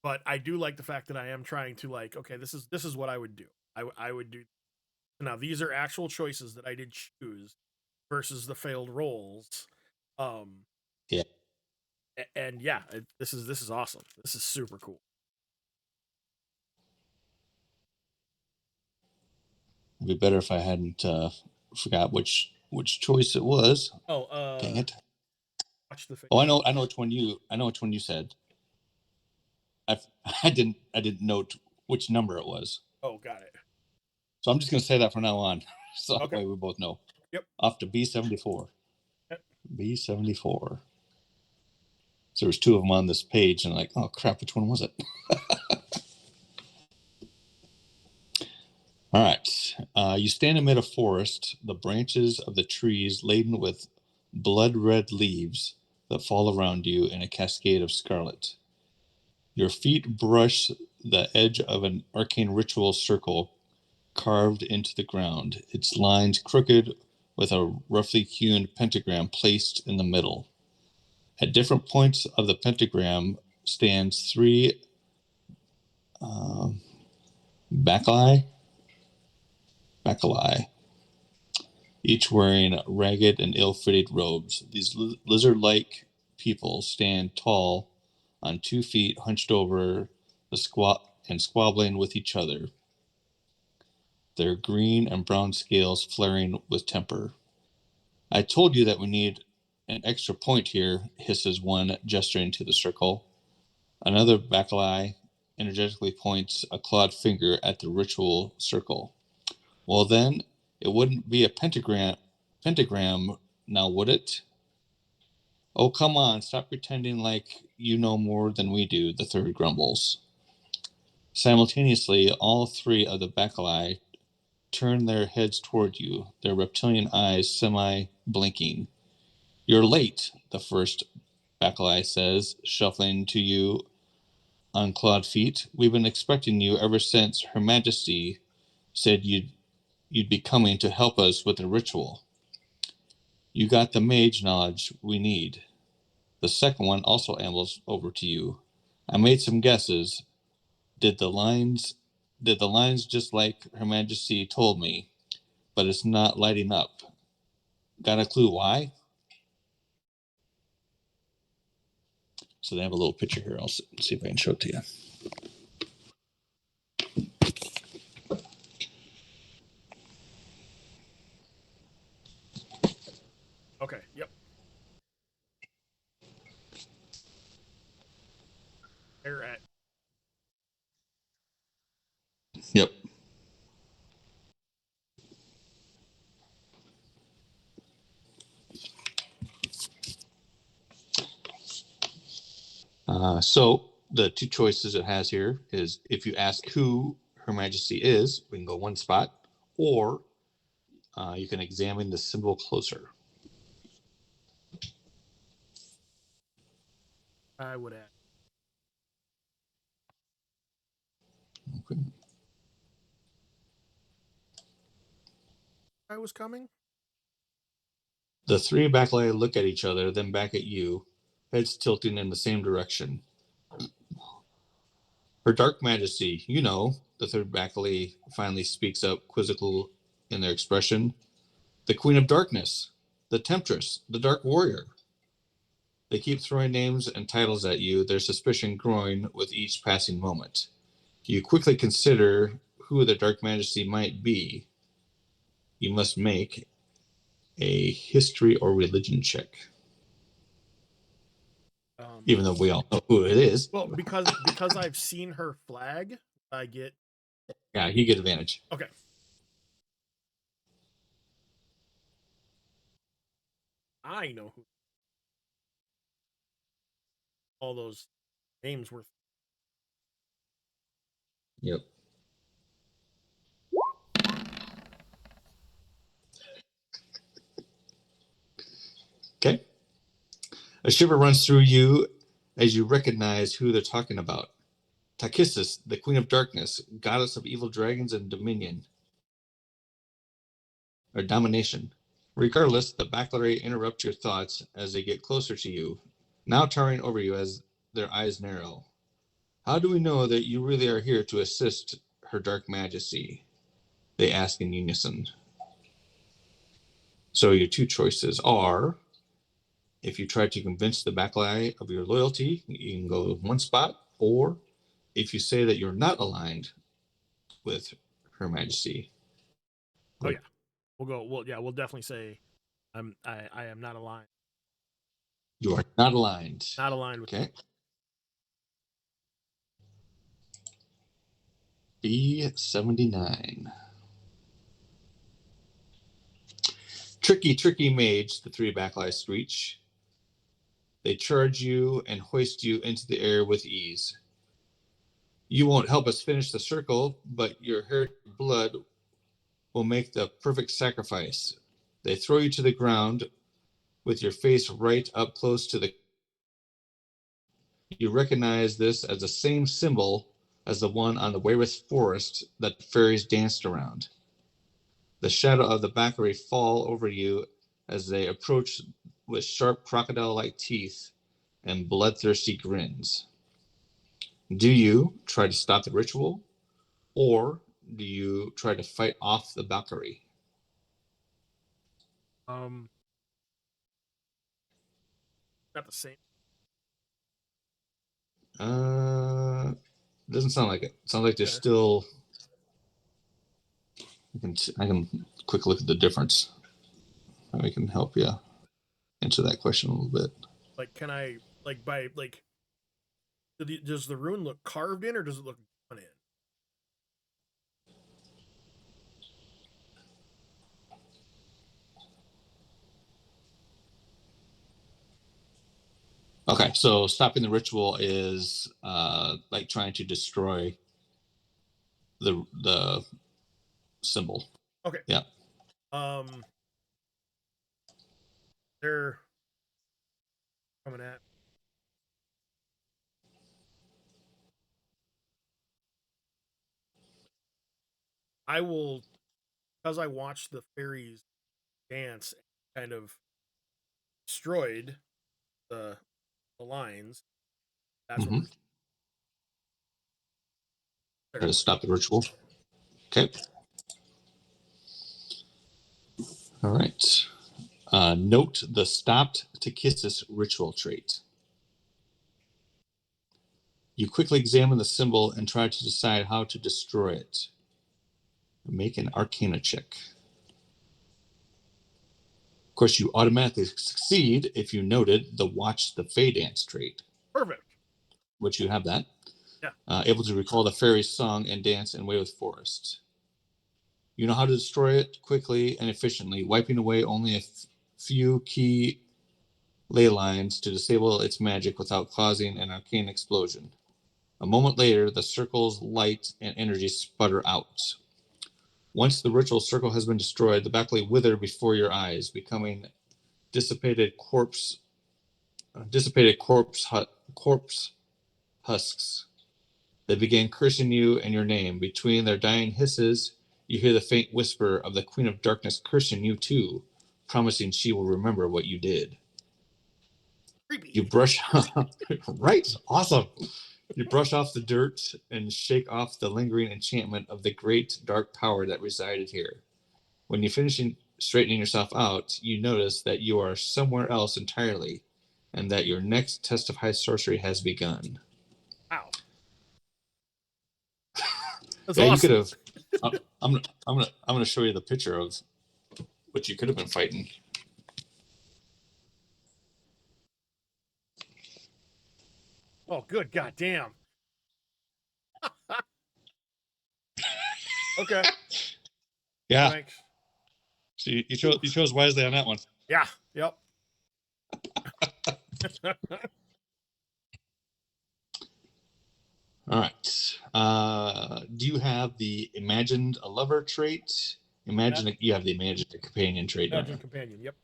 But I do like the fact that I am trying to like, okay, this is what I would do. I would do now. These are actual choices that I did choose versus the failed rolls. Um, Yeah. and yeah, this is awesome. This is super cool. It'd be better if I hadn't forgot which choice it was. Oh, Dang it. watch the face. Oh, I know which one you said. I I didn't note which number it was. Oh, got it. So I'm just gonna say that from now on. So that Okay. way we both know. Yep. Off to B74. Yep. B74. So there's two of them on this page, and like, oh crap, which one was it? All right. You stand amid a forest, the branches of the trees laden with blood red leaves that fall around you in a cascade of scarlet. Your feet brush the edge of an arcane ritual circle carved into the ground, its lines crooked with a roughly hewn pentagram placed in the middle. At different points of the pentagram stands three um, bacilli, bacilli, each wearing ragged and ill-fitted robes. These lizard-like people stand tall on 2 feet, hunched over the squat and squabbling with each other, their green and brown scales flaring with temper. I told you that we need an extra point here, hisses one, gesturing to the circle. Another bacilli energetically points a clawed finger at the ritual circle. Well, then, it wouldn't be a pentagram now, would it? Oh, come on, stop pretending like you know more than we do, the third grumbles. Simultaneously, all three of the Bacilli turn their heads toward you, their reptilian eyes semi-blinking. You're late, the first Bacilli says, shuffling to you on clawed feet. We've been expecting you ever since Her Majesty said you'd be coming to help us with the ritual. You got the mage knowledge we need. The second one also ambles over to you. I made some guesses. Did the lines just like Her Majesty told me, but it's not lighting up. Got a clue why? So they have a little picture here. I'll see if I can show it to you. Okay. Yep. They're at. Yep. So the two choices it has here is if you ask who Her Majesty is, we can go one spot, or you can examine the symbol closer. I would add. Okay. I was coming. The three Bacilli look at each other, then back at you, heads tilting in the same direction. Her Dark Majesty, you know, the third Bacilli finally speaks up, quizzical in their expression. The Queen of Darkness, the Temptress, the Dark Warrior. They keep throwing names and titles at you, their suspicion growing with each passing moment. You quickly consider who the Dark Majesty might be. You must make a history or religion check. Even though we all know who it is. Well, because I've seen her flag, I get. Yeah, you get advantage. Okay. I know who all those names were. Yep. Okay. A shiver runs through you as you recognize who they're talking about. Takissus, the Queen of Darkness, goddess of evil dragons and dominion, or domination. Regardless, the Bacilli interrupt your thoughts as they get closer to you, now towering over you as their eyes narrow. How do we know that you really are here to assist Her Dark Majesty? They ask in unison. So your two choices are, if you try to convince the Bacilli of your loyalty, you can go one spot, or if you say that you're not aligned with Her Majesty. Oh yeah, we'll go. Well, yeah, we'll definitely say I am not aligned. You are not aligned. Not aligned with. Okay. B79. Tricky, tricky mage, the three Bacilli screech. They charge you and hoist you into the air with ease. You won't help us finish the circle, but your heritage blood will make the perfect sacrifice. They throw you to the ground with your face right up close to the. You recognize this as the same symbol as the one on the Wayreth forest that the fairies danced around. The shadow of the Bacilli fall over you as they approach with sharp crocodile-like teeth and bloodthirsty grins. Do you try to stop the ritual, or do you try to fight off the Bacilli? Um, not the same. Uh, doesn't sound like it. Sounds like there's Okay. still. I can quick look at the difference. I can help you answer that question a little bit. Like, can I like by like? Does the rune look carved in, or does it look done in? Okay, so stopping the ritual is like trying to destroy the symbol. Okay. Yeah. Um, they're coming at. I will, because I watched the fairies dance, kind of destroyed the lines. That's what Mm-hmm. we're Try to ceremony. stop the ritual. Okay. All right. Note the stopped to kisses ritual trait. You quickly examine the symbol and try to decide how to destroy it. Make an Arcana check. Of course, you automatically succeed if you noted the watch the Fey dance trait, Perfect. which you have that. Yeah. Able to recall the fairy's song and dance in Wayward Forest. You know how to destroy it quickly and efficiently, wiping away only a few key ley lines to disable its magic without causing an arcane explosion. A moment later, the circle's light and energy sputter out. Once the ritual circle has been destroyed, the backlight wither before your eyes, becoming dissipated corpse, corpse husks. They begin cursing you and your name. Between their dying hisses, you hear the faint whisper of the Queen of Darkness cursing you too, promising she will remember what you did. You Creepy. brush right, awesome. You brush off the dirt and shake off the lingering enchantment of the great dark power that resided here. When you finish straightening yourself out, you notice that you are somewhere else entirely, and that your next test of high sorcery has begun. Wow. That's Yeah, you could awesome. have. I'm gonna show you the picture of what you could have been fighting. Oh, good. God damn. Okay. Yeah, Thanks. so Ooh. you chose wisely on that one. Yeah. Yep. All right. Do you have the imagined a lover trait? You have the imagined a companion trait, don't you? Imagine companion. Yep.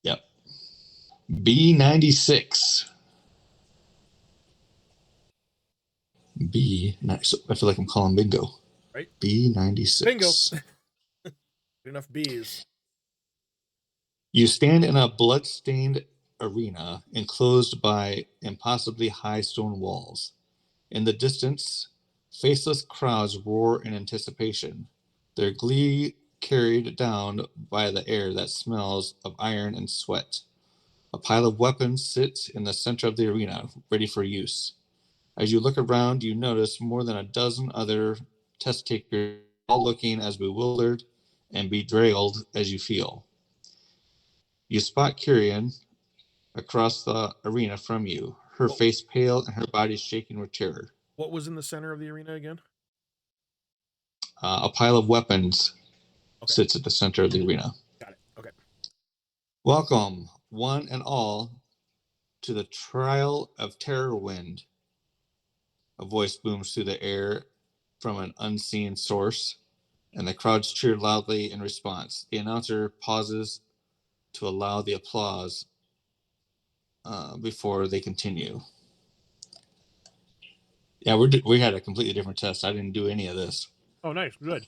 Yep. B96. B. I feel like I'm calling bingo. Right. Bingo. B96. Enough bees. You stand in a blood-stained arena enclosed by impossibly high stone walls. In the distance, faceless crowds roar in anticipation, their glee carried down by the air that smells of iron and sweat. A pile of weapons sits in the center of the arena, ready for use. As you look around, you notice more than a dozen other test takers, all looking as bewildered and bedraggled as you feel. You spot Kyrian across the arena from you, her What face pale and her body shaking with terror. What was in the center of the arena again? A pile of weapons Okay. sits at the center of the arena. Got it. Okay. Welcome, one and all, to the trial of Terror Wind. A voice booms through the air from an unseen source, and the crowds cheer loudly in response. The announcer pauses to allow the applause before they continue. Yeah, we had a completely different test. I didn't do any of this. Oh, nice. Good.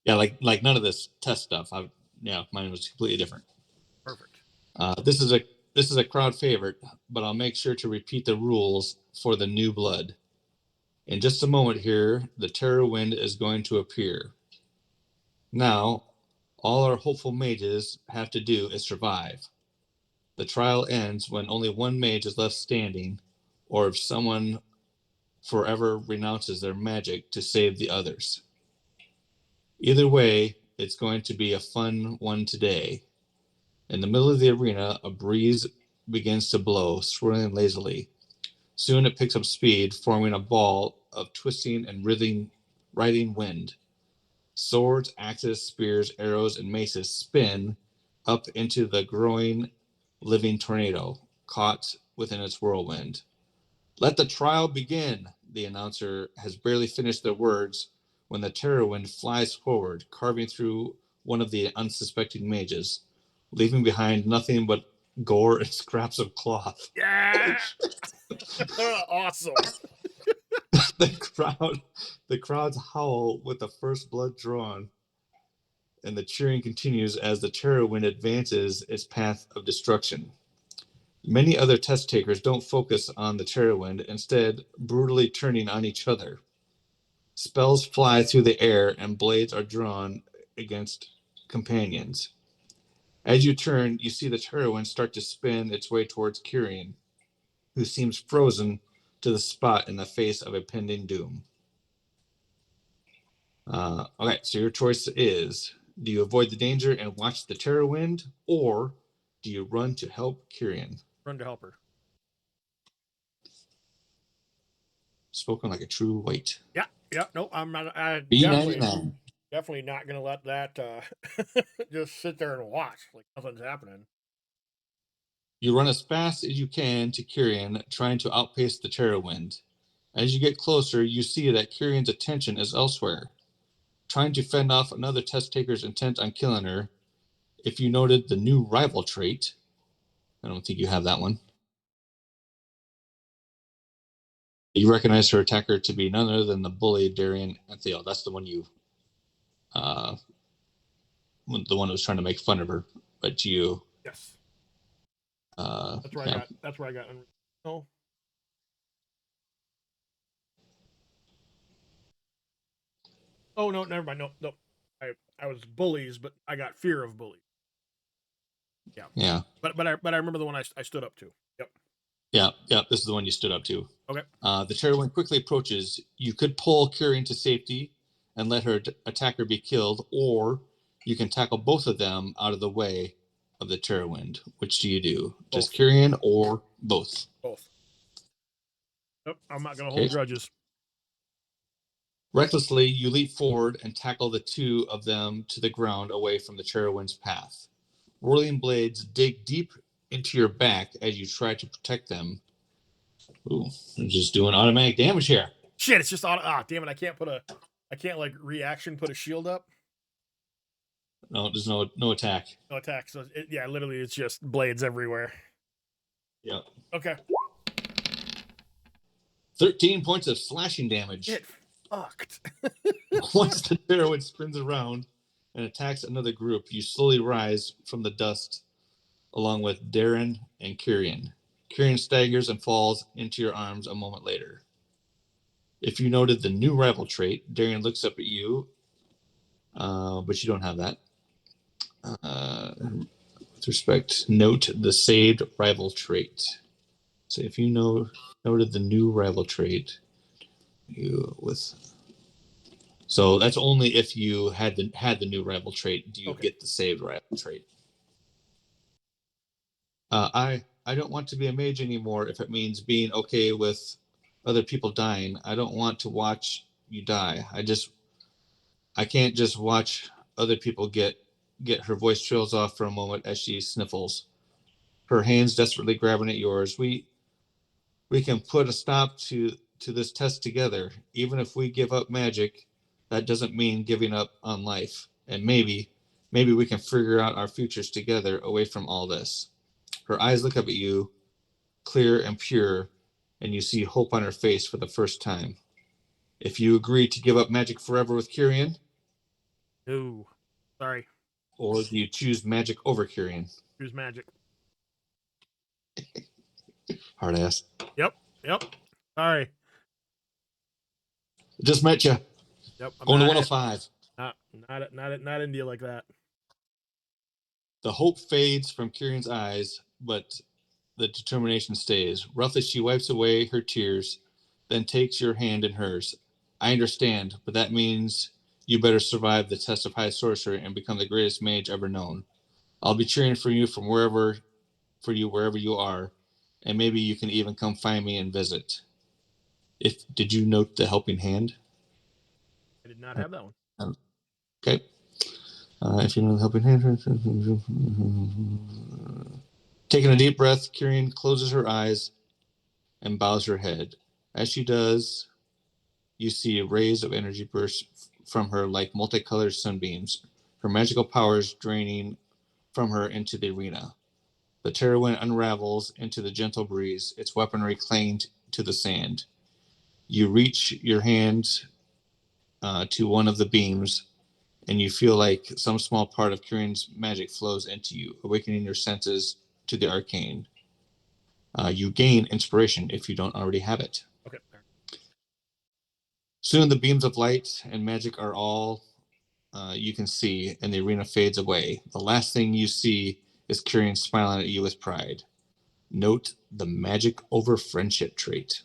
Yeah, like none of this test stuff. Yeah, mine was completely different. Perfect. This is a crowd favorite, but I'll make sure to repeat the rules for the new blood. In just a moment here, the terror wind is going to appear. Now, all our hopeful mages have to do is survive. The trial ends when only one mage is left standing, or if someone forever renounces their magic to save the others. Either way, it's going to be a fun one today. In the middle of the arena, a breeze begins to blow, swirling lazily. Soon it picks up speed, forming a ball of twisting and writhing wind. Swords, axes, spears, arrows, and maces spin up into the growing, living tornado. caught within its whirlwind. Let the trial begin. The announcer has barely finished their words when the terror wind flies forward, carving through one of the unsuspecting mages, leaving behind nothing but gore and scraps of cloth. Yeah. Awesome. The crowds howl with the first blood drawn, and the cheering continues as the terror wind advances its path of destruction. Many other test takers don't focus on the terror wind, instead brutally turning on each other. Spells fly through the air and blades are drawn against companions. As you turn, you see the terror wind start to spin its way towards Kyrian, who seems frozen to the spot in the face of impending doom. Okay, so your choice is: do you avoid the danger and watch the terror wind, or do you run to help Kyrian? Run to help her. Spoken like a true white. Yeah. Yeah. No, I'm not. I definitely, B99. definitely not gonna let that just sit there and watch like nothing's happening. You run as fast as you can to Kyrian, trying to outpace the terror wind. As you get closer, you see that Kyrian's attention is elsewhere, trying to fend off another test taker's intent on killing her. If you noted the new rival trait, I don't think you have that one. You recognize her attacker to be none other than the bully Darian Antheil. That's the one uh, the one who was trying to make fun of her. But you, Yes. That's where I yeah, got. That's where I got. Oh. Oh no, never mind. No, no. I was bullies, but I got fear of bullies. Yeah. yeah, But I remember the one I stood up to. Yep. yeah. This is the one you stood up to. Okay. The terror wind quickly approaches. You could pull Kyrian to safety and let her attacker be killed, or you can tackle both of them out of the way of the terror wind. Which do you do? Just Both. Kyrian or both? Both. Nope. I'm not gonna Okay. hold grudges. Recklessly, you leap forward and tackle the two of them to the ground away from the terror wind's path. Whirling blades dig deep into your back as you try to protect them. Ooh, I'm just doing automatic damage here. Shit! It's just on. Ah, damn it! I can't put a. I can't like reaction put a shield up. No, there's no attack. No attack. So yeah, literally, it's just blades everywhere. Yep. Okay. 13 points of slashing damage. Get fucked. Once the terror spins around and attacks another group, you slowly rise from the dust along with Darren and Kyrian. Kyrian staggers and falls into your arms a moment later. If you noted the new rival trait, Darren looks up at you, but you don't have that. With respect, note the saved rival trait. So if you noted the new rival trait, you with so that's only if you had the new rival trait do you Okay. get the saved rival trait. I don't want to be a mage anymore if it means being okay with other people dying. I don't want to watch you die. I can't just watch other people get her voice trails off for a moment as she sniffles, her hands desperately grabbing at yours. We can put a stop to this test together. Even if we give up magic, that doesn't mean giving up on life. And maybe we can figure out our futures together away from all this. Her eyes look up at you, clear and pure, and you see hope on her face for the first time. If you agree to give up magic forever with Kyrian, Ooh. Sorry. or do you choose magic over Kyrian? Choose magic. Hard ass. Yep. Yep. Sorry. Just met you. Yep. I'm Going to not 105. not India like that. The hope fades from Kyrian's eyes, but the determination stays. Roughly, she wipes away her tears, then takes your hand in hers. I understand, but that means you better survive the test of high sorcery and become the greatest mage ever known. I'll be cheering for you from wherever you are, and maybe you can even come find me and visit. If did you note the helping hand? I did not have that one. Okay. If you know the helping hand, Taking a deep breath, Kyrian closes her eyes and bows her head. As she does, you see rays of energy burst from her like multicolored sunbeams, her magical powers draining from her into the arena. The Terrorwind unravels into the gentle breeze, its weaponry clanged to the sand. You reach your hand to one of the beams, and you feel like some small part of Kyrian's magic flows into you, awakening your senses to the arcane. You gain inspiration if you don't already have it. Okay. Soon the beams of light and magic are all you can see, and the arena fades away. The last thing you see is Kyrian smiling at you with pride. Note the magic over friendship trait.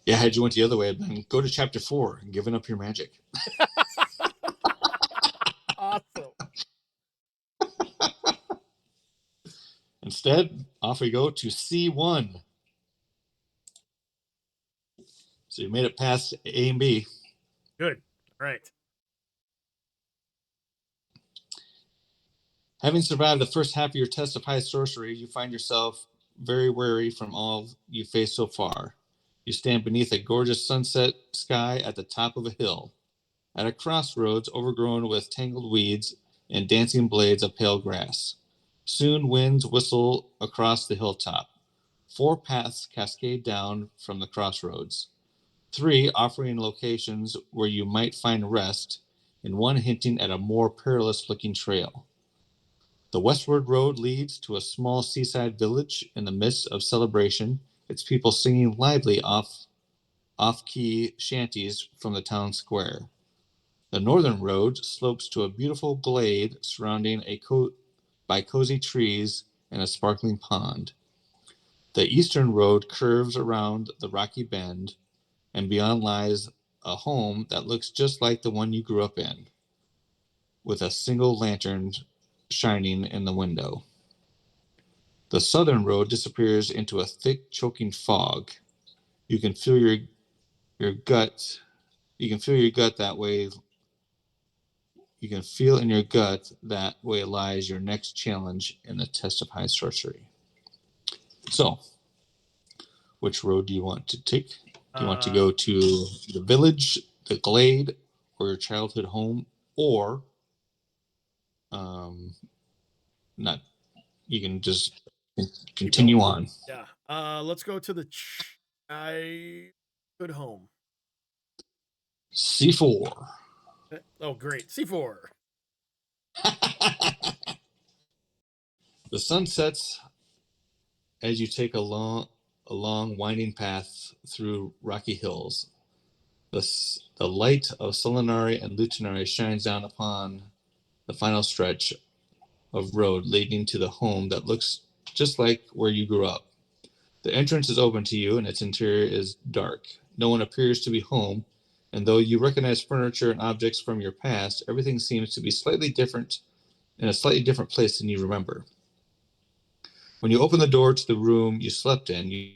Yeah, had you went the other way, then go to chapter 4, giving up your magic. Awesome. Instead, off we go to C1. So you made it past A and B. Good. All right. Having survived the first half of your test of high sorcery, you find yourself very wary from all you faced so far. You stand beneath a gorgeous sunset sky at the top of a hill, at a crossroads overgrown with tangled weeds and dancing blades of pale grass. Soon winds whistle across the hilltop. 4 paths cascade down from the crossroads, 3 offering locations where you might find rest, and 1 hinting at a more perilous looking trail. The westward road leads to a small seaside village in the midst of celebration, its people singing lively off-key shanties from the town square. The northern road slopes to a beautiful glade surrounding by cozy trees and a sparkling pond. The eastern road curves around the rocky bend, and beyond lies a home that looks just like the one you grew up in, with a single lantern shining in the window. The southern road disappears into a thick, choking fog. You can feel your gut. You can feel your gut that way. You can feel in your gut that way lies your next challenge in the test of high sorcery. So, which road do you want to take? Do you want to go to the village, the glade, or your childhood home, or not? You can just continue on. Yeah. Let's go to the childhood home. C4. Oh, great. C4. The sun sets as you take a long winding path through rocky hills. The light of Solinari and Lutinari shines down upon the final stretch of road leading to the home that looks just like where you grew up. The entrance is open to you and its interior is dark. No one appears to be home, and though you recognize furniture and objects from your past, everything seems to be slightly different in a slightly different place than you remember. When you open the door to the room you slept in, you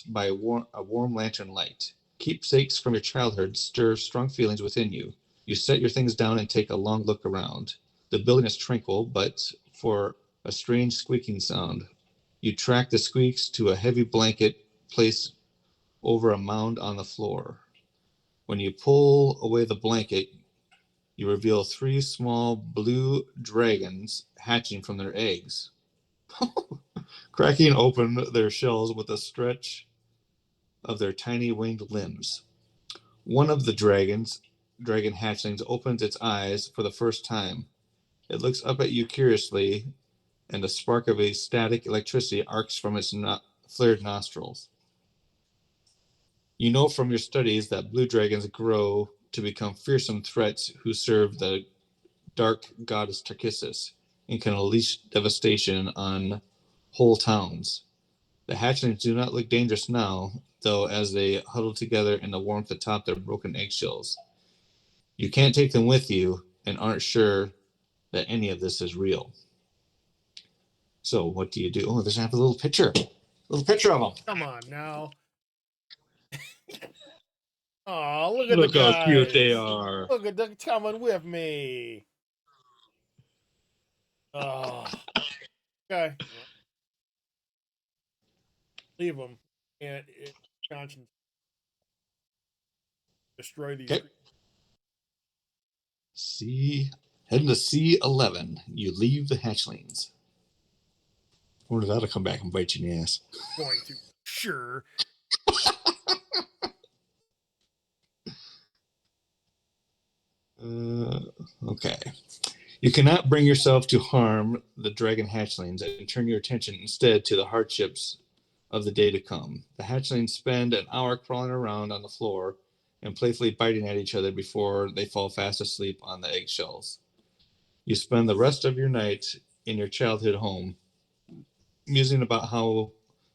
by a warm lantern light. Keepsakes from your childhood stir strong feelings within you. You set your things down and take a long look around. The building is tranquil, but for a strange squeaking sound. You track the squeaks to a heavy blanket placed over a mound on the floor. When you pull away the blanket, you reveal 3 small blue dragons hatching from their eggs, cracking open their shells with a stretch of their tiny winged limbs. One of the dragon hatchlings opens its eyes for the first time. It looks up at you curiously, and a spark of a static electricity arcs from its flared nostrils. You know from your studies that blue dragons grow to become fearsome threats who serve the dark goddess Tarkissis and can unleash devastation on whole towns. The hatchlings do not look dangerous now, though, as they huddle together in the warmth atop their broken eggshells. You can't take them with you and aren't sure that any of this is real. So what do you do? Oh, there's a little picture. Little picture of them. Come on now. Oh, look at the Look how cute they guys. are. Look at them coming with me. Oh, okay. Well, leave them. And conscience destroy these Okay. creatures. Heading to C11. You leave the hatchlings. Or that'll come back and bite you in the ass. Going to sure. Uh, okay. You cannot bring yourself to harm the dragon hatchlings and turn your attention instead to the hardships of the day to come. The hatchlings spend an hour crawling around on the floor and playfully biting at each other before they fall fast asleep on the eggshells. You spend the rest of your night in your childhood home, musing about how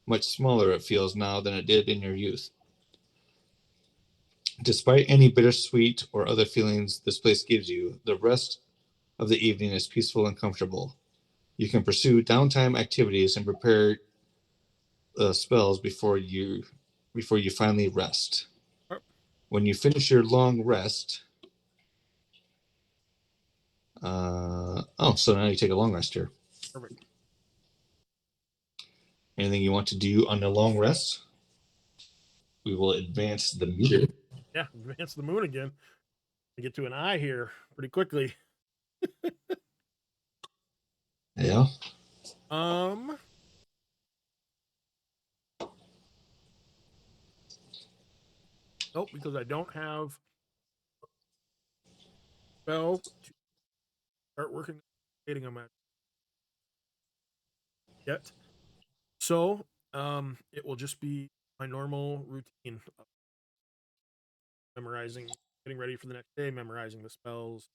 much smaller it feels now than it did in your youth. Despite any bittersweet or other feelings this place gives you, the rest of the evening is peaceful and comfortable. You can pursue downtime activities and prepare spells before you finally rest. Oh, When you finish your long rest, so now you take a long rest here. perfect. Anything you want to do on the long rest? We will advance the meter. Yeah, advance the moon again. I get to an eye here pretty quickly. Yeah. Um, nope, because I don't have spell to start working getting them at yet. So, it will just be my normal routine of memorizing, getting ready for the next day, memorizing the spells.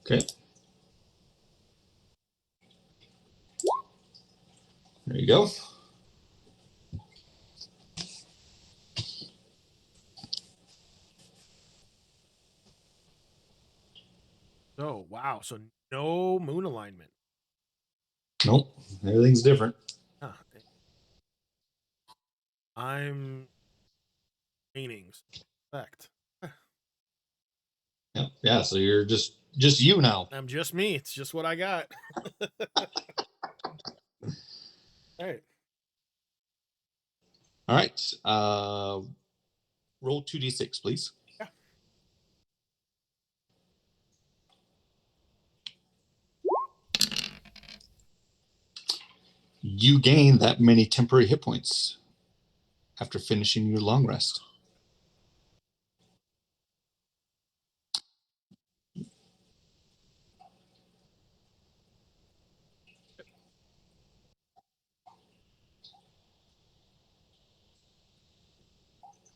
Okay. There you go. So, wow. So no moon alignment. Nope. Everything's different. Ah, I'm meaning effect. Yeah. Yeah. So you're just you now. I'm just me. It's just what I got. All right. All right. Roll 2d6, please. Yeah. You gain that many temporary hit points after finishing your long rest.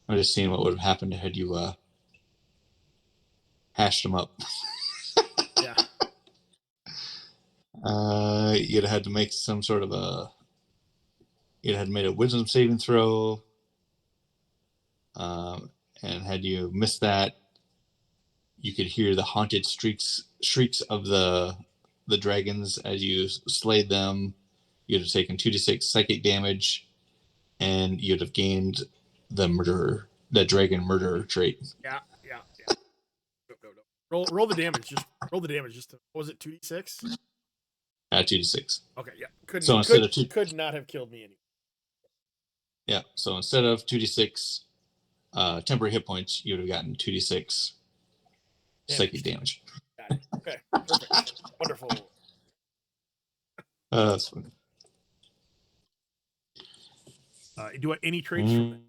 I'm just seeing what would have happened had you hashed them up. Yeah. You'd have had to make some sort of a. You'd have made a wisdom saving throw, um, and had you missed that, you could hear the haunted shrieks of the dragons as you slayed them. You'd have taken 2d6 psychic damage, and you'd have gained the dragon murderer trait Yeah. Yeah. Yeah. Go, go, go. Roll the damage. Just roll the damage. Just what was it 2d6? at 2d6. Okay. Yeah. So Couldn't instead could of two, could not have killed me anyway. yeah, so instead of 2d6 temporary hit points, you would have gotten 2d6 psychic Damaged. damage. Got it. Okay. Perfect. Wonderful. That's fun. Do any traits from that? Mm.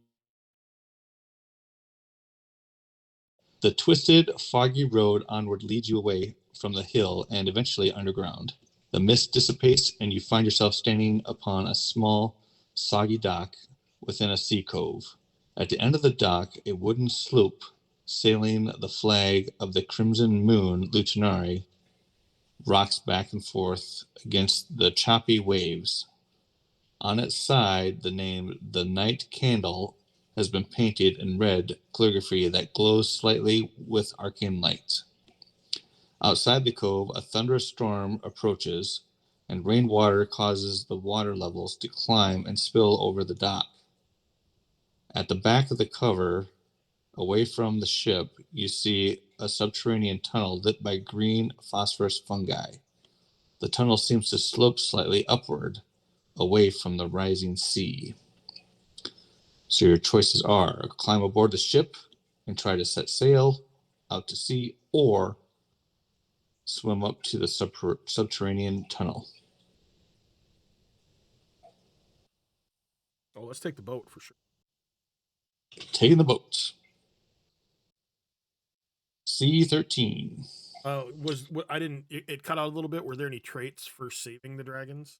The twisted, foggy road onward leads you away from the hill and eventually underground. The mist dissipates, and you find yourself standing upon a small, soggy dock within a sea cove. At the end of the dock, a wooden sloop sailing the flag of the Crimson Moon Lutinari rocks back and forth against the choppy waves. On its side, the name "The Night Candle" has been painted in red calligraphy that glows slightly with arcane light. Outside the cove, a thunderous storm approaches, and rainwater causes the water levels to climb and spill over the dock. At the back of the cover, away from the ship, you see a subterranean tunnel lit by green phosphorus fungi. The tunnel seems to slope slightly upward, away from the rising sea. So your choices are climb aboard the ship and try to set sail out to sea, or swim up to the subterranean tunnel. Oh, let's take the boat for sure. Taking the boat. C-13. I didn't. It cut out a little bit. Were there any traits for saving the dragons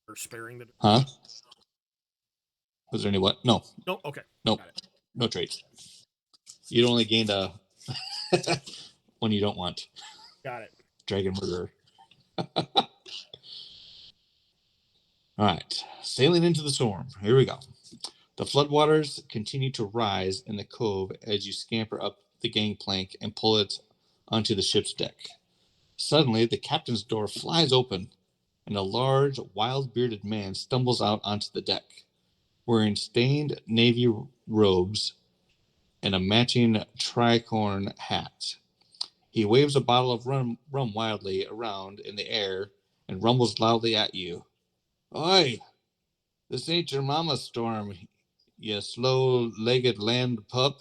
or sparing the? Huh? Was there any what? No. No. Okay. Nope. Got it. No traits. You only gained a one you don't want. Got it. Dragon murderer. All right. Sailing into the storm. Here we go. The floodwaters continue to rise in the cove as you scamper up the gangplank and pull it onto the ship's deck. Suddenly, the captain's door flies open, and a large, wild-bearded man stumbles out onto the deck, wearing stained navy robes and a matching tricorn hat. He waves a bottle of rum wildly around in the air and rumbles loudly at you. Oi! This ain't your mama storm, you slow-legged land pup.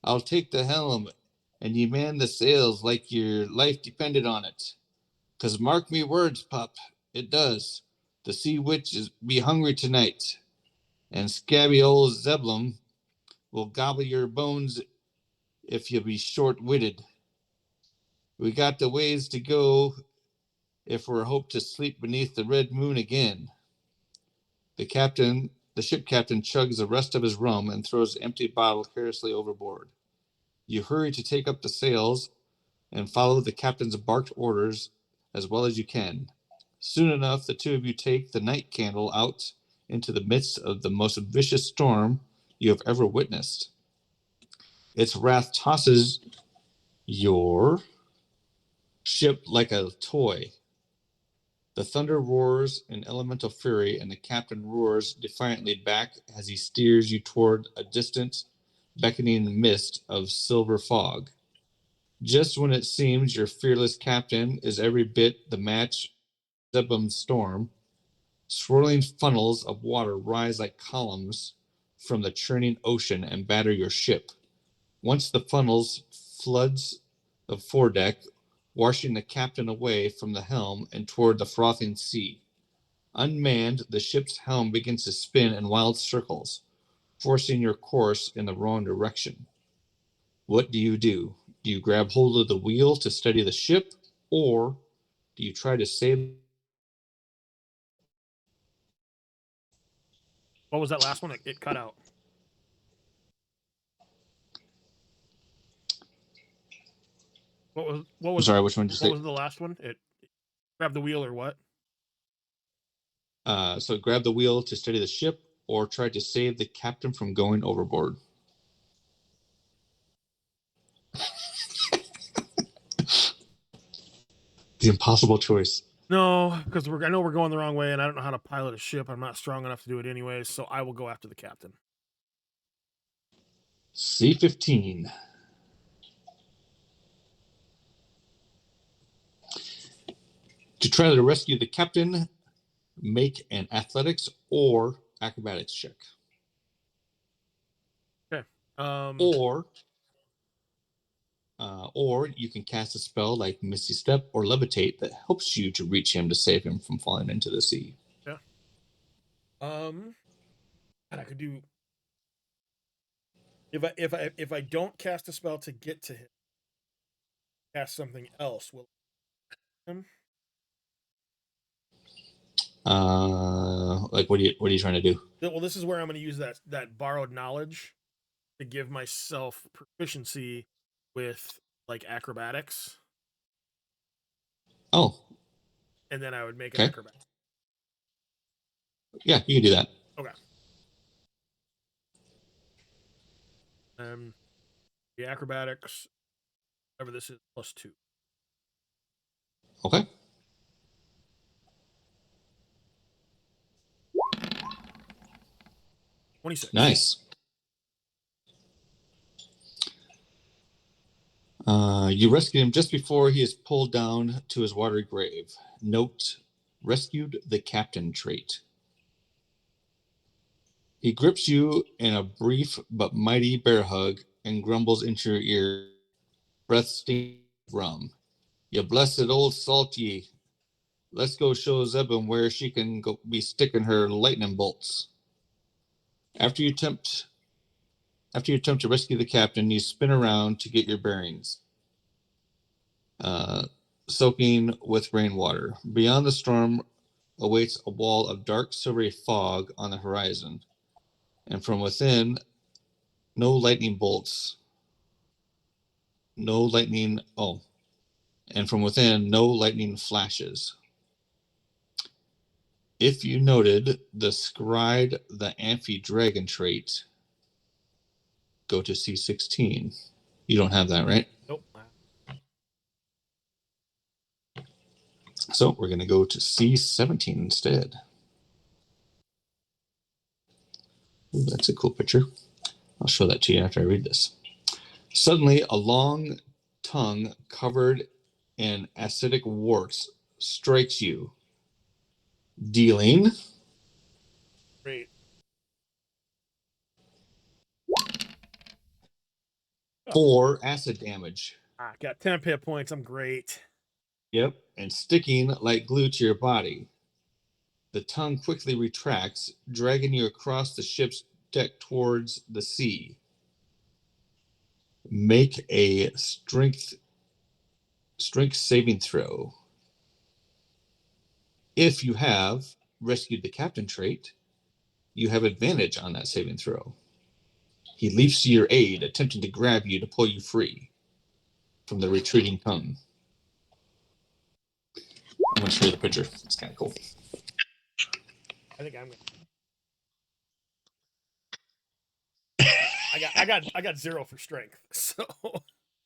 I'll take the helm, and ye man the sails like your life depended on it. 'Cause mark me words, pup, it does. The sea witch is be hungry tonight, and scabby old Zeblum will gobble your bones if you be short-witted. We got the ways to go if we're hope to sleep beneath the red moon again. The ship captain chugs the rest of his rum and throws the empty bottle carelessly overboard. You hurry to take up the sails and follow the captain's barked orders as well as you can. Soon enough, the two of you take the night candle out into the midst of the most vicious storm you have ever witnessed. Its wrath tosses your ship like a toy. The thunder roars in elemental fury, and the captain roars defiantly back as he steers you toward a distant, beckoning mist of silver fog. Just when it seems your fearless captain is every bit the match of Zebum's storm, swirling funnels of water rise like columns from the churning ocean and batter your ship. Once the funnels floods the foredeck, washing the captain away from the helm and toward the frothing sea. Unmanned, the ship's helm begins to spin in wild circles, forcing your course in the wrong direction. What do? Do you grab hold of the wheel to steady the ship, or do you try to save? What was that last one? It cut out. I'm sorry, which one did you what say? was the last one? It grab the wheel or what? So grab the wheel to steady the ship, or try to save the captain from going overboard. The impossible choice. No, because I know we're going the wrong way, and I don't know how to pilot a ship. I'm not strong enough to do it anyways, so I will go after the captain. C-15. To try to rescue the captain, make an athletics or acrobatics check. Okay. Or you can cast a spell like Misty Step or Levitate that helps you to reach him to save him from falling into the sea. Yeah. And I could do if I don't cast a spell to get to him, cast something else. Will him? Like what are you trying to do? Well, this is where I'm going to use that borrowed knowledge to give myself proficiency with like acrobatics, Oh, and then I would make an okay. acrobat. Yeah, you can do that. Okay. The acrobatics, whatever this is, +2. Okay. 26. Nice. You rescue him just before he is pulled down to his watery grave. Note, rescued the captain trait. He grips you in a brief but mighty bear hug and grumbles into your ear, breath stinking rum. You blessed old salt ye. Let's go show Zebin where she can go be sticking her lightning bolts. After you attempt to rescue the captain, you spin around to get your bearings. Soaking with rainwater. Beyond the storm awaits a wall of dark silvery fog on the horizon, and from within, no lightning bolts. No lightning. Oh, and from within, no lightning flashes. If you noted the scryed the amphi-dragon trait, go to C16. You don't have that, right? Nope. So we're going to go to C17 instead. Ooh, that's a cool picture. I'll show that to you after I read this. Suddenly, a long tongue covered in acidic warts strikes you, dealing Great. 4 acid damage. Got 10 hit points. I'm great. Yep, and sticking like glue to your body. The tongue quickly retracts, dragging you across the ship's deck towards the sea. Make a strength saving throw. If you have rescued the captain trait, you have advantage on that saving throw. He leaps to your aid, attempting to grab you to pull you free from the retreating tongue. I'm going to show you the picture. It's kind of cool. I think I'm I got 0 for strength. So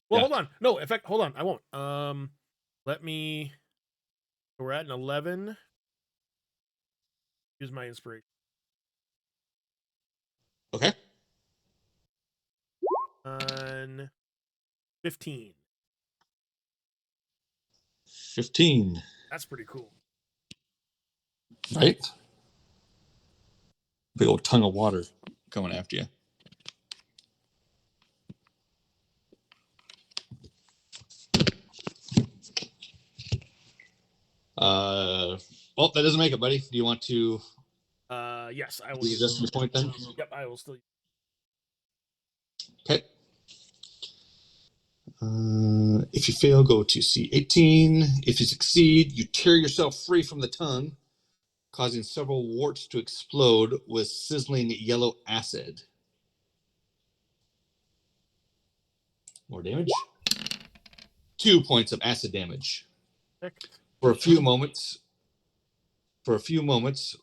well, hold on. No, in fact, hold on. I won't. Let me. We're at an 11. Use my inspiration. Okay. On 15. 15. That's pretty cool. Right? Big old tongue of water coming after you. Well, that doesn't make it, buddy. Do you want to Yes, I will use use adjustment point then? Yep, I will still. Okay. If you fail, go to C18. If you succeed, you tear yourself free from the tongue, causing several warts to explode with sizzling yellow acid. More damage. 2 points of acid damage. Perfect. For a few moments,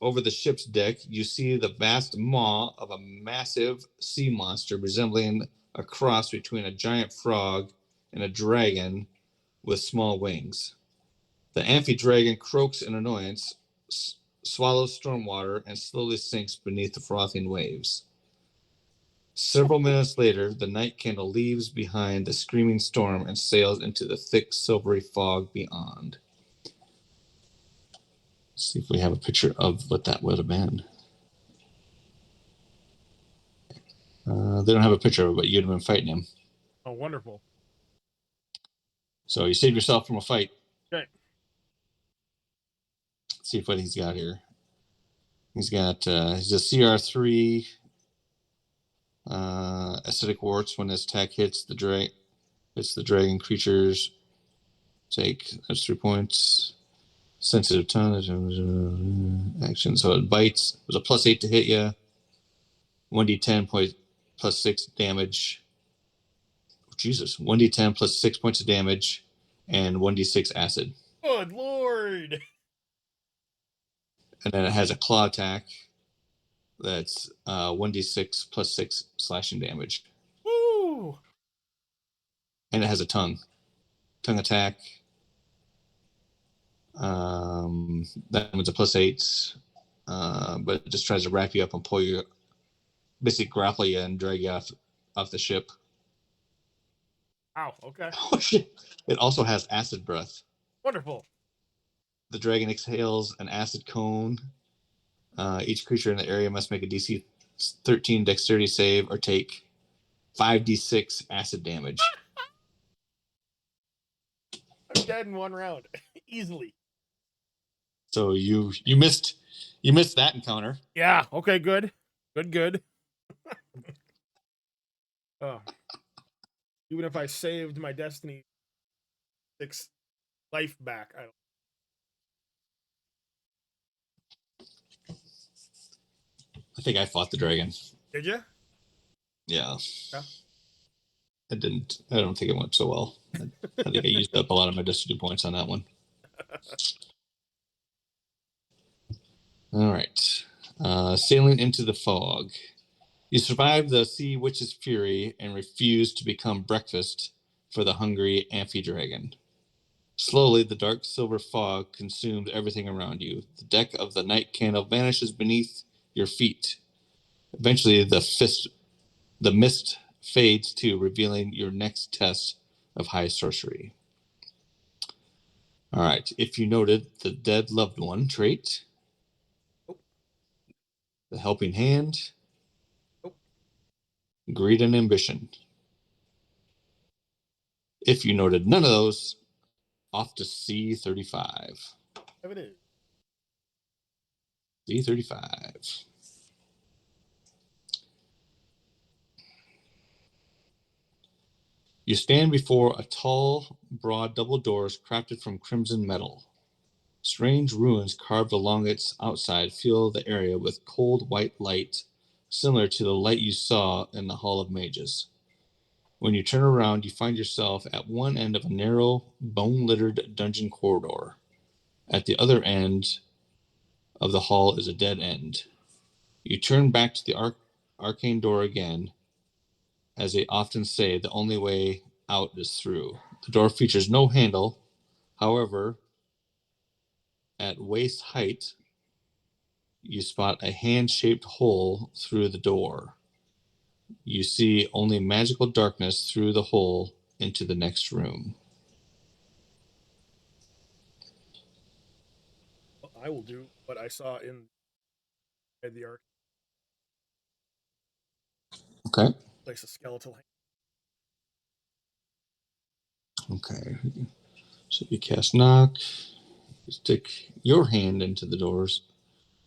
over the ship's deck, you see the vast maw of a massive sea monster resembling a cross between a giant frog and a dragon with small wings. The amphi-dragon croaks in annoyance, swallows stormwater, and slowly sinks beneath the frothing waves. Several minutes later, the night candle leaves behind the screaming storm and sails into the thick silvery fog beyond. Let's see if we have a picture of what that would have been. They don't have a picture of it, but you'd have been fighting him. Oh, wonderful. So you saved yourself from a fight. Okay. Let's see what he's got here. He's got he's a CR3 acidic warts. When this attack hits the dragon creatures, that's 3 points. Sensitive tongue action. So it bites. It was a +8 to hit you. 1d10 point +6 damage. Jesus, 1d10 +6 points of damage, and 1d6 acid. Good lord. And then it has a claw attack that's 1d6 +6 slashing damage. Woo! And it has a tongue attack. That one's a +8, but it just tries to wrap you up and pull you basically grapple you and drag you off the ship. Ow, okay. Oh shit! It also has acid breath. Wonderful. The dragon exhales an acid cone. Each creature in the area must make a DC 13 dexterity save or take 5d6 acid damage. I'm dead in one round. Easily. So you missed that encounter. Yeah, okay, good. Good. Oh. Even if I saved my Destiny 6 life back, I don't. I think I fought the dragon. Did you? Yeah. Yeah. I didn't. I don't think it went so well. I think I used up a lot of my Destiny points on that one. All right. Sailing into the fog. You survive the sea witch's fury and refuse to become breakfast for the hungry amphidragon. Slowly, the dark silver fog consumes everything around you. The deck of the night candle vanishes beneath your feet. Eventually, the mist fades too, revealing your next test of high sorcery. All right. If you noted the dead loved one trait, Oh, the helping hand, oh, greed and ambition. If you noted none of those, off to C35. there it is. C35. You stand before a tall, broad double doors crafted from crimson metal. Strange runes carved along its outside fill the area with cold white light, similar to the light you saw in the Hall of Mages. When you turn around, you find yourself at one end of a narrow, bone-littered dungeon corridor. At the other end of the hall is a dead end. You turn back to the arcane door again. As they often say, the only way out is through. The door features no handle. However, at waist height, you spot a hand-shaped hole through the door. You see only magical darkness through the hole into the next room. Well, I will do what I saw in the arc. Okay. Place a skeletal hand. Okay. So you cast knock. You stick your hand into the doors.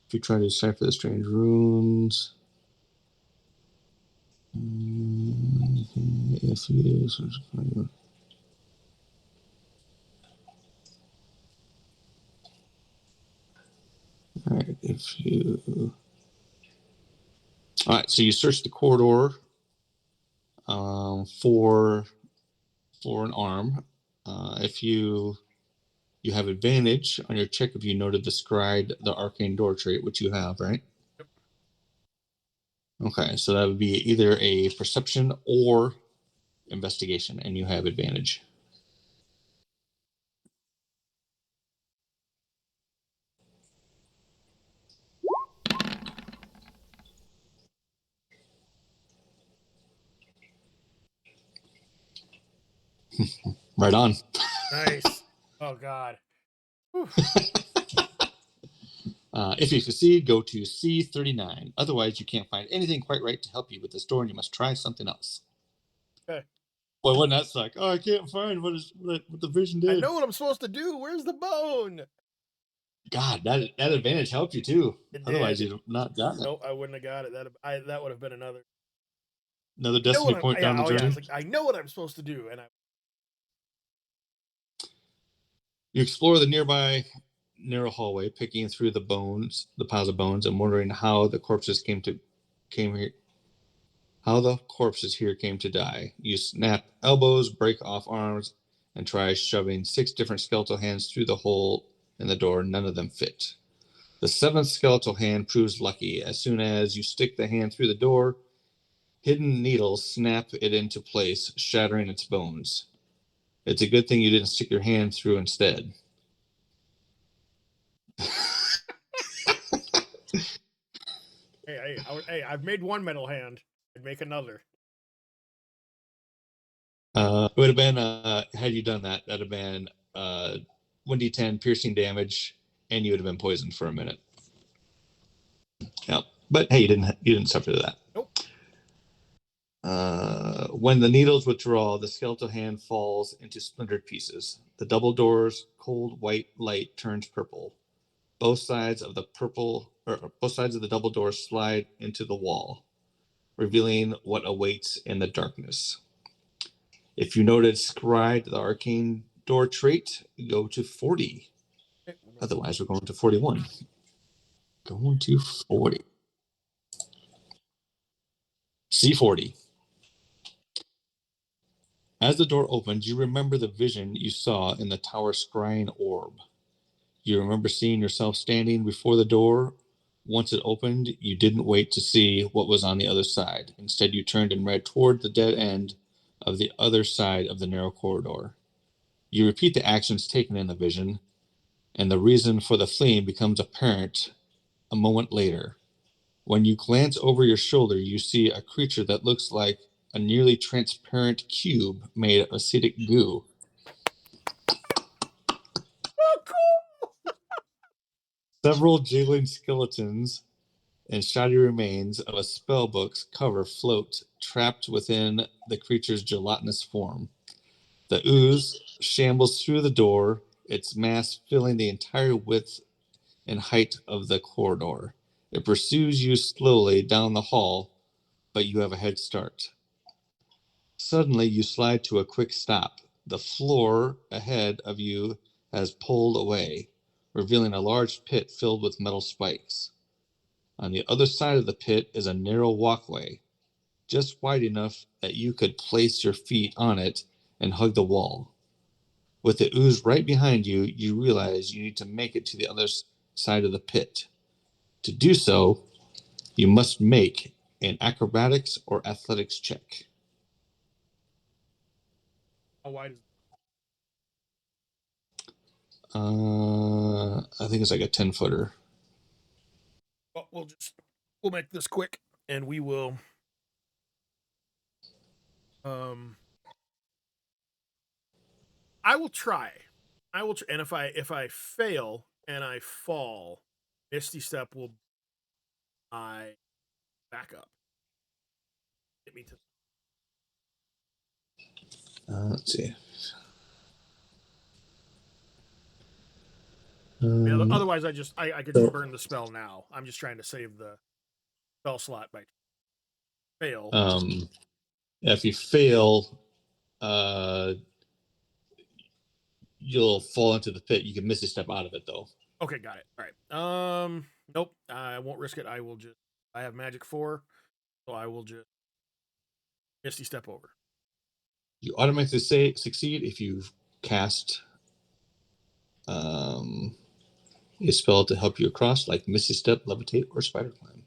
If you try to decipher the strange runes, if you all right, if you all right, so you search the corridor for an arm. If you have advantage on your check if you noted the arcane door trait, which you have, right? Yep. Okay, so that would be either a perception or investigation, and you have advantage. Right on. Nice. Oh God. Whew. If you succeed, go to C39. Otherwise, you can't find anything quite right to help you with this door, and you must try something else. Okay. Boy, wouldn't that suck? Oh, I can't find what the vision I did. know what I'm supposed to do. Where's the bone? God, that advantage helped you too. It Otherwise, did. you'd have not gotten it. Nope, I wouldn't have got it. That would have been another. Another I know destiny what I'm. point Yeah. down the Oh yeah. drain. It's like I know what I'm supposed to do, and I. You explore the nearby narrow hallway, picking through the piles of bones, and wondering how the corpses came here. How the corpses here came to die. You snap elbows, break off arms, and try shoving 6 different skeletal hands through the hole in the door. None of them fit. The 7th skeletal hand proves lucky. As soon as you stick the hand through the door, hidden needles snap it into place, shattering its bones. It's a good thing you didn't stick your hand through instead. Hey, I've made one metal hand. I'd make another. It would have been had you done that, that'd have been 1d10 piercing damage, and you would have been poisoned for a minute. Yeah, but hey, you didn't suffer that. Nope. When the needles withdraw, the skeletal hand falls into splintered pieces. The double door's cold white light turns purple. Both sides of the double door slide into the wall, revealing what awaits in the darkness. If you noted scryed the arcane door trait, go to 40. Okay, Otherwise, we're going to 41. Going to 40. C40. As the door opened, you remember the vision you saw in the tower scrying orb. You remember seeing yourself standing before the door. Once it opened, you didn't wait to see what was on the other side. Instead, you turned and read toward the dead end of the other side of the narrow corridor. You repeat the actions taken in the vision, and the reason for the fleeing becomes apparent a moment later. When you glance over your shoulder, you see a creature that looks like a nearly transparent cube made of acidic goo. Oh, cool. Several jiggling skeletons and shoddy remains of a spellbook's cover float, trapped within the creature's gelatinous form. The ooze shambles through the door, its mass filling the entire width and height of the corridor. It pursues you slowly down the hall, but you have a head start. Suddenly, you slide to a quick stop. The floor ahead of you has pulled away, revealing a large pit filled with metal spikes. On the other side of the pit is a narrow walkway, just wide enough that you could place your feet on it and hug the wall. With the ooze right behind you, you realize you need to make it to the other side of the pit. To do so, you must make an acrobatics or athletics check. How wide is? I think it's like a 10-footer. Well, we'll make this quick, and we will. Um, I will try. And if I fail and I fall, Misty Step will I back up. Get me to. Let's see. Otherwise, I could just So, burn the spell now. I'm just trying to save the spell slot by fail. if you fail, uh, you'll fall into the pit. You can miss a step out of it, though. Okay, got it. All right. Nope. I won't risk it. I will just. I have magic 4, so I will just Misty Step over. You automatically succeed if you've cast um, a spell to help you across, like Misty Step, Levitate, or Spider Climb.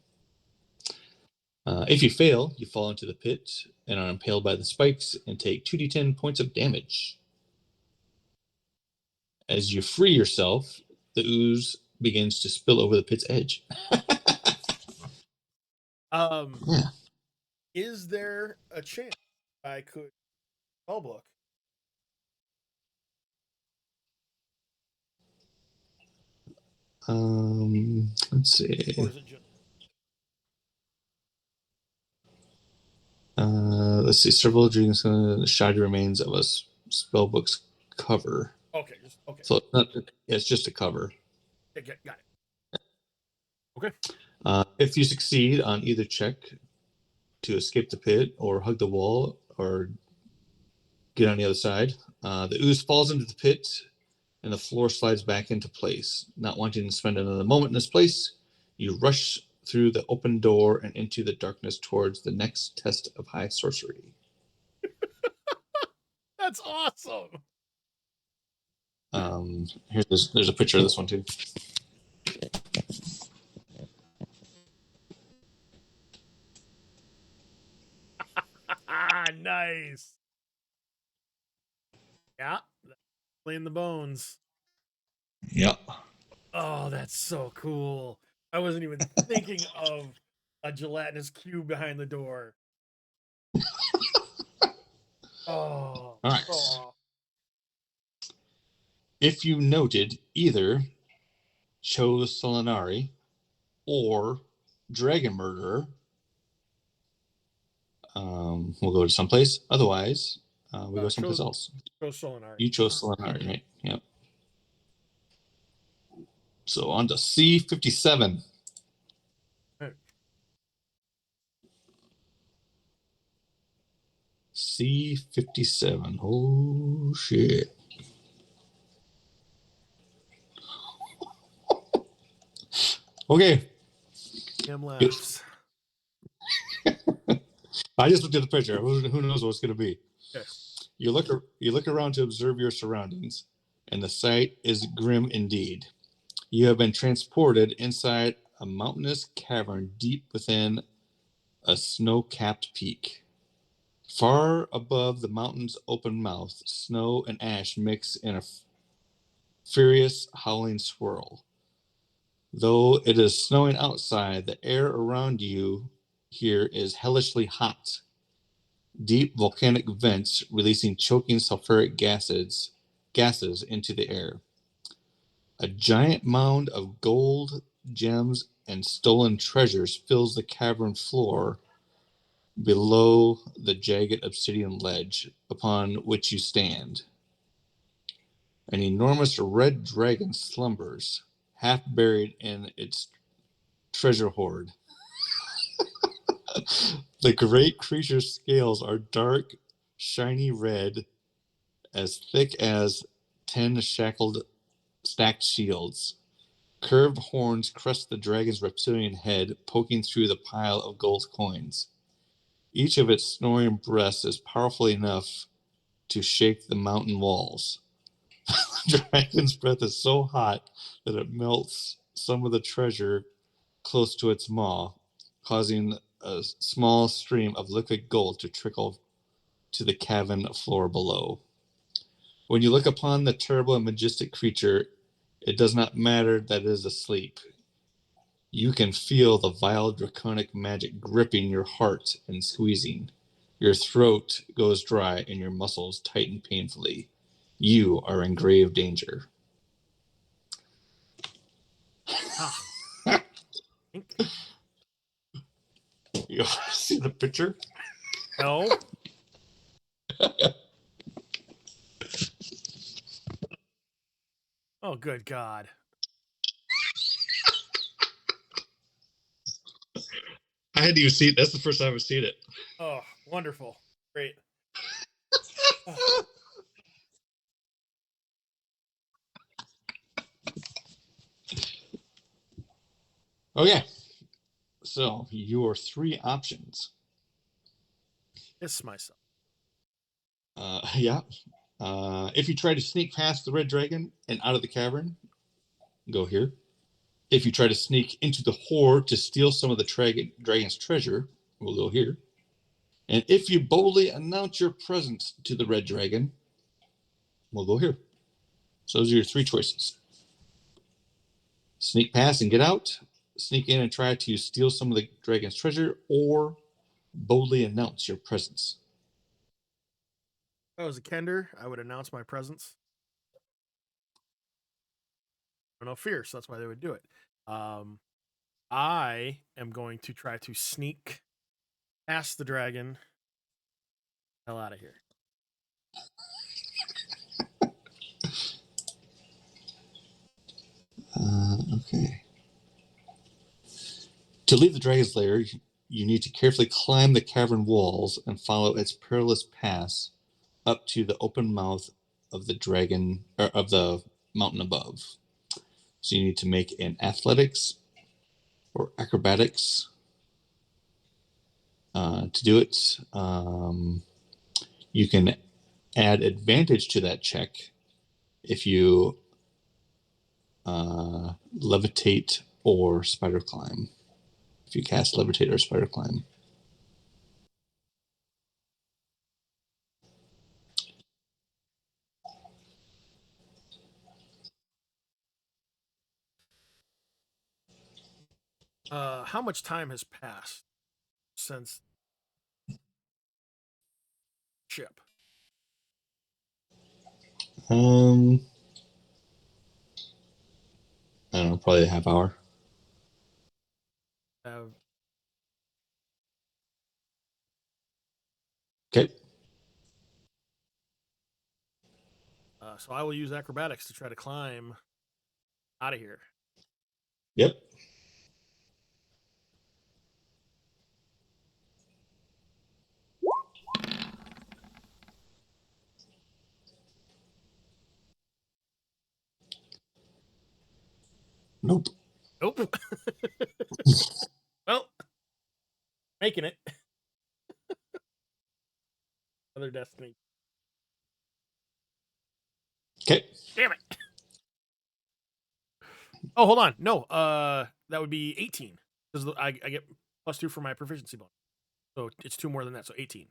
If you fail, you fall into the pit and are impaled by the spikes and take 2d10 points of damage. As you free yourself, the ooze begins to spill over the pit's edge. Um, Yeah. is there a chance I could spellbook? Let's Or see. is it just Let's see. Several dreams, shoddy remains of a spellbook's cover. okay? Just okay. So it's just a cover. Okay, got it. Okay. If you succeed on either check to escape the pit or hug the wall or get on the other side, the ooze falls into the pit and the floor slides back into place. Not wanting to spend another moment in this place, you rush through the open door and into the darkness towards the next test of high sorcery. That's awesome. There's a picture of this one too. Nice. Yeah. Playing the bones. Yep. Oh, that's so cool. I wasn't even thinking of a gelatinous cube behind the door. Oh. All right. Oh. If you noted either Cho Solinari or Dragon Murderer, we'll go to someplace. Otherwise, we go someplace else. Chose Solinari. You chose Solinari, right? Yep. So on to C57. C57. Oh, shit. Okay. Him laughs. I just looked at the picture. Who knows what it's going to be? Okay. You look around to observe your surroundings, and the sight is grim indeed. You have been transported inside a mountainous cavern deep within a snow-capped peak. Far above the mountain's open mouth, snow and ash mix in a furious howling swirl. Though it is snowing outside, the air around you here is hellishly hot. Deep volcanic vents releasing choking sulfuric gases into the air. A giant mound of gold, gems, and stolen treasures fills the cavern floor below the jagged obsidian ledge upon which you stand. An enormous red dragon slumbers, half buried in its treasure hoard. The great creature's scales are dark, shiny red, as thick as 10 shackled stacked shields. Curved horns crest the dragon's reptilian head, poking through the pile of gold coins. Each of its snoring breaths is powerful enough to shake the mountain walls. The dragon's breath is so hot that it melts some of the treasure close to its maw, causing a small stream of liquid gold to trickle to the cavern floor below. When you look upon the terrible and majestic creature, it does not matter that it is asleep. You can feel the vile draconic magic gripping your heart and squeezing. Your throat goes dry and your muscles tighten painfully. You are in grave danger. Ah. You see the picture? No. Oh, good God. I had to even see it. That's the first time I've seen it. Oh, wonderful. Great. Okay. So, your three options. Piss myself. Yeah. If you try to sneak past the red dragon and out of the cavern, go here. If you try to sneak into the hoard to steal some of the dragon's treasure, we'll go here. And if you boldly announce your presence to the red dragon, we'll go here. So those are your three choices. Sneak past and get out, sneak in and try to steal some of the dragon's treasure, or boldly announce your presence. If I was a Kender, I would announce my presence. I don't know, fierce. That's why they would do it. I am going to try to sneak past the dragon. Hell out of here. Okay. To leave the dragon's lair, you need to carefully climb the cavern walls and follow its perilous paths up to the open mouth of the dragon or of the mountain above. So you need to make an athletics or acrobatics to do it. You can add advantage to that check if you levitate or spider climb. If you cast levitate or spider climb. How much time has passed since ship? I don't know, probably a half hour. Have Okay. so I will use acrobatics to try to climb out of here. Yep. Nope. Nope. Well, making it. Other destiny. Okay. Damn it. Oh, hold on. No, that would be 18 because I get +2 for my proficiency bonus. So it's 2 more than that. So 18.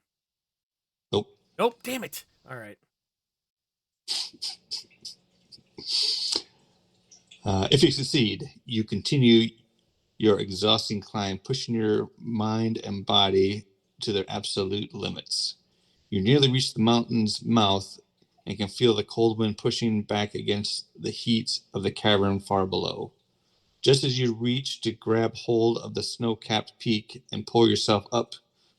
Nope. Nope. Damn it. All right. If you succeed, you continue your exhausting climb, pushing your mind and body to their absolute limits. You nearly reach the mountain's mouth and can feel the cold wind pushing back against the heat of the cavern far below. Just as you reach to grab hold of the snow-capped peak and pull yourself up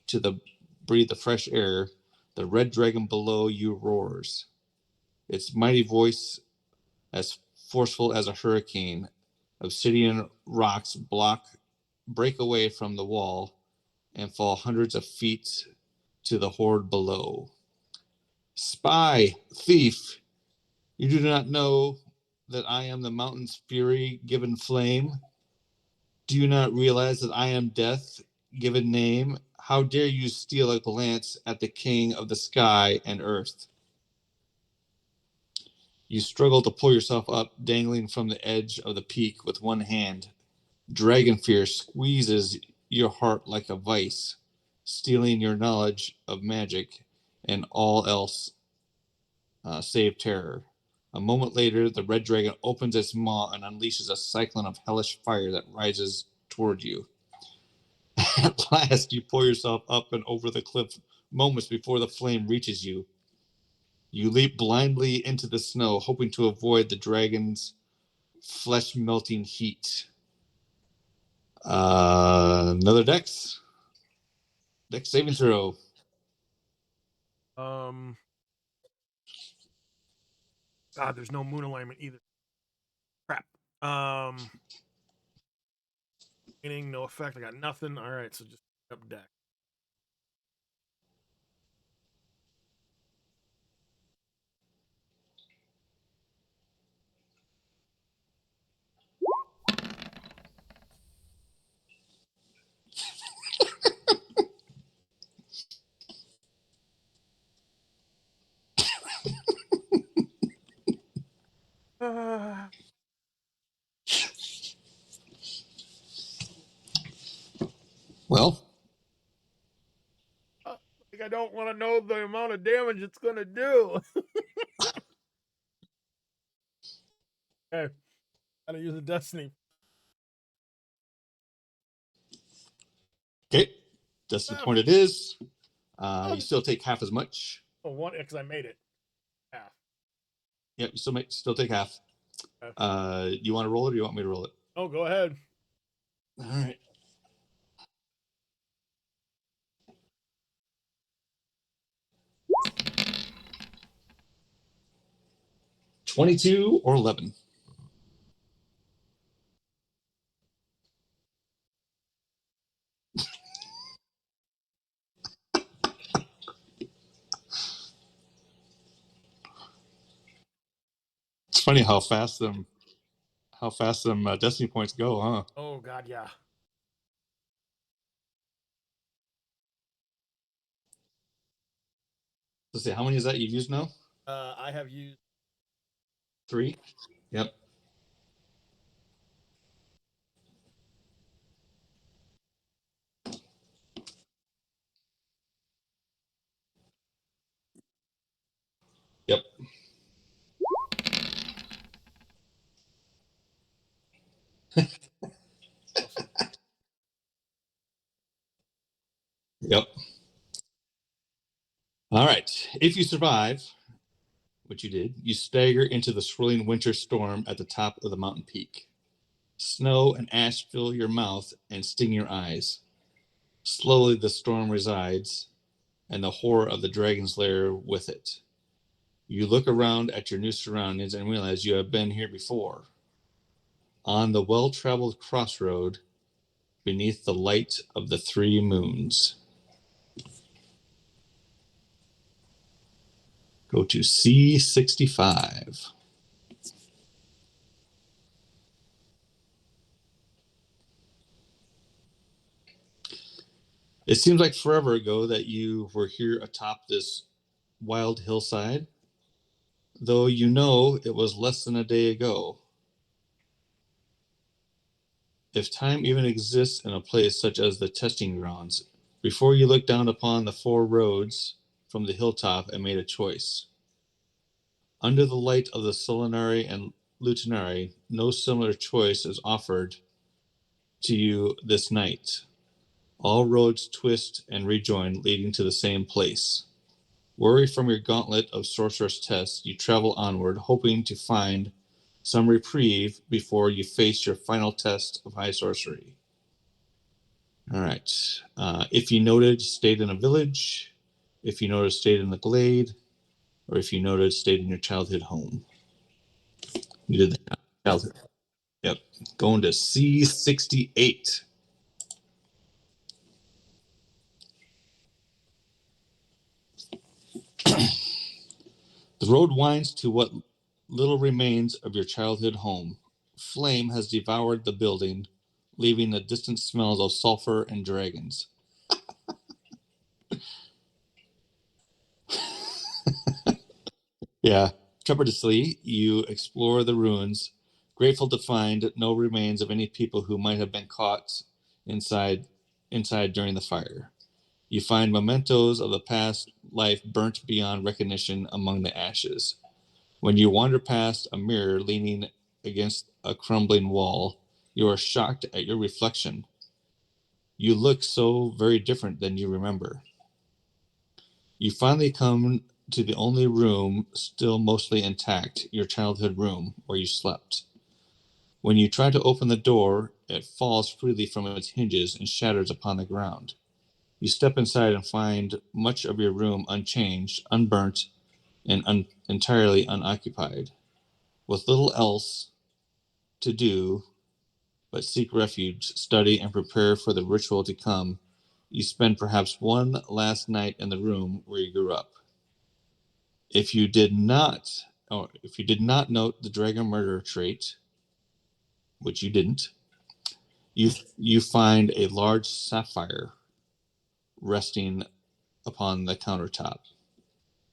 to breathe the fresh air, the red dragon below you roars. Its mighty voice, as forceful as a hurricane, obsidian rocks break away from the wall and fall hundreds of feet to the horde below. Spy, thief, you do not know that I am the mountain's fury given flame? Do you not realize that I am death given name? How dare you steal a glance at the king of the sky and earth? You struggle to pull yourself up, dangling from the edge of the peak with one hand. Dragon fear squeezes your heart like a vice, stealing your knowledge of magic and all else save terror. A moment later, the red dragon opens its maw and unleashes a cyclone of hellish fire that rises toward you. At last, you pull yourself up and over the cliff moments before the flame reaches you. You leap blindly into the snow, hoping to avoid the dragon's flesh melting heat. Another Dex saving throw. Um. God, there's no moon alignment either. Crap. Meaning no effect. I got nothing. All right, so just up deck. Well, Like I don't want to know the amount of damage it's gonna do. Okay, gotta use a destiny. okay. Destiny Ah, point it is. You oh, still take half as much. one because I made it half. Yep, you still take half. Okay. You want to roll it or you want me to roll it? Oh, go ahead. All right. 22 or 11. It's funny how fast them destiny points go, huh? Oh God, yeah. Let's see, how many is that you've used now? I have used. 3. Yep. Yep. Awesome. If you survive, which you did, you stagger into the swirling winter storm at the top of the mountain peak. Snow and ash fill your mouth and sting your eyes. Slowly the storm resides, and the horror of the dragon's lair with it. You look around at your new surroundings and realize you have been here before. On the well traveled crossroad, beneath the light of the three moons. Go to C65. It seems like forever ago that you were here atop this wild hillside, though you know it was less than a day ago. If time even exists in a place such as the testing grounds, before you looked down upon the four roads from the hilltop and made a choice. Under the light of the Solinari and Lutinari, no similar choice is offered to you this night. All roads twist and rejoin, leading to the same place. Weary from your gauntlet of sorceress tests, you travel onward, hoping to find some reprieve before you face your final test of high sorcery. All right. If you noted, stayed in a village. If you noted, stayed in the glade. Or if you noted, stayed in your childhood home. You did the childhood. Yep. Going to C68. The road winds to what little remains of your childhood home. Flame has devoured the building, leaving the distant smells of sulfur and dragons. Yeah. Trepidatiously, you explore the ruins, grateful to find no remains of any people who might have been caught inside inside during the fire. You find mementos of the past life burnt beyond recognition among the ashes. When you wander past a mirror leaning against a crumbling wall, you are shocked at your reflection. You look so very different than you remember. You finally come to the only room still mostly intact, your childhood room where you slept. When you try to open the door, it falls freely from its hinges and shatters upon the ground. You step inside and find much of your room unchanged, unburnt, and entirely unoccupied. With little else to do but seek refuge, study, and prepare for the ritual to come, you spend perhaps one last night in the room where you grew up. If you did not, or if you did not note the dragon murder trait, which you didn't, you find a large sapphire resting upon the countertop.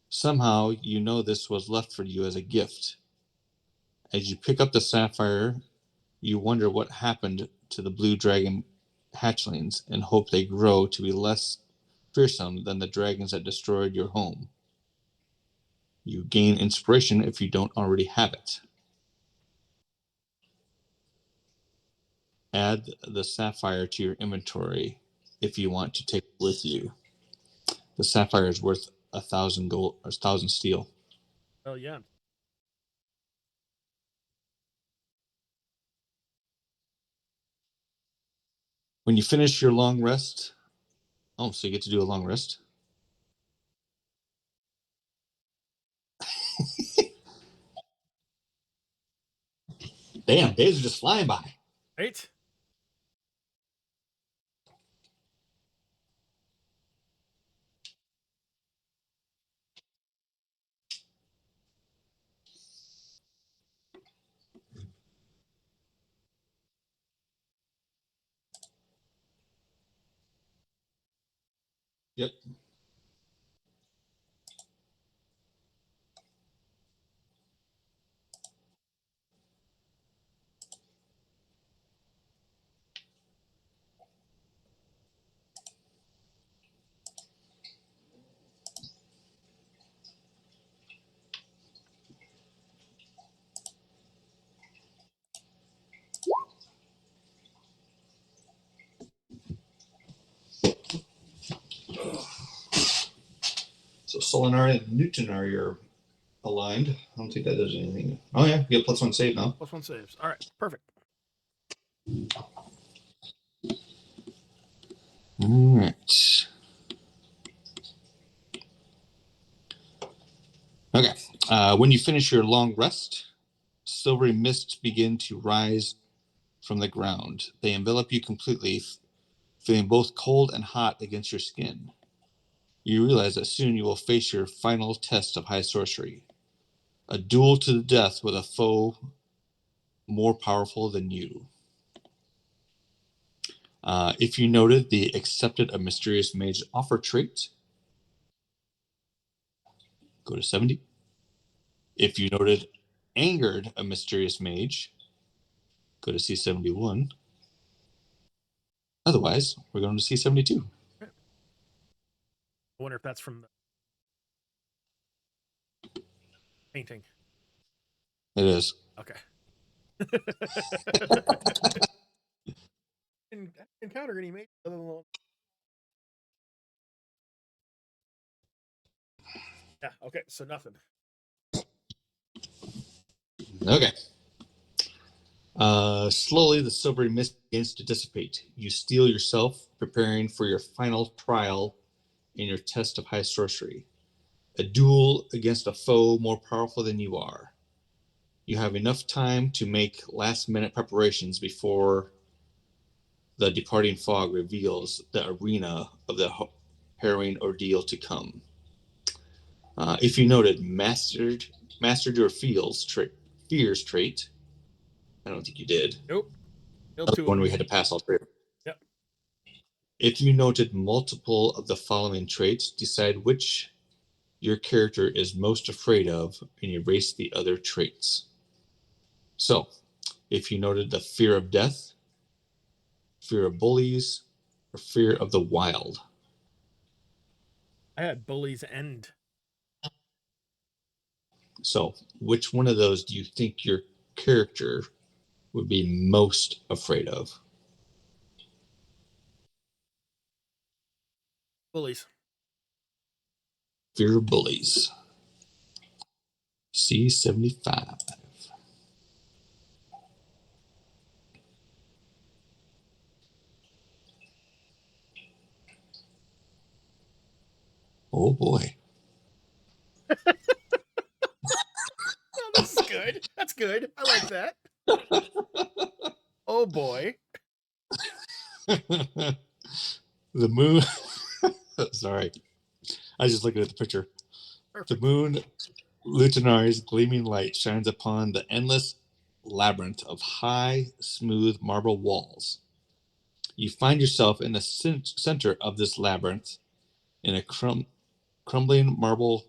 Somehow you know this was left for you as a gift. As you pick up the sapphire, you wonder what happened to the blue dragon hatchlings and hope they grow to be less fearsome than the dragons that destroyed your home. You gain inspiration if you don't already have it. Add the sapphire to your inventory if you want to take it with you. The sapphire is worth 1,000 gold or 1,000 steel. Oh yeah. When you finish your long rest, oh, so you get to do a long rest. Damn, days are just flying by. Right? Yep. Solinar and Newton are aligned. I don't think that does anything. Oh yeah, you get +1 save now. +1 saves. All right, perfect. All right. Okay. When you finish your long rest, silvery mists begin to rise from the ground. They envelop you completely, feeling both cold and hot against your skin. You realize that soon you will face your final test of high sorcery, a duel to the death with a foe more powerful than you. If you noted the accepted a mysterious mage offer trait, go to 70. If you noted angered a mysterious mage, go to C71. Otherwise, we're going to C72. I wonder if that's from the painting. It is. Okay. Didn't encounter any mages other than yeah. Okay, so nothing. Okay. Slowly, the silvery mist begins to dissipate. You steel yourself, preparing for your final trial in your test of high sorcery, a duel against a foe more powerful than you are. You have enough time to make last-minute preparations before the departing fog reveals the arena of the harrowing ordeal to come. If you noted mastered your fears trait, I don't think you did. Nope. Failed That's 2 of one we them. had to pass all three. Yep. If you noted multiple of the following traits, decide which your character is most afraid of and erase the other traits. So, if you noted the fear of death, fear of bullies, or fear of the wild. I had bullies end. So, which one of those do you think your character would be most afraid of? Bullies. Fear of bullies. C75. Oh boy. Oh, this is good. That's good. I like that. Oh boy. The moon. Sorry. I was just looking at the picture. The Perfect. moon, Lutinari's gleaming light shines upon the endless labyrinth of high, smooth marble walls. You find yourself in the center of this labyrinth in a crumbling marble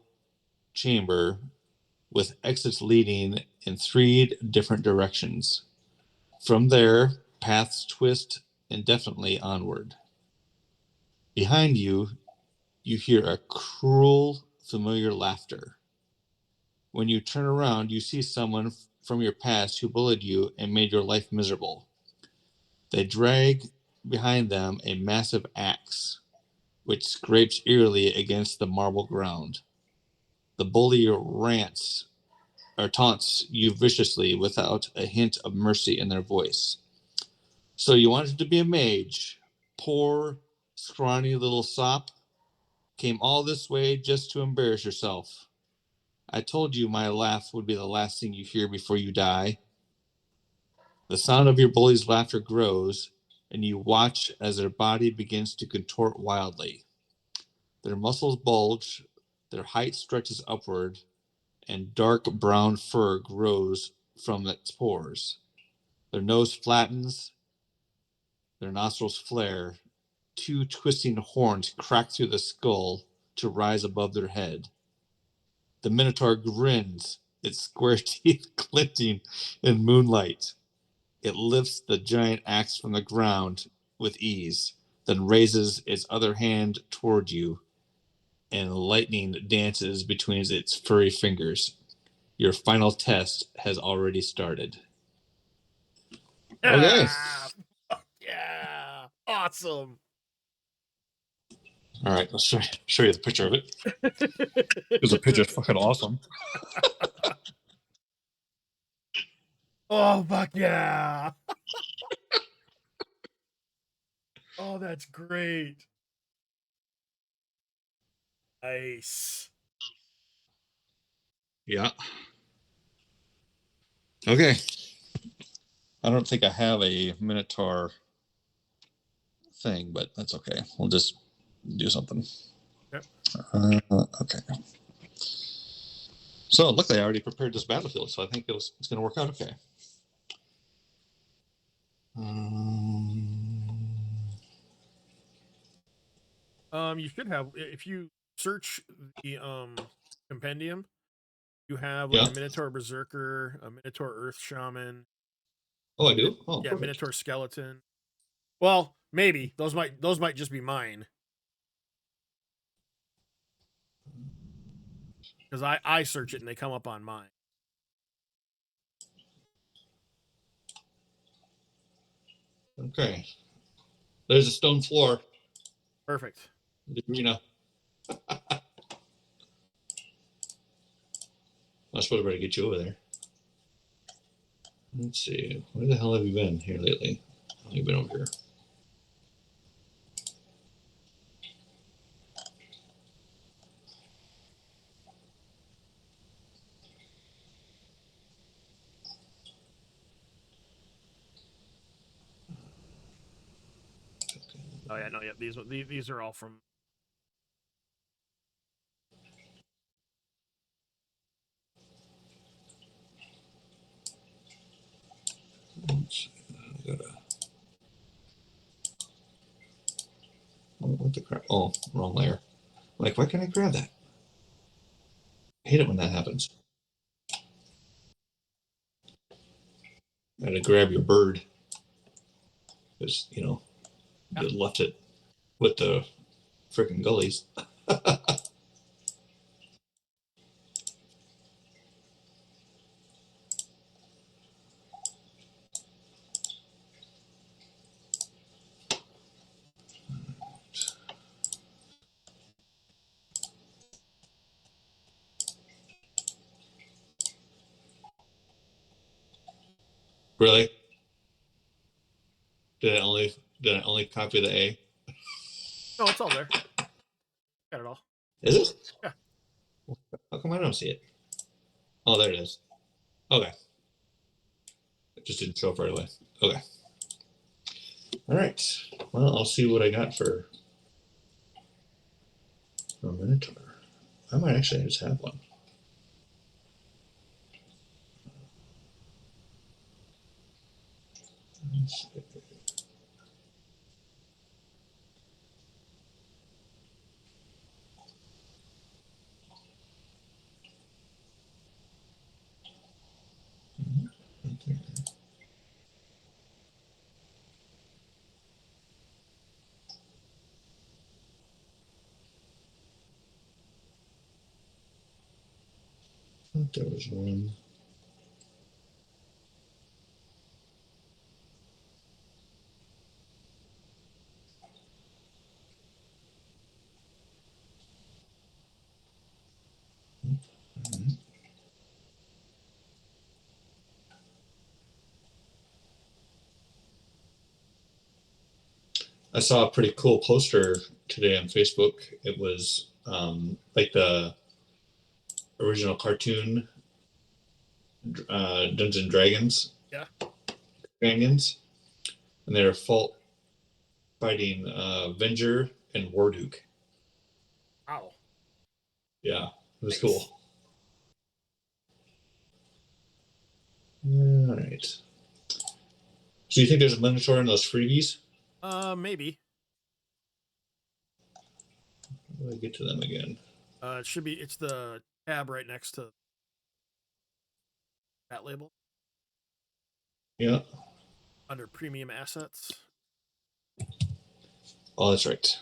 chamber with exits leading in three different directions. From there, paths twist indefinitely onward. Behind you, you hear a cruel, familiar laughter. When you turn around, you see someone from your past who bullied you and made your life miserable. They drag behind them a massive axe, which scrapes eerily against the marble ground. The bully rants or taunts you viciously without a hint of mercy in their voice. So you wanted to be a mage, poor, scrawny little sop, came all this way just to embarrass yourself. I told you my laugh would be the last thing you hear before you die. The sound of your bully's laughter grows, and you watch as their body begins to contort wildly. Their muscles bulge, their height stretches upward, and dark brown fur grows from its pores. Their nose flattens, their nostrils flare. Two twisting horns crack through the skull to rise above their head. The Minotaur grins, its square teeth glinting in moonlight. It lifts the giant axe from the ground with ease, then raises its other hand toward you, and lightning dances between its furry fingers. Your final test has already started. Okay. Ah, fuck yeah. Awesome. All right, let's show you the picture of it. Because the picture's fucking awesome. Oh, fuck yeah. Oh, that's great. Nice. Yeah. Okay. I don't think I have a Minotaur thing, but that's okay. We'll just do something. Yep. Okay. So luckily I already prepared this battlefield, so I think it's going to work out okay. You should have, if you search the compendium, you have like Yeah. a Minotaur Berserker, a Minotaur Earth Shaman. Oh, I do. Oh, Yeah, perfect. Minotaur Skeleton. Well, maybe those might just be mine because I search it and they come up on mine. Okay. There's a stone floor. Perfect. The arena. I suppose we're to get you over there. Let's see. Where the hell have you been here lately? How long have you been over here? Oh yeah, no, yeah. These are all from. What the crap? Oh, wrong layer. Like, why can't I grab that? I hate it when that happens. I had to grab your bird because Yeah. you left it with the freaking gullies. Really? Did I only copy the A? No, it's all there. Got it all. Is it? Yeah. How come I don't see it? Oh, there it is. Okay. It just didn't show up right away. Okay. All right. Well, I'll see what I got for a Minotaur. I might actually just have one. There was one. I saw a pretty cool poster today on Facebook. It was like the original cartoon Dungeons and Dragons Yeah. companions, and they're fighting Venger and Warduke. Wow. Yeah, it was Nice. cool. All right. So you think there's a Minotaur in those freebies? Maybe. How do I get to them again? It should be. It's the tab right next to that label Yeah. under premium assets. Oh, that's right.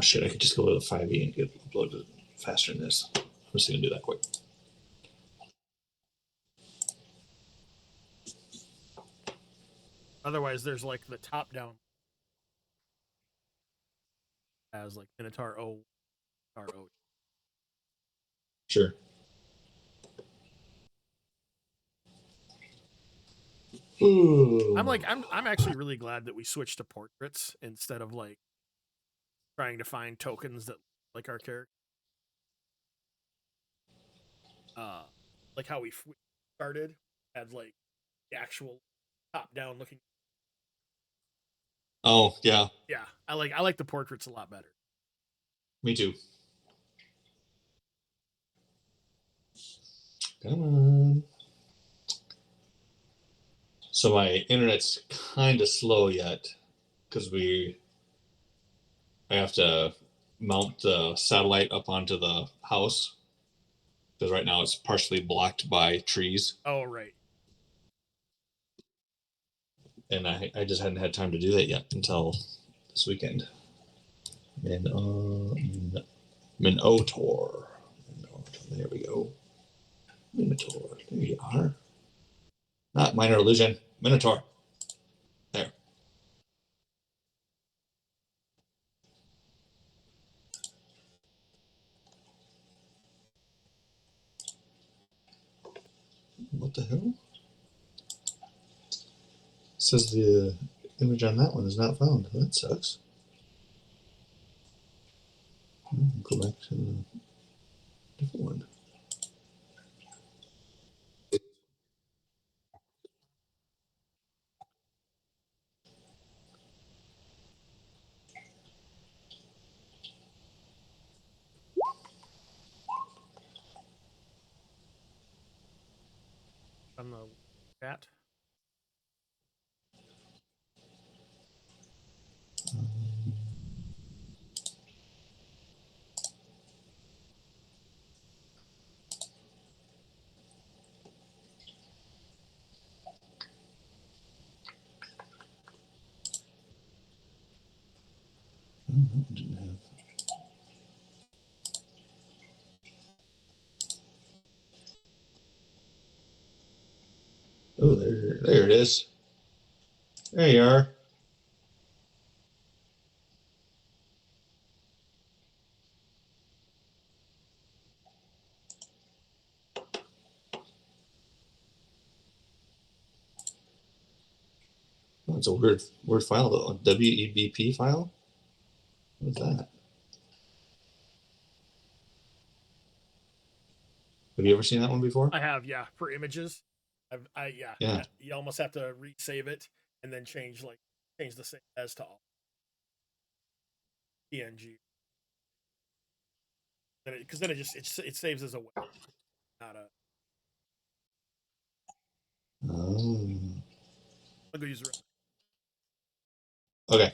shit! I could just go to the 5e and get uploaded faster than this. I'm just gonna do that quick. Otherwise, there's like the top down as like Minotaur O, Minotaur O. Sure. I'm Ooh. like I'm actually really glad that we switched to portraits instead of like trying to find tokens that like our character. Uh, like how we started had like the actual top down looking. Oh yeah, Yeah, I like the portraits a lot better. me too. Come on. So my internet's kind of slow yet because I have to mount the satellite up onto the house because right now it's partially blocked by trees, Oh right. and I just hadn't had time to do that yet until this weekend. And Minotaur. There we go. Minotaur. There you are. Not minor illusion. Minotaur. There. What the hell? It says the image on that one is not found. That sucks. Go back to the different one. On the chat. Didn't have. Oh, there it is. There you are. That's a weird file though. A WEBP file. What's that? Have you ever seen that one before? I have, yeah, for images. Yeah, Yeah. you almost have to resave it and then change the save as to all PNG. Because then it saves as a web, not a. Um, I'll go use the. okay.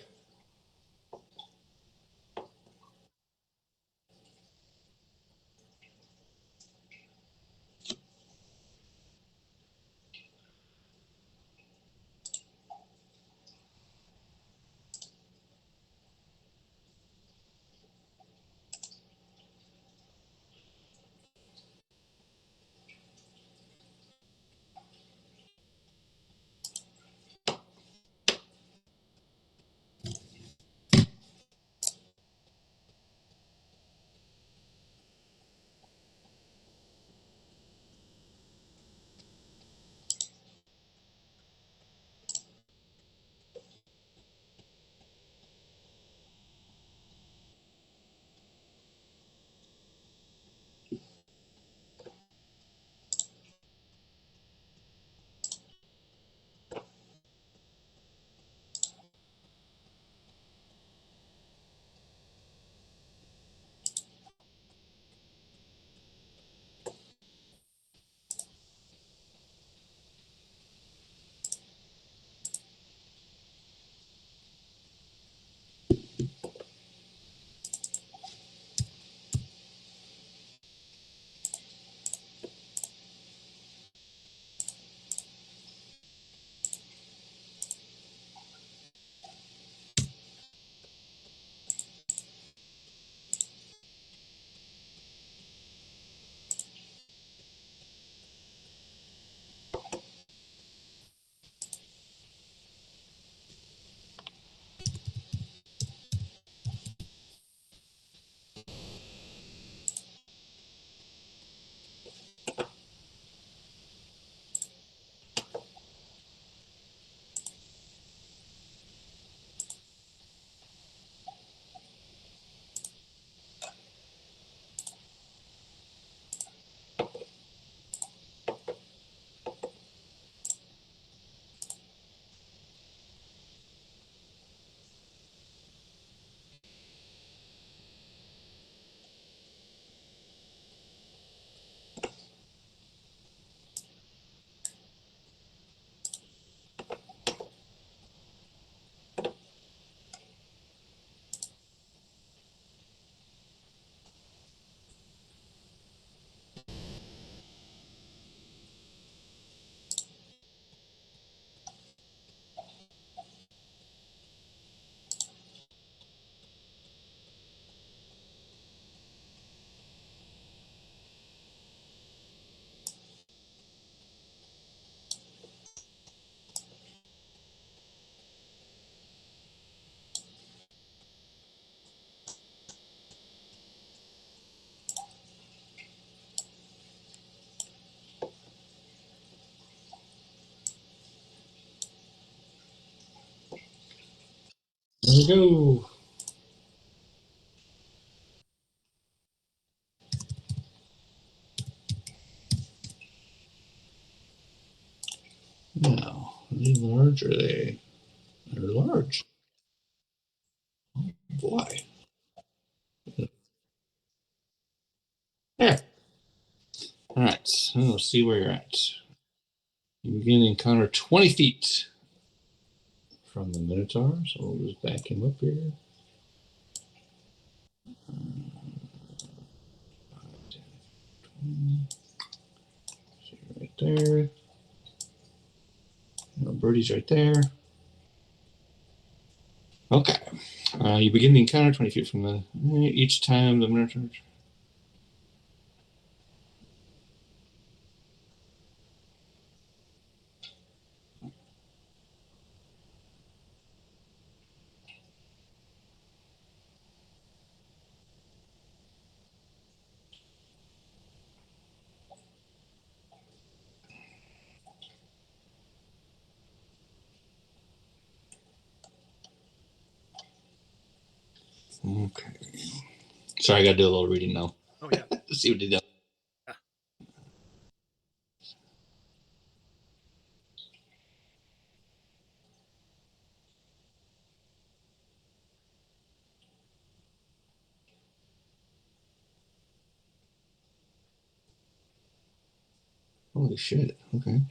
we go. Now, are they large or are they? They're large. Oh, boy. There. All right. So we'll see where you're at. You begin to encounter 20 feet from the Minotaur. So we'll just back him up here. 20. See right there. Birdie's right there. Okay. You begin the encounter 20 feet from the. Each time the Minotaur. Okay. Sorry, I got to do a little reading now. Oh yeah. Let's see what he does. Yeah. Holy shit. Okay.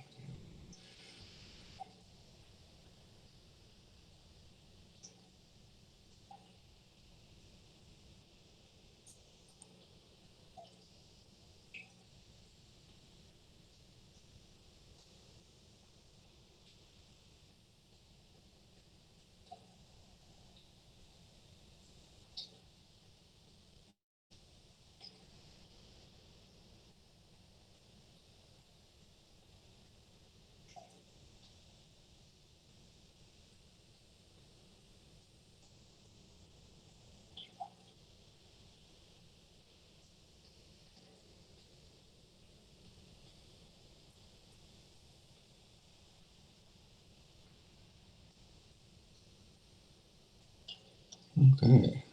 Okay.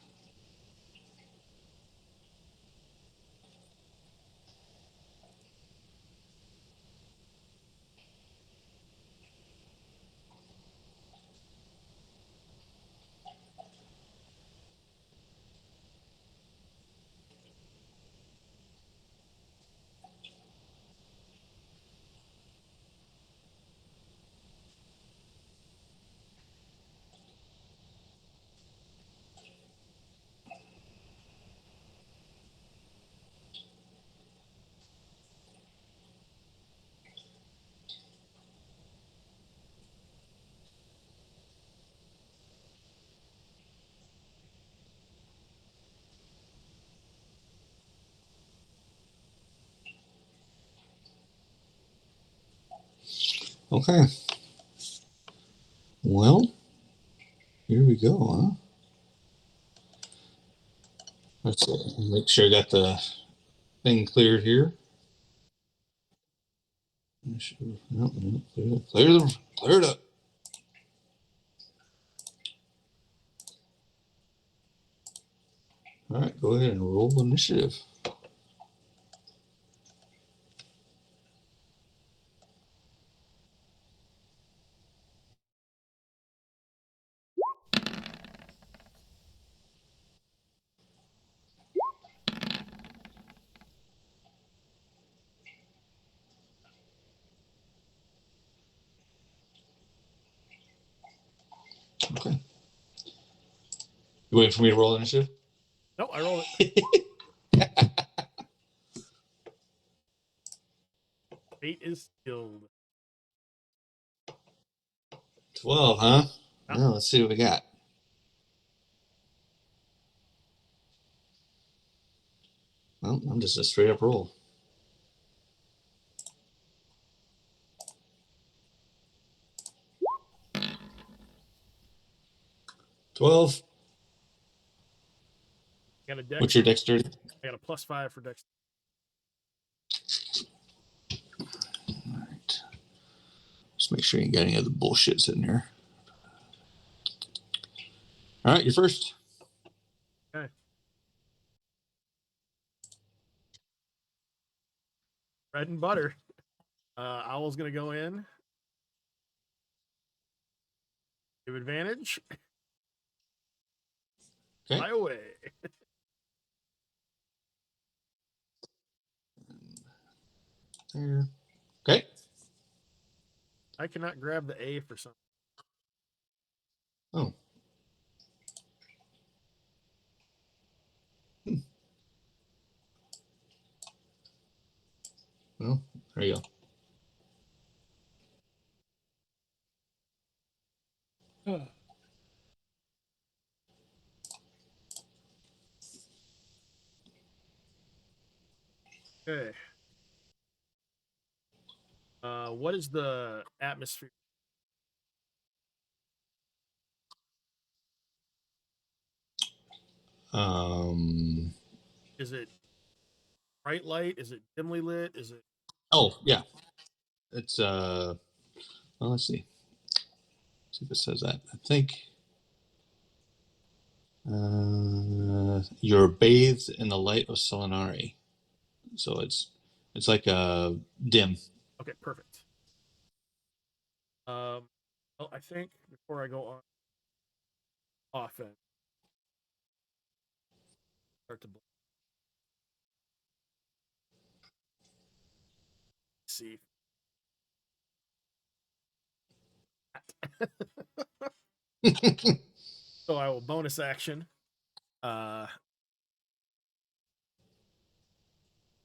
Okay. Well, here we go, huh? Let's see. Make sure I got the thing cleared here. No, clear it up. All right, go ahead and roll initiative. Okay. You waiting for me to roll initiative? No, I roll it. Fate is stilled. 12, huh? Ah, Now let's see what we got. Well, I'm just a straight up roll. 12. I got a dex. What's your dexterity? I got a +5 for dex. All right. Just make sure you ain't got any other bullshit sitting here. All right, you're first. Okay. Bread and butter. Owl's gonna go in. Give advantage. Okay. Fly away. There. Okay. I cannot grab the A for some. Oh. Well, there you go. Okay. What is the atmosphere? Um. Is it bright light? Is it dimly lit? Is it Oh, yeah. It's well, let's see. See if it says that. I think you're bathed in the light of Solinari. So it's like a dim. okay? Perfect. Well, I think before I go on offense, start to see. So I will bonus action. Uh,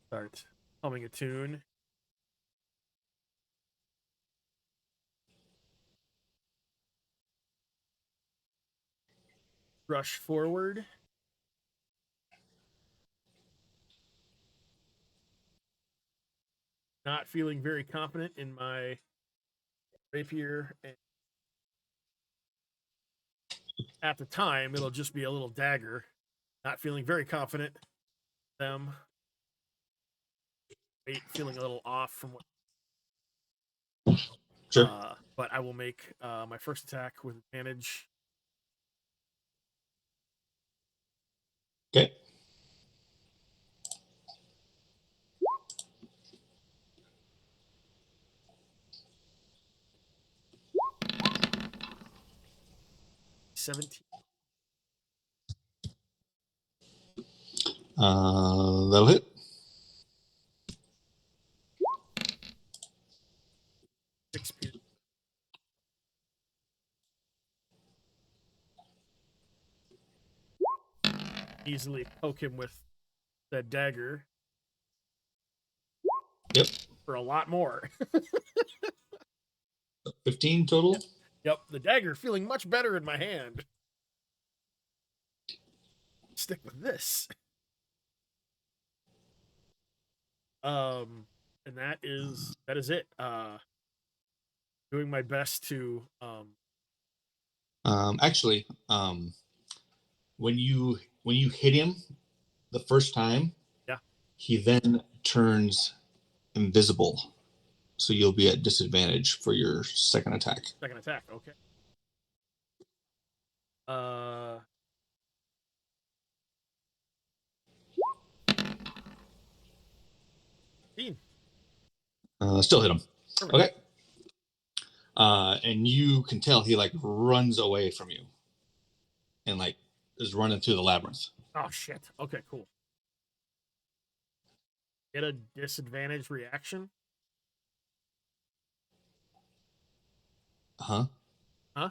start humming a tune. Rush forward. Not feeling very confident in my rapier. And at the time, it'll just be a little dagger. Not feeling very confident. Them. Feeling a little off from what. Sure. But I will make my first attack with advantage. Okay. $17. That'll hit. Pierce. Easily poke him with that dagger. Yep. For a lot more. 15 total. Yep, the dagger feeling much better in my hand. Stick with this. And that is it. Doing my best to Actually, when you hit him the first time, yeah, he then turns invisible, so you'll be at disadvantage for your second attack. second attack. Okay. Uh 15. Still hit him. Perfect. Okay. And you can tell he like runs away from you, and like is running through the labyrinth. Oh shit. Okay, cool. Get a disadvantage reaction. Huh? Huh?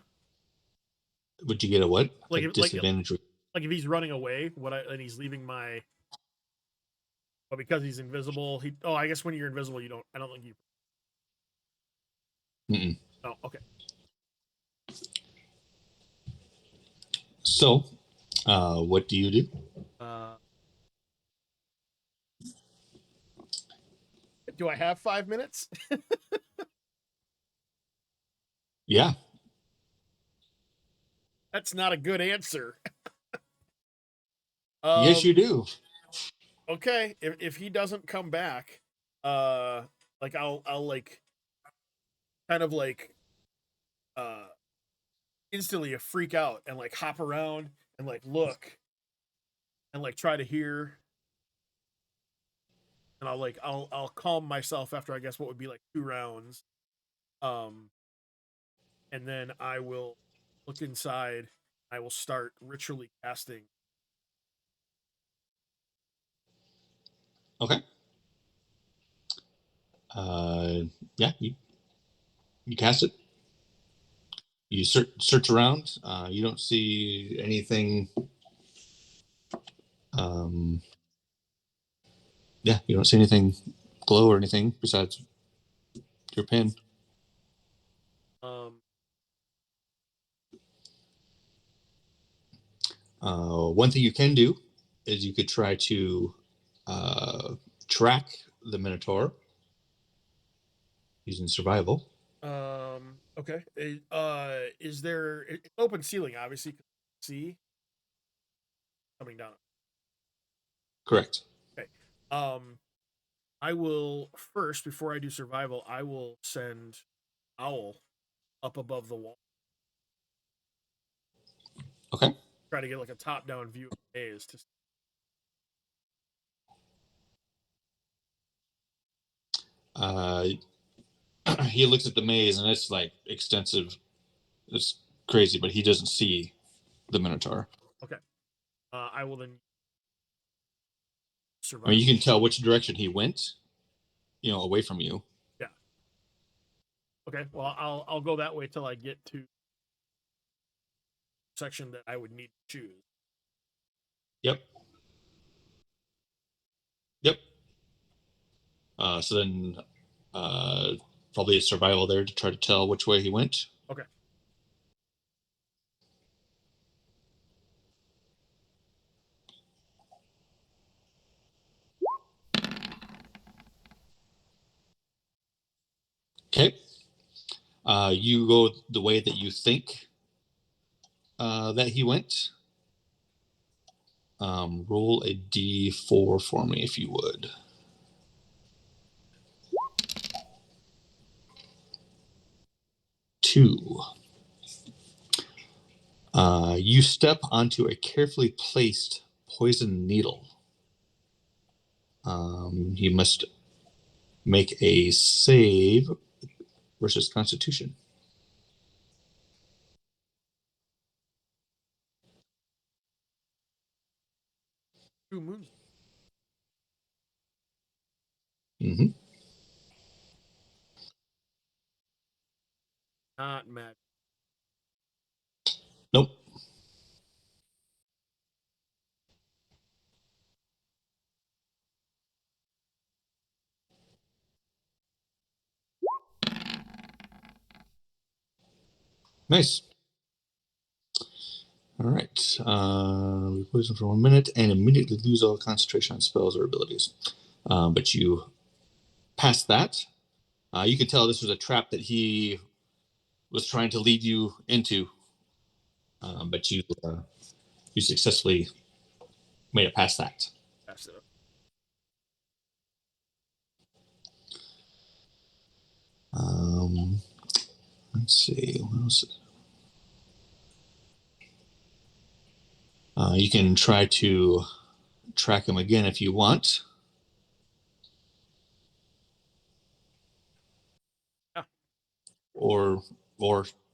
Would you get a what? A Like if, disadvantage? like if he's running away, and he's leaving my but because he's invisible, I guess when you're invisible, I don't think you. Mm-mm. Oh, okay. So, what do you do? Uh, do I have 5 minutes? Yeah. That's not a good answer. Yes, you do. Okay. If he doesn't come back, like I'll like kind of like uh instantly freak out and like hop around and like look and like try to hear, and I'll calm myself after I guess what would be like 2 rounds. Um, and then I will look inside. I will start ritually casting. Okay. Uh, yeah, you cast it. You search around. You don't see anything. Um, yeah, you don't see anything glow or anything besides your pin. Um, One thing you can do is you could try to uh, track the Minotaur using survival. okay. Is there it's open ceiling? Obviously, see coming down. Correct. Okay. Um, I will first before I do survival. I will send Owl up above the wall. Okay. Try to get like a top down view of the maze. Uh, he looks at the maze and it's like extensive. It's crazy, but he doesn't see the Minotaur. Okay. I will then I mean, survival. you can tell which direction he went, away from you. Yeah. Okay. Well, I'll go that way till I get to section that I would need to choose. Yep. Yep. So then, uh, probably a survival there to try to tell which way he went. Okay. Okay. You go the way that you think that he went. Roll a d4 for me if you would. 2. You step onto a carefully placed poison needle. You must make a save versus Constitution. 2 moons. Mm-hmm. Not mad. Nope. Nice. All right. We poison for 1 minute and immediately lose all concentration on spells or abilities. But you pass that. You can tell this was a trap that he was trying to lead you into, but you successfully made it past that. That's it. Um, let's see. What else? You can try to track him again if you want, Yeah. or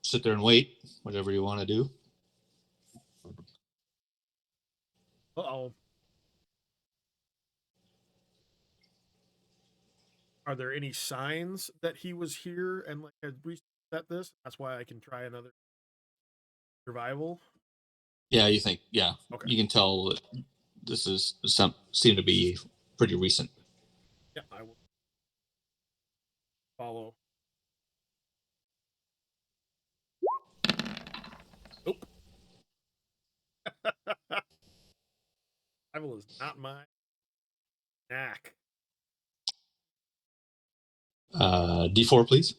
sit there and wait, whatever you want to do. Oh. Are there any signs that he was here and like had reset this? That's why I can try another survival. Yeah, you think? Yeah, Okay. you can tell that this is some seem to be pretty recent. Yeah, I will follow. Nope. Survival is not my knack. D4, please.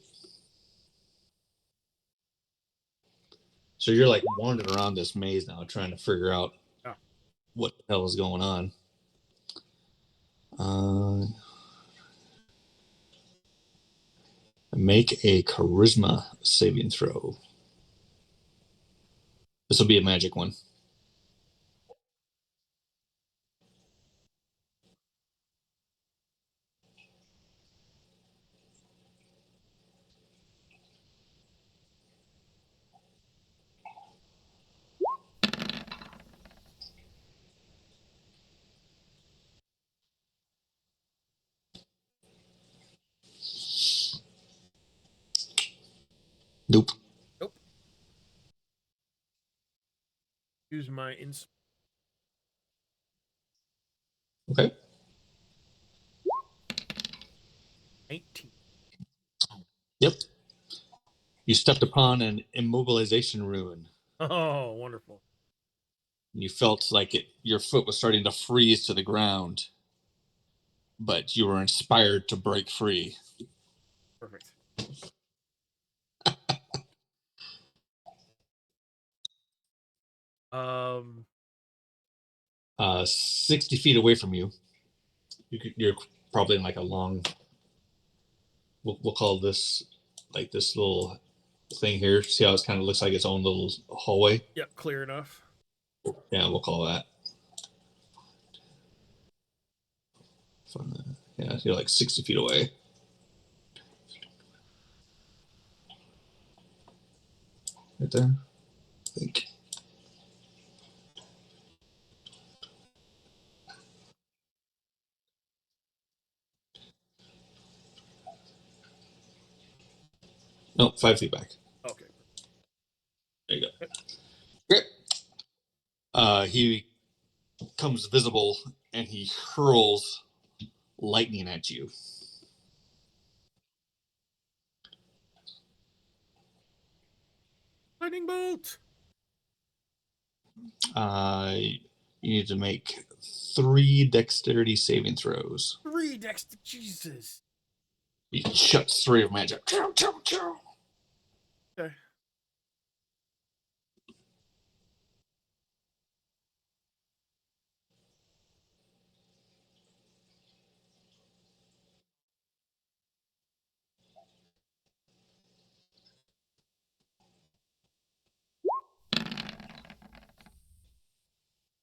So you're like wandering around this maze now, trying to figure out Yeah. what the hell is going on. Uh, Make a charisma saving throw. This will be a magic one. Nope. Nope. Use my Okay. 19. Yep. You stepped upon an immobilization rune. Oh, wonderful. And you felt like your foot was starting to freeze to the ground, but you were inspired to break free. Perfect. 60 feet away from you, you're probably in like a long. We'll call this like this little thing here. See how it kind of looks like its own little hallway? Yep, clear enough. Yeah, we'll call that. Yeah, you're like 60 feet away. Right there, I think. No, 5 feet back. Okay. There you go. Yep. Great. He comes visible and he hurls lightning at you. Lightning bolt. You need to make 3 dexterity saving throws. 3 Dexter. Jesus. He shuts 3 of magic. Okay.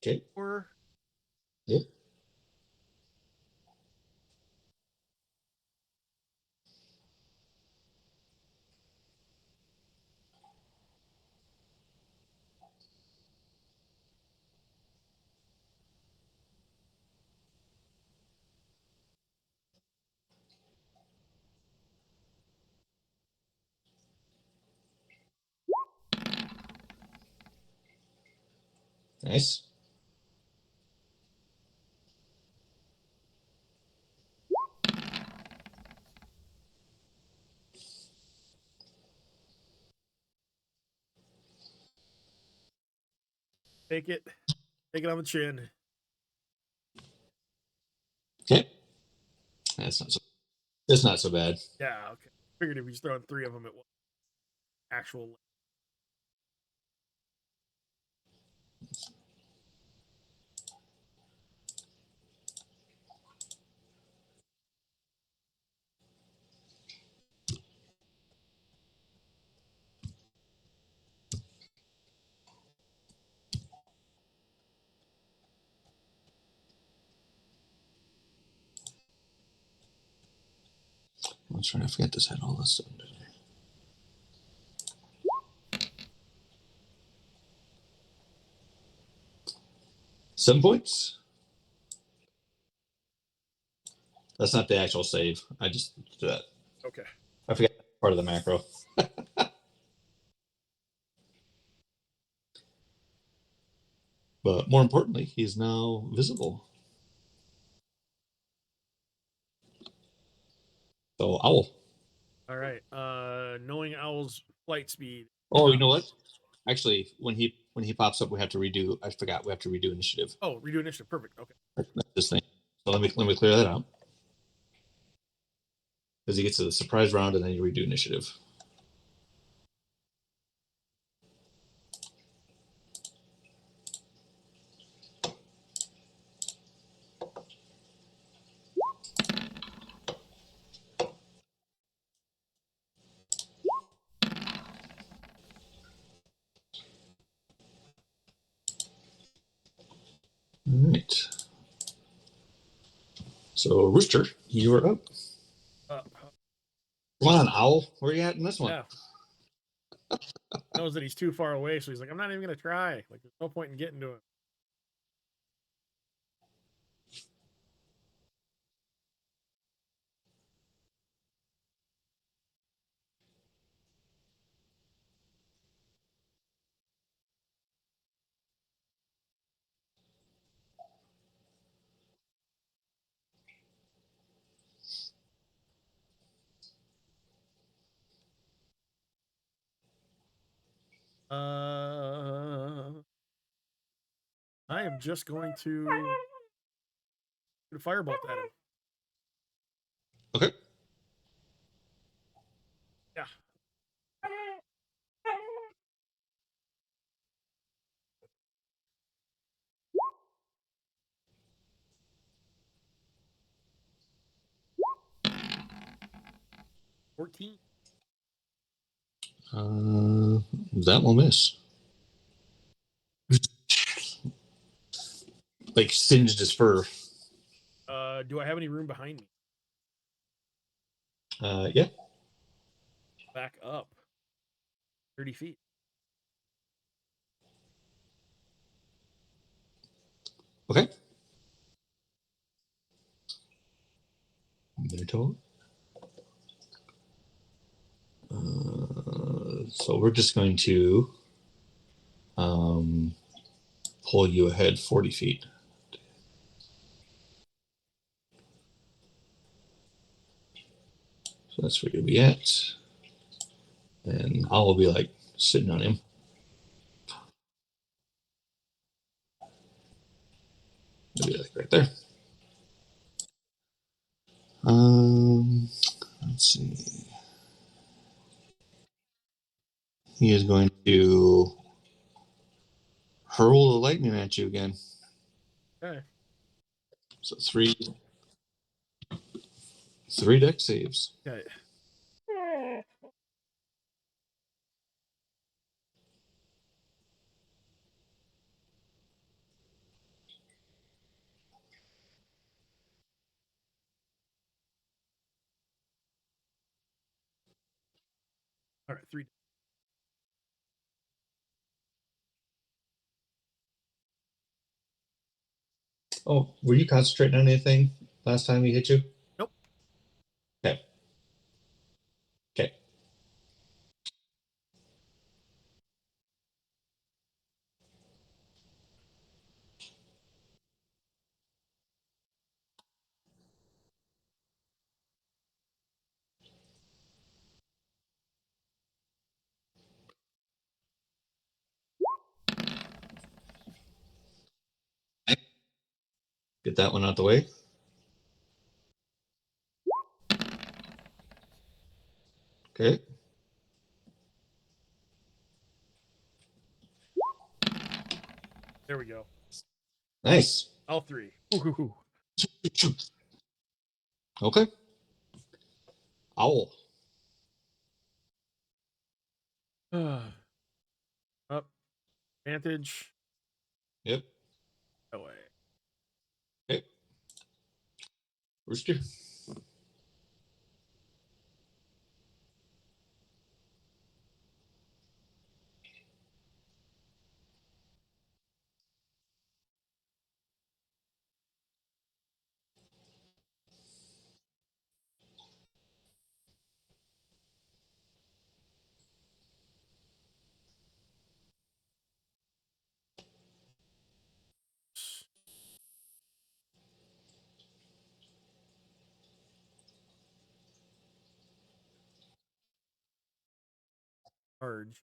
Okay. Or Yep. Nice. take it. Take it on the chin. Okay. That's not so. It's not so bad. Yeah, okay. Figured if he's throwing 3 of them at once. Actual. I'm trying to forget this had all this stuff. 7 points. That's not the actual save. I just did that. Okay. I forgot part of the macro. But more importantly, he's now visible. So owl. All right. Knowing Owl's flight speed. Oh, you know what? Actually, when he pops up, we have to redo. I forgot we have to redo initiative. Oh, redo initiative. Perfect. Okay. That's this thing. So let me clear that out because he gets to the surprise round and then you redo initiative. So, Rooster, you are up. Uh, Come on, Owl. Where are you at in this one? yeah. Knows that he's too far away, so he's like, I'm not even gonna try. Like, there's no point in getting to him. I am just going to shoot a firebolt at him. Okay. Yeah. $14. That will miss. Like singed his fur. Do I have any room behind me? Yeah. Back up 30 feet. Okay. Very tall. So we're just going to pull you ahead 40 feet. So that's where you'll be at. And I'll be like sitting on him. Maybe like right there. Let's see. He is going to hurl the lightning at you again. Okay. So three deck saves. Okay. All right, 3. Oh, were you concentrating on anything last time he hit you? Nope. Okay. Okay. Get that one out the way. Okay. There we go. Nice. All 3. Ooh. Okay. Owl. Up. Advantage. Yep. Away. Okay. Rooster. Charge.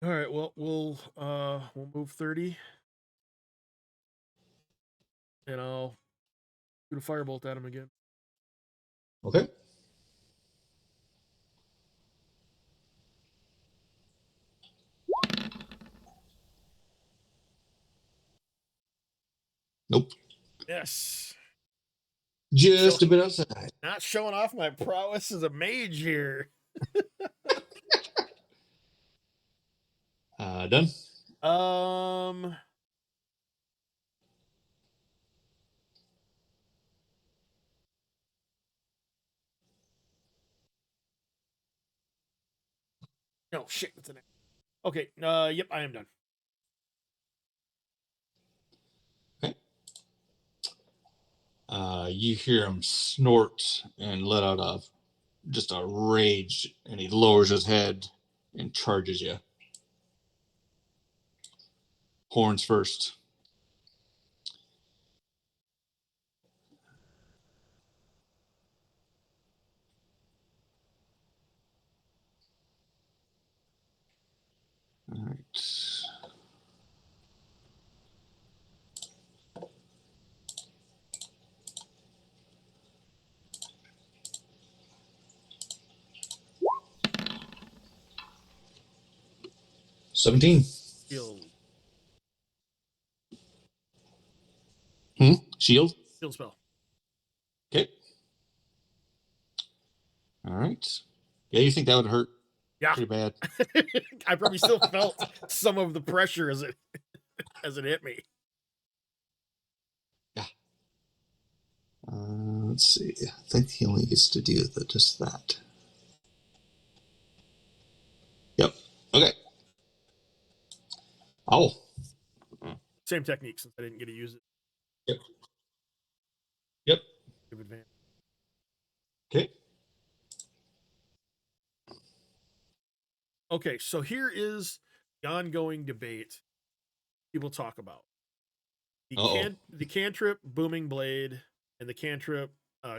All right. Well, we'll move 30, and I'll shoot a firebolt at him again. Okay. Nope. Yes. Just Show, a bit outside. not showing off my prowess as a mage here. Done. Um. No shit. It's an. Okay. Yep. I am done. Okay. You hear him snort and let out just a rage, and he lowers his head and charges you. Horns first. All right. $17. Shield. Shield. Shield spell. Okay. All right. Yeah, you think that would hurt Yeah. pretty bad? I probably still felt some of the pressure as it hit me. Yeah. Let's see. I think he only gets to do just that. Yep. Okay. Oh. Same technique since I didn't get to use it. Yep. Yep. Give advantage. Okay. Okay, so here is the ongoing debate people talk about. Uh-oh. The cantrip booming blade and the cantrip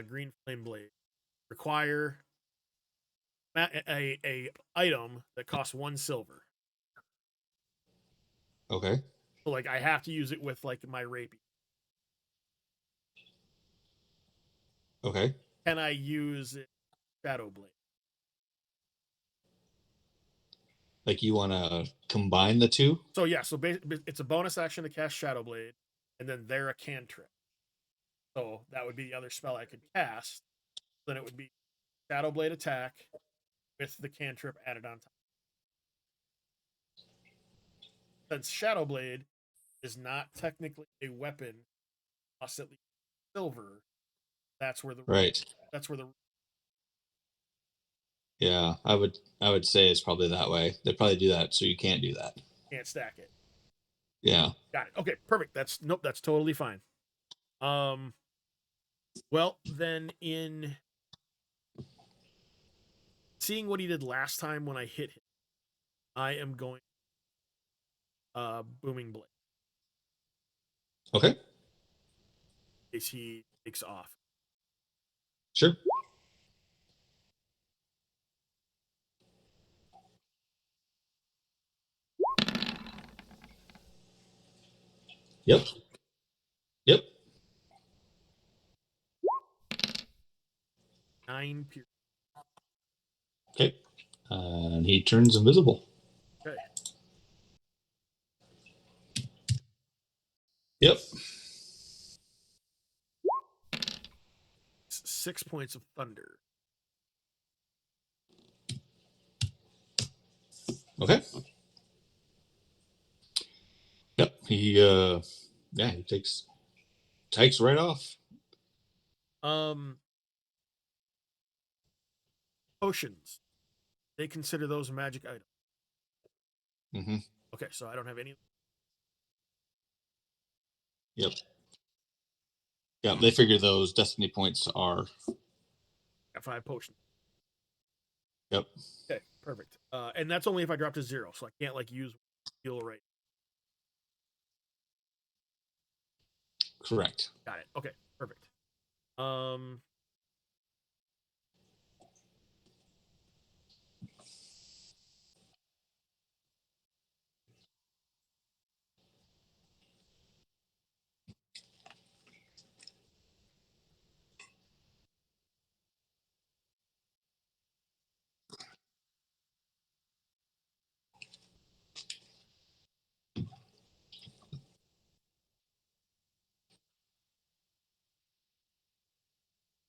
green flame blade require a item that costs 1 silver. Okay. So like I have to use it with like my rapier. Okay. Can I use it shadow blade? Like you want to combine the two? So yeah, so it's a bonus action to cast shadow blade, and then they're a cantrip. So that would be the other spell I could cast. Then it would be shadow blade attack with the cantrip added on top. Since shadow blade is not technically a weapon, plus at least silver. That's where the Right. that's where the Yeah, I would say it's probably that way. They probably do that so you can't do that. can't stack it. Yeah. Got it. Okay, perfect. That's totally fine. Um, well then in seeing what he did last time when I hit him, I am going booming blade Okay. in case he takes off. Sure. Yep. Yep. 9 pierce. Okay. And he turns invisible. Okay. Yep. 6 points of thunder. Okay. Yep. He takes right off. Um potions. They consider those magic items. Mm-hmm. Okay, so I don't have any. Yep. Yep. They figure those destiny points are. Got 5 potions. Yep. Okay, perfect. And that's only if I drop to 0, so I can't like use heal right. Correct. Got it. Okay, perfect. Um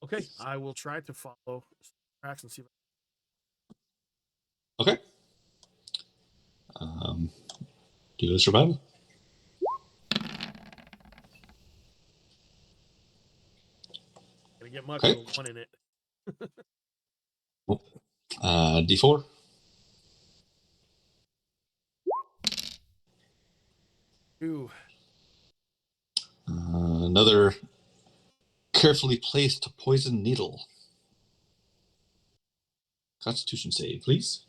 okay, I will try to follow tracks and see if Okay. Um, Do you survival? Gonna get much Okay. with a 1 in it. D4. Ooh. Another carefully placed poison needle. Constitution save, please.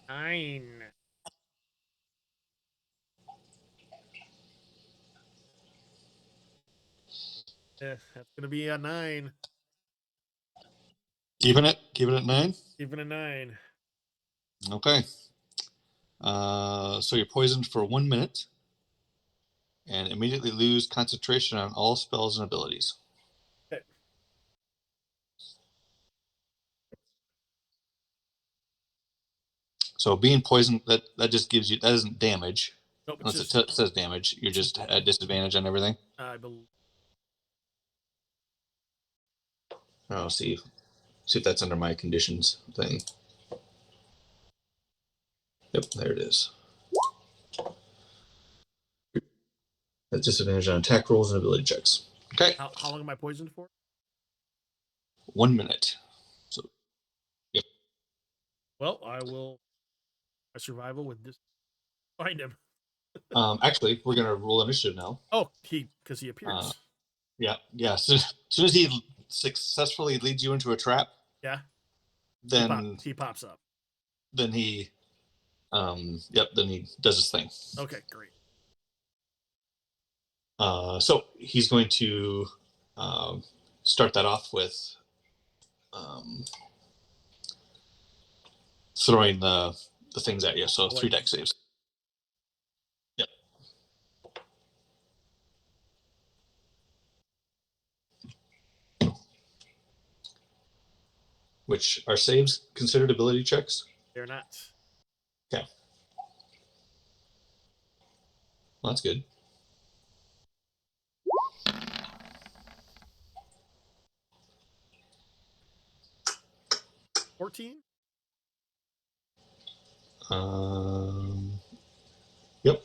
Nine. That's gonna be a 9. Keeping it. Keeping it at 9. Even a 9. Okay. So you're poisoned for 1 minute and immediately lose concentration on all spells and abilities. Okay. So being poisoned, that just gives you, that isn't damage. Nope, it's Unless just it says damage, you're just at disadvantage on everything. I believe. Oh, see if that's under my conditions thing. Yep, there it is. That's disadvantage on attack rolls and ability checks. Okay, How long am I poisoned for? 1 minute. So, yep. Well, I will my survival with this find him. Actually, we're gonna roll initiative now. Oh, because he appears. Yeah, yeah. So, as soon as he successfully leads you into a trap, Yeah. then He pops up. then he, yep, then he does his thing. Okay, great. So he's going to um, start that off with um, throwing the things at you. So Oh, 3 dex saves. Yep. Which are saves considered ability checks? they're not. Okay. Well, that's good. $14? Um, yep.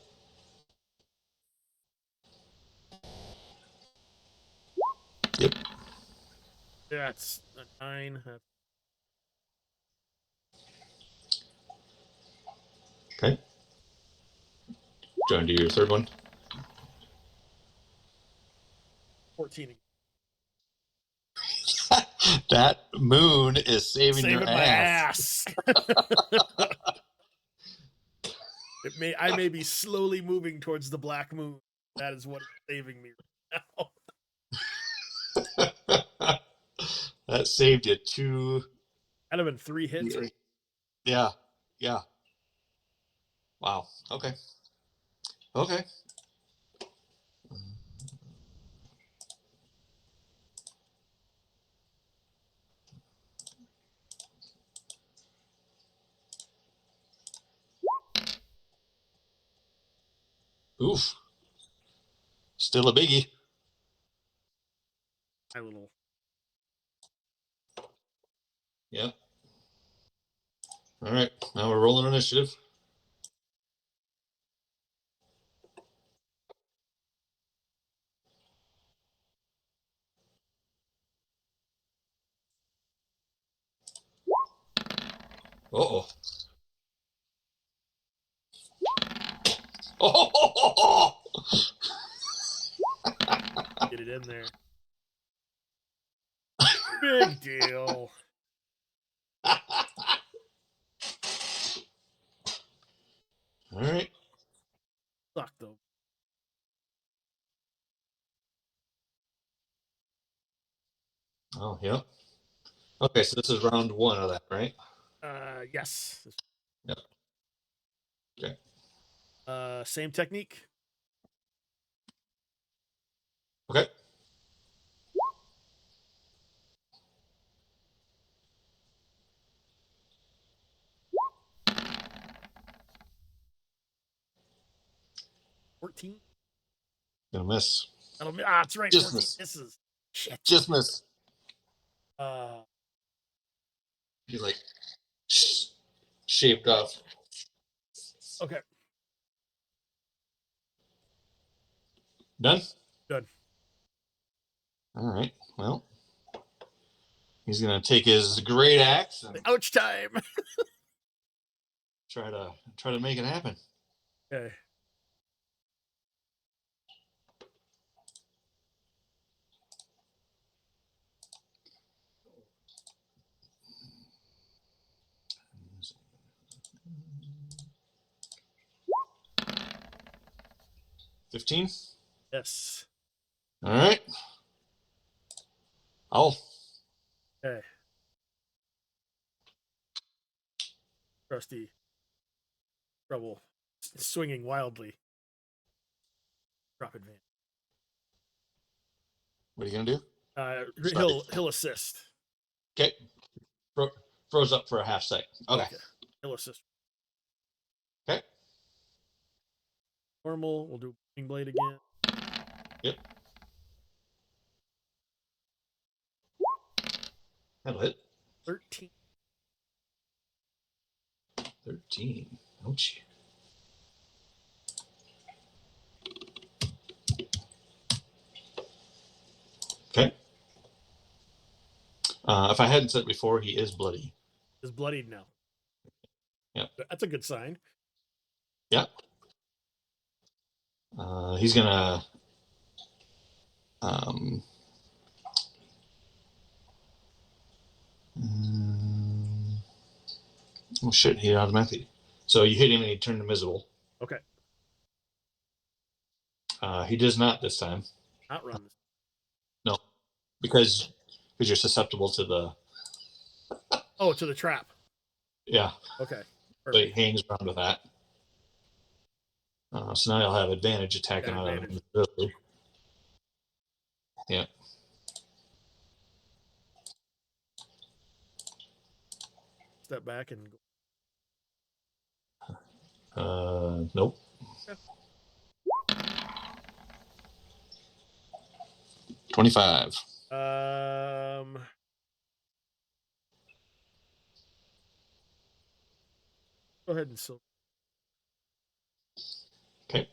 Yep. That's a 9. Okay. Do you want to do your third one? 14 again. That moon is saving your Saving my ass. ass. I may be slowly moving towards the black moon. That is what is saving me right now. That saved you 2. That'd have been 3 hits. Yeah. Yeah. Wow. Okay. Okay. Oof. Still a biggie. My little Yep. All right. Now we're rolling initiative. Uh-oh. Oh! get it in there. Big deal. All right. Suck though. Oh, yeah. Okay, so this is round 1 of that, right? Yes. Yep. Okay. Same technique. Okay. 14. Gonna miss. That's right. Just 14 miss. misses. Shit. Just miss. Uh, He's like shaped off. okay. Done? Good. All right. Well, he's gonna take his great axe and Ouch time. try to make it happen. Okay. $15. Yes. All right. I'll. Okay. Trusty. Trouble. Swinging wildly. Drop advantage. What are you gonna do? He'll assist. Okay. Froze up for a half sec. Okay. He'll assist. Okay. Normal. We'll do Wing Blade again. Yep. That'll hit. 13. 13. Ouch. Okay. If I hadn't said it before, he is bloody. Is bloodied now. Yep. That's a good sign. Yep. He's gonna. Oh shit! He automatically. So you hit him and he turned invisible. Okay. He does not this time. Not run this. No, because you're susceptible to the. Oh, to the trap. Yeah. Okay. So he hangs around with that. So now he'll have advantage attacking out of invisibility. Yeah. Step back and go. Nope. Yeah. 25. Go ahead and silver. Okay.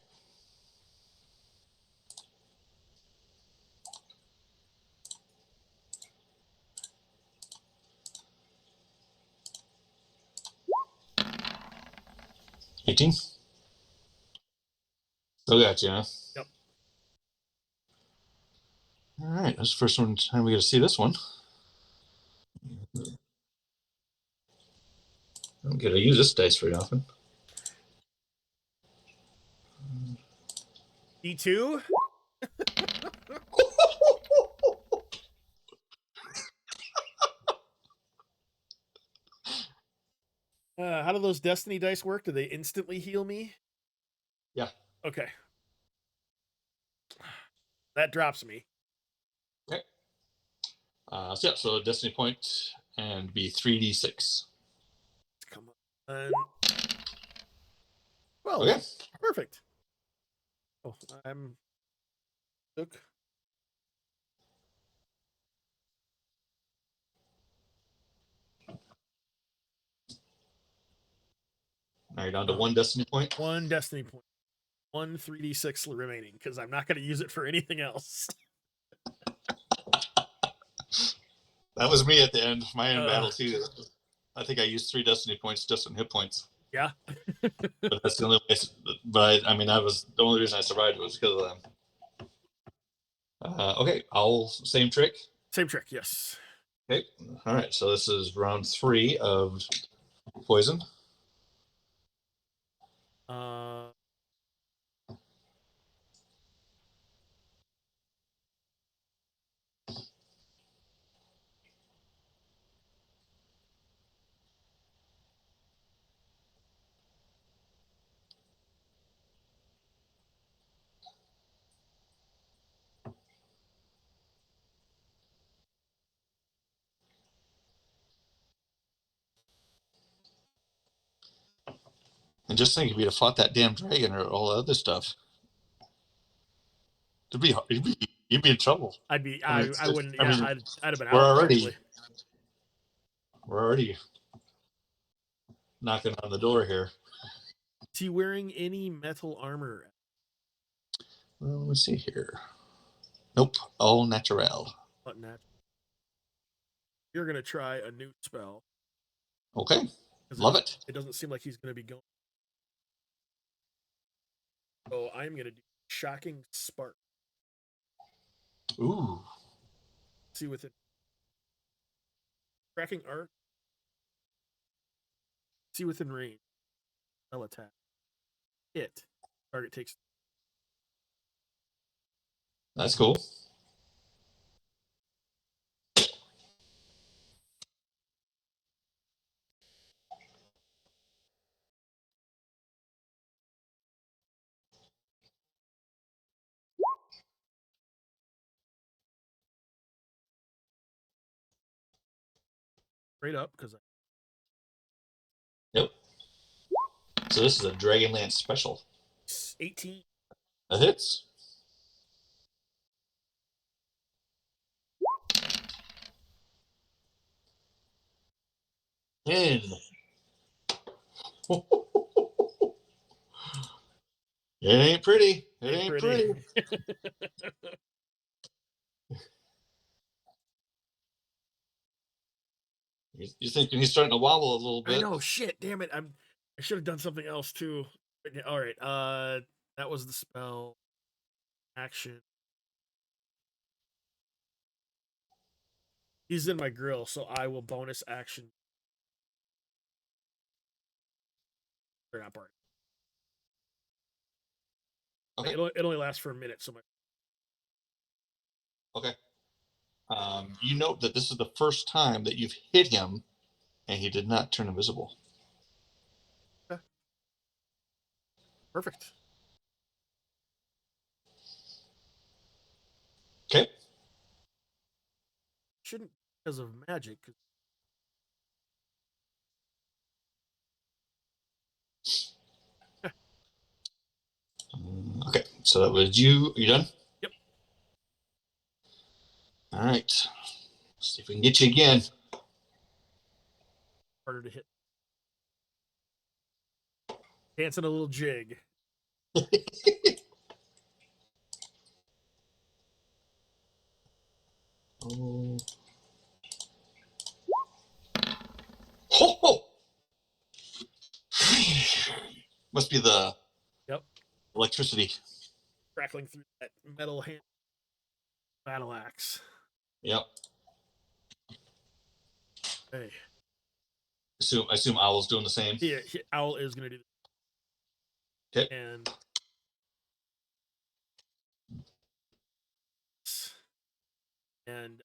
$18. Still got you, huh? Yep. All right. That's the first time we get to see this one. I don't get to use this dice very often. D2. How do those Destiny dice work? Do they instantly heal me? Yeah. Okay. That drops me. Okay. So Destiny point and be 3d6. Come on. Well, Okay. perfect. Oh, I'm took. Now you're down to one Destiny point. One Destiny point. One 3d6 remaining because I'm not going to use it for anything else. That was me at the end. My end battle too. I think I used 3 Destiny points just on hit points. Yeah. But that's the only way. But I mean, that was the only reason I survived was because of them. Okay, I'll same trick. Same trick. Yes. Okay. All right. So this is round 3 of poison. And just think if you'd have fought that damn dragon or all the other stuff. You'd be in trouble. I'd be. I mean, I wouldn't. I Yeah, mean, I'd have been we're out already probably. we're already knocking on the door here. Is he wearing any metal armor? Well, let me see here. Nope, all natural. But not. You're gonna try a new spell Okay, because love it. it doesn't seem like he's gonna be going. So I'm gonna do shocking spark. Ooh, See with it. Tracking arc. See within range. Spell attack. Hit. Target takes. that's cool. Straight up because Yep. So this is a Dragonlance special. 18. That hits. In. It ain't pretty. It ain't Pretty. pretty. You thinking he's starting to wobble a little I bit? know. Shit. Damn it. I should have done something else too. All right. That was the spell action. He's in my grill, so I will bonus action. Or not part. Okay. It only lasts for a minute, so my. Okay. You note that this is the first time that you've hit him, and he did not turn invisible. Okay. Perfect. Okay. Shouldn't because of magic. Okay. So that was you. Are you done? Yep. All right. Let's see if we can get you again. Harder to hit. Dancing a little jig. Oh. Ho, ho. Must be the Yep. electricity. Crackling through that metal hand battle axe. Yep. Hey. I assume Owl's doing the same. Owl is gonna do Okay. and and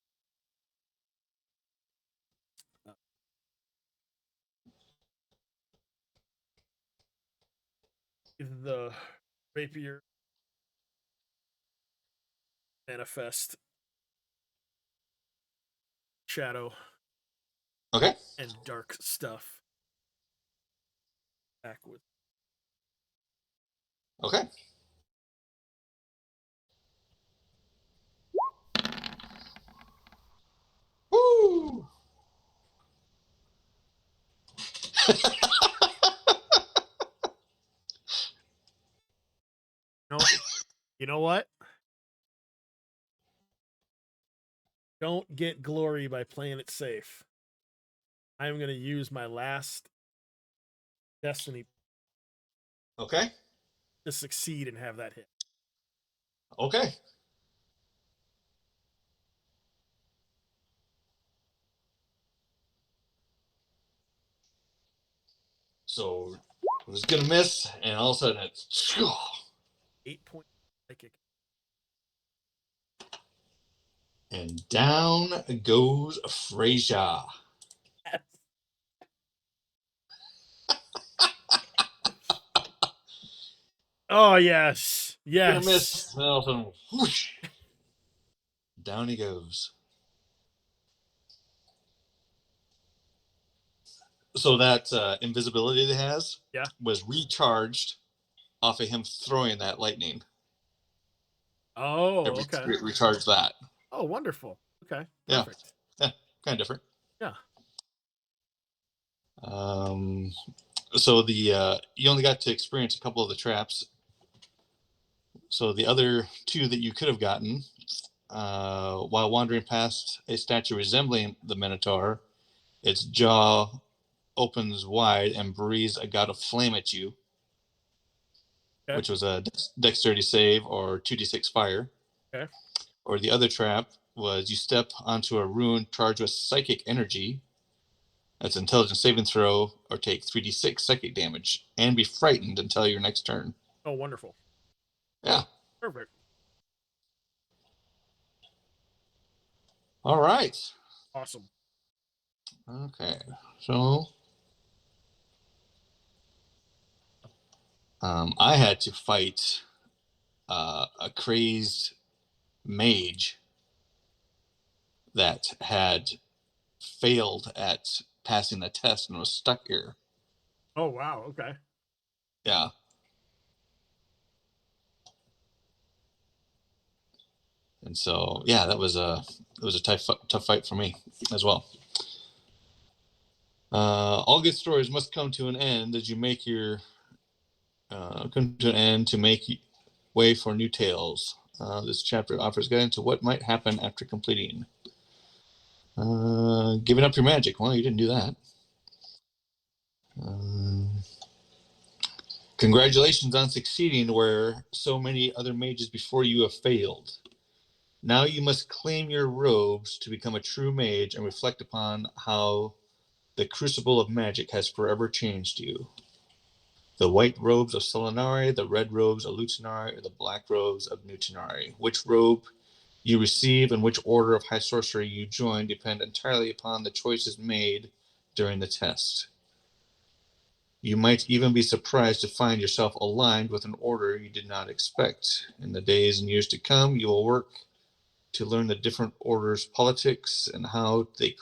the rapier manifest shadow Okay. and dark stuff back with Okay. Woo! no. You know what? Don't get glory by playing it safe. I'm gonna use my last destiny Okay. to succeed and have that hit. Okay. So it was gonna miss, and all of a sudden it's 8 point psychic. and down goes Frasier. Oh yes. Gonna Yes. miss, and all of a sudden, whoosh, down he goes. So that invisibility that it has Yeah. was recharged off of him throwing that lightning. Oh, okay. Recharge that. Oh, wonderful. Okay, Yeah, perfect. yeah, kind of different. Yeah. Um, so the you only got to experience a couple of the traps. So the other two that you could have gotten while wandering past a statue resembling the Minotaur, its jaw opens wide and breathes a god of flame at you, Okay. which was a dexterity save or 2d6 fire. Okay. Or the other trap was you step onto a rune charged with psychic energy. That's intelligence saving throw or take 3d6 psychic damage and be frightened until your next turn. Oh, wonderful. Yeah. Perfect. All right. Awesome. Okay. So I had to fight a crazed mage that had failed at passing the test and was stuck here. Oh, wow. Okay. Yeah. And so, yeah, it was a tough fight for me as well. All good stories must come to an end as you make your come to an end to make way for new tales. This chapter offers guidance to what might happen after completing. Giving up your magic. Well, you didn't do that. Congratulations on succeeding where so many other mages before you have failed. Now you must claim your robes to become a true mage and reflect upon how the crucible of magic has forever changed you. The white robes of Solinari, the red robes of Lutinari, or the black robes of Nutinari. Which robe you receive and which order of high sorcery you join depend entirely upon the choices made during the test. You might even be surprised to find yourself aligned with an order you did not expect. In the days and years to come, you will work to learn the different orders' politics and how they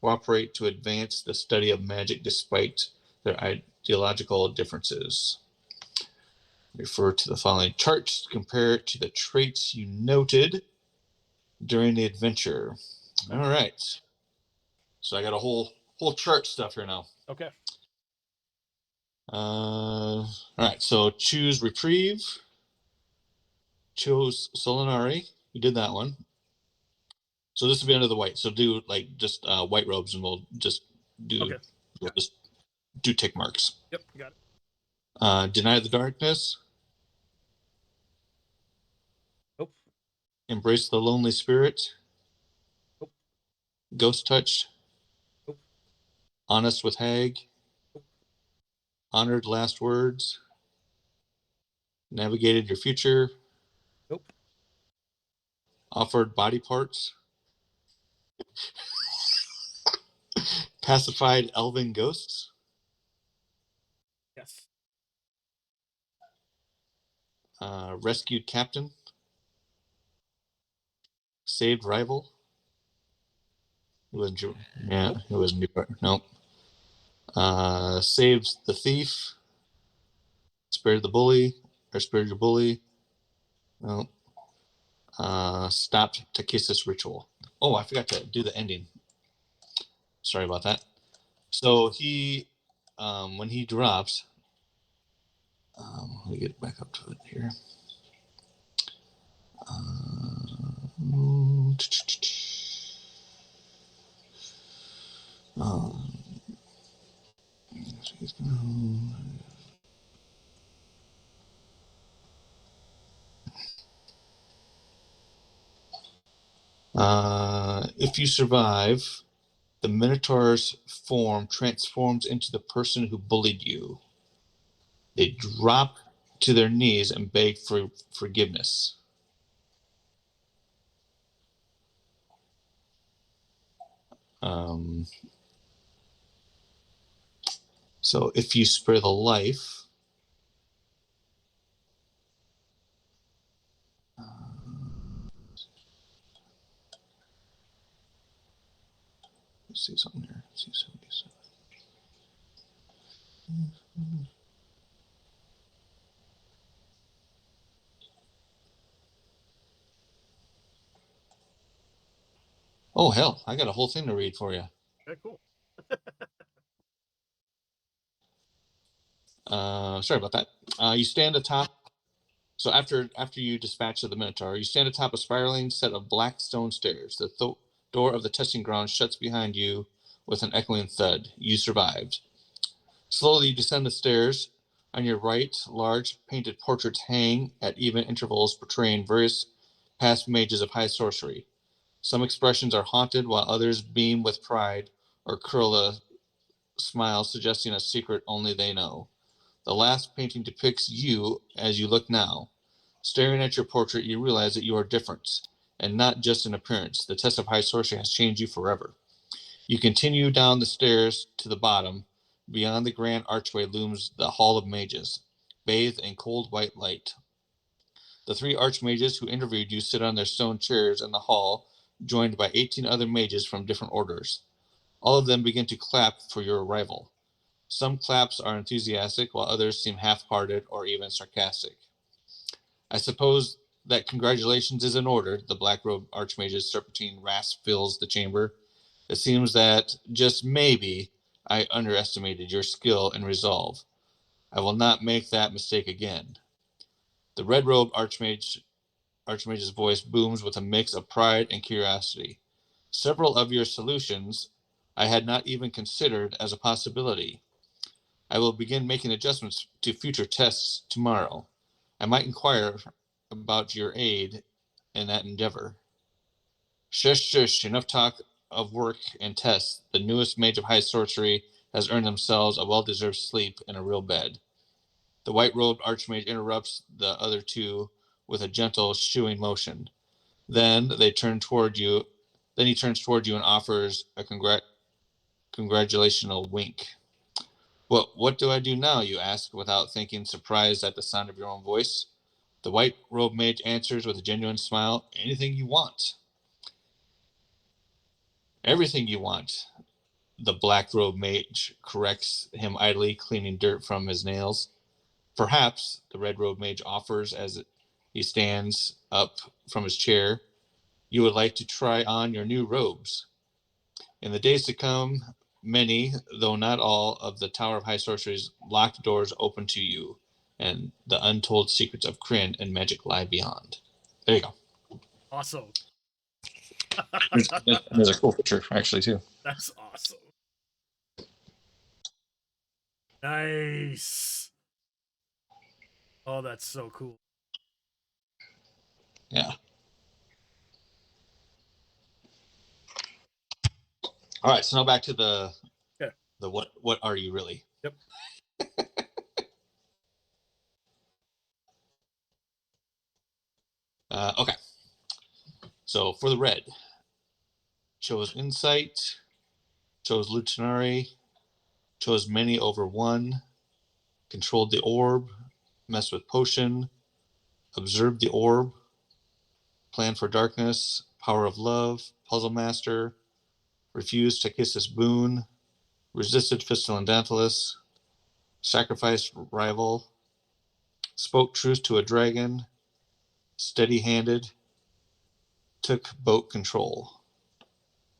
cooperate to advance the study of magic despite their ideological differences. Refer to the following charts, compare it to the traits you noted during the adventure. All right. So I got a whole chart stuff here now. Okay. All right. So choose reprieve. Chose Solinari. You did that one. So this will be under the white. So do like just white robes, and we'll just do Okay. we'll just do tick marks. Yep. Got it. Deny the darkness. Nope. Embrace the lonely spirit. Nope. Ghost touch. Nope. Honest with hag. Nope. Honored last words. Navigated your future. Nope. Offered body parts. Pacified elven ghosts. Yes. Rescued captain. Saved rival. It wasn't you. Yeah, Nope. it wasn't you. Nope. Saves the thief. Spared the bully. Or spared your bully. Nope. Stopped Takisis ritual. Oh, I forgot to do the ending. Sorry about that. So he, when he drops, let me get back up to it here. If you survive, the Minotaur's form transforms into the person who bullied you. They drop to their knees and beg for forgiveness. Um, so if you spare the life, let's see something here. Let's see something. Oh, hell. I got a whole thing to read for you. Okay, cool. Sorry about that. You stand atop. So after you dispatch of the Minotaur, you stand atop a spiraling set of black stone stairs. The door of the testing ground shuts behind you with an echoing thud. You survived. Slowly you descend the stairs. On your right, large painted portraits hang at even intervals portraying various past mages of high sorcery. Some expressions are haunted, while others beam with pride or curl a smile suggesting a secret only they know. The last painting depicts you as you look now. Staring at your portrait, you realize that you are different, and not just in appearance. The test of high sorcery has changed you forever. You continue down the stairs to the bottom. Beyond the grand archway looms the Hall of Mages, bathed in cold white light. The three archmages who interviewed you sit on their stone chairs in the hall, joined by 18 other mages from different orders. All of them begin to clap for your arrival. Some claps are enthusiastic, while others seem half-hearted or even sarcastic. I suppose that congratulations is in order. The black-robed archmage's serpentine rasp fills the chamber. It seems that, just maybe, I underestimated your skill and resolve. I will not make that mistake again. The red-robed archmage's voice booms with a mix of pride and curiosity. Several of your solutions I had not even considered as a possibility. I will begin making adjustments to future tests tomorrow. I might inquire about your aid in that endeavor. Shush, shush, enough talk of work and tests. The newest mage of high sorcery has earned themselves a well-deserved sleep in a real bed. The white-robed archmage interrupts the other two with a gentle shooing motion. Then they turn toward you. Then he turns toward you and offers a congratulational wink. What do I do now? You ask without thinking, surprised at the sound of your own voice. The white robed mage answers with a genuine smile. Anything you want. Everything you want. The black robed mage corrects him idly, cleaning dirt from his nails. Perhaps, the red robed mage offers as he stands up from his chair, you would like to try on your new robes. In the days to come, many, though not all, of the Tower of High Sorcery's locked doors open to you, and the untold secrets of Kryn and magic lie beyond. There you go. Awesome. There's a cool picture, actually, too. That's awesome. Nice. Oh, that's so cool. Yeah. All right, so now back to the Okay. what are you really? Yep. Okay. So for the red, chose insight, chose Lutinari, chose many over one, controlled the orb, messed with potion, observed the orb, plan for darkness, power of love, puzzle master, refused to kiss his boon, resisted Fistel and Dantalus, sacrificed rival, spoke truth to a dragon, steady handed, took boat control.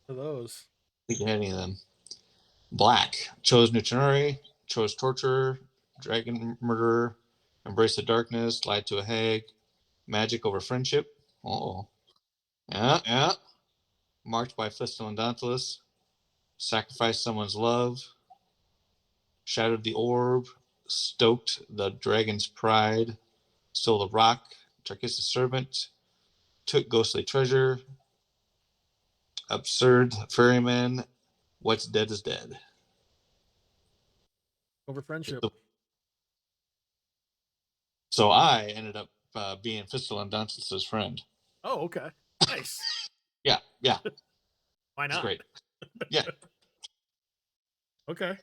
For those. I think you had any of them. Black, chose Nutinari, chose torturer, dragon murderer, embrace the darkness, lied to a hag, magic over friendship. Oh, yeah, yeah. Marked by Fistel and Dantalus, sacrificed someone's love, shattered the orb, stoked the dragon's pride, stole the rock, Tarkis's servant, took ghostly treasure, absurd ferryman, what's dead is dead. Over friendship. So I ended up being Fistel and Dantalus's friend. Oh, okay. Nice. Yeah, yeah, Why it's not? great. Yeah. Okay.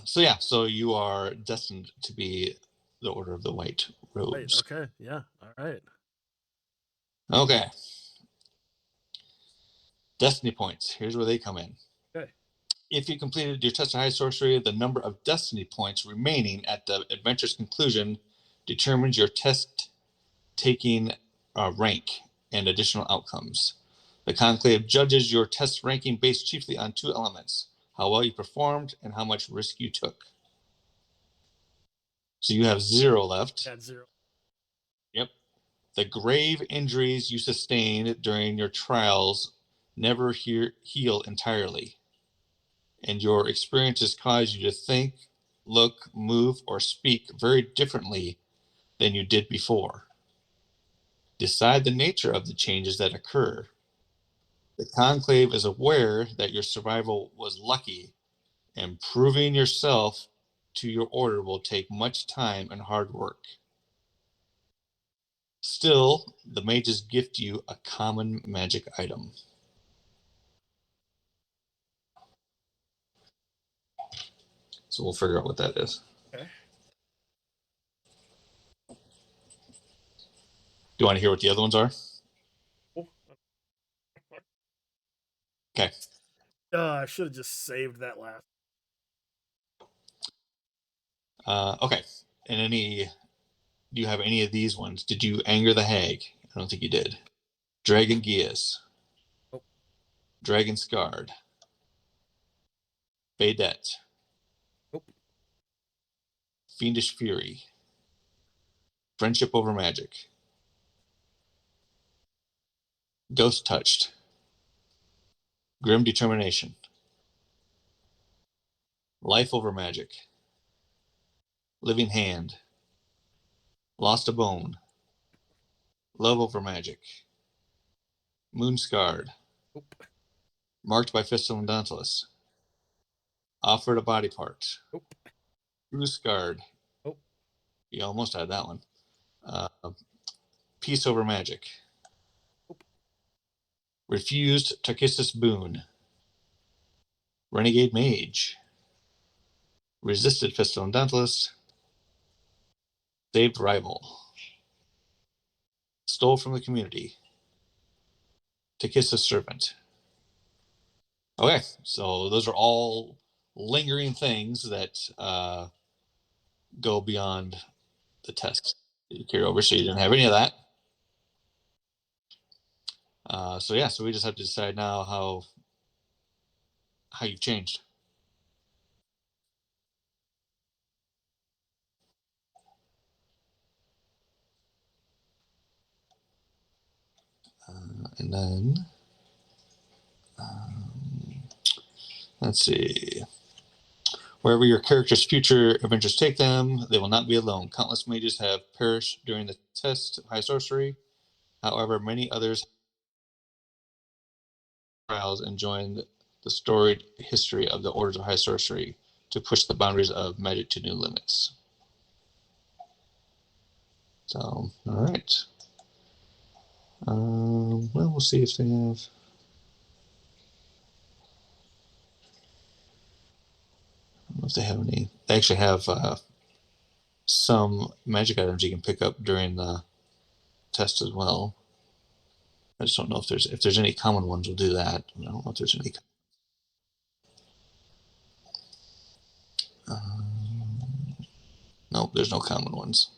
So yeah, so you are destined to be the Order of the White Right. Robes. Okay. Yeah. All right. Okay. Destiny points. Here's where they come in. Okay. If you completed your test of high sorcery, the number of destiny points remaining at the adventure's conclusion determines your test taking rank and additional outcomes. The conclave judges your test ranking based chiefly on two elements: how well you performed and how much risk you took. So you have 0 left. Got 0. Yep. The grave injuries you sustained during your trials never heal entirely, and your experiences cause you to think, look, move, or speak very differently than you did before. Decide the nature of the changes that occur. The conclave is aware that your survival was lucky, and proving yourself to your order will take much time and hard work. Still, the mages gift you a common magic item. So we'll figure out what that is. Okay. Do you want to hear what the other ones are? Oh. Okay. I should have just saved that last. Okay. And do you have any of these ones? Did you anger the hag? I don't think you did. Dragon Geas. Nope. Dragon Scarred. Baydette. Nope. Fiendish Fury. Friendship over Magic. Ghost Touched. Grim Determination. Life over Magic. Living Hand. Lost a Bone. Love over Magic. Moon Scarred. Nope. Marked by Fistel and Dauntless. Offered a Body Part. Nope. True Scarred. Nope. You almost had that one. Peace over Magic. Nope. Refused Tarkissus Boon. Renegade Mage. Resisted Fistel and Dauntless. Saved Rival. Stole from the Community. Tarkissus Servant. Okay, so those are all lingering things that go beyond the test that you carry over. So you didn't have any of that. So we just have to decide now how you've changed. And then let's see. Wherever your character's future adventures take them, they will not be alone. Countless mages have perished during the test of high sorcery. However, many others trials and joined the storied history of the orders of high sorcery to push the boundaries of magic to new limits. So, all right. Well, we'll see if they have. I don't know if they have any. They actually have some magic items you can pick up during the test as well. I just don't know if there's any common ones. We'll do that. I don't know if there's any. No, there's no common ones.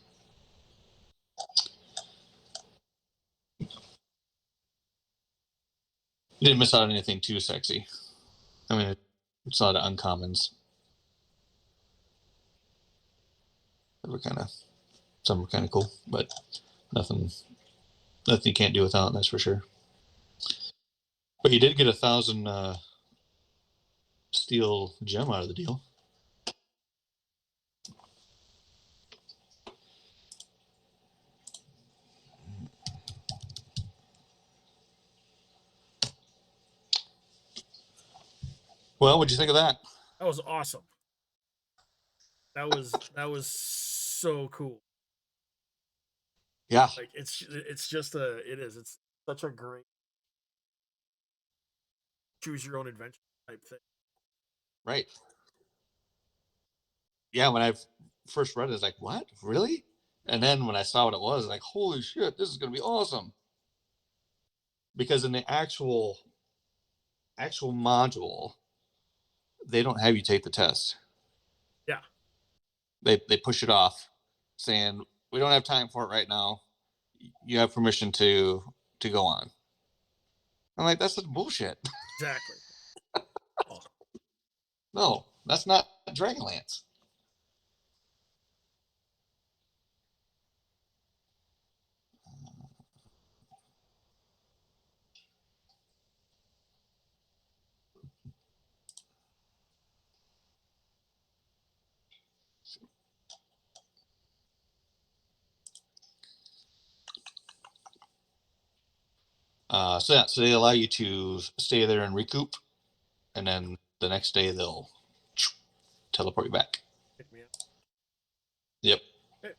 You didn't miss out on anything too sexy. I mean, it's a lot of uncommons. Some were kind of cool, but nothing you can't do without. That's for sure. But you did get 1,000 steel gem out of the deal. Well, what'd you think of that? That was awesome. That was so cool. Yeah. Like it's it's such a great choose your own adventure type thing. Right. Yeah, when I first read it, I was like, what? Really? And then when I saw what it was, like, holy shit, this is going to be awesome. Because in the actual module, they don't have you take the test. Yeah. They push it off, saying, we don't have time for it right now. You have permission to go on. I'm like, that's such bullshit. Exactly. Oh, No, that's not Dragonlance. So they allow you to stay there and recoup, and then the next day they'll teleport you back. pick me up. Yep. Okay.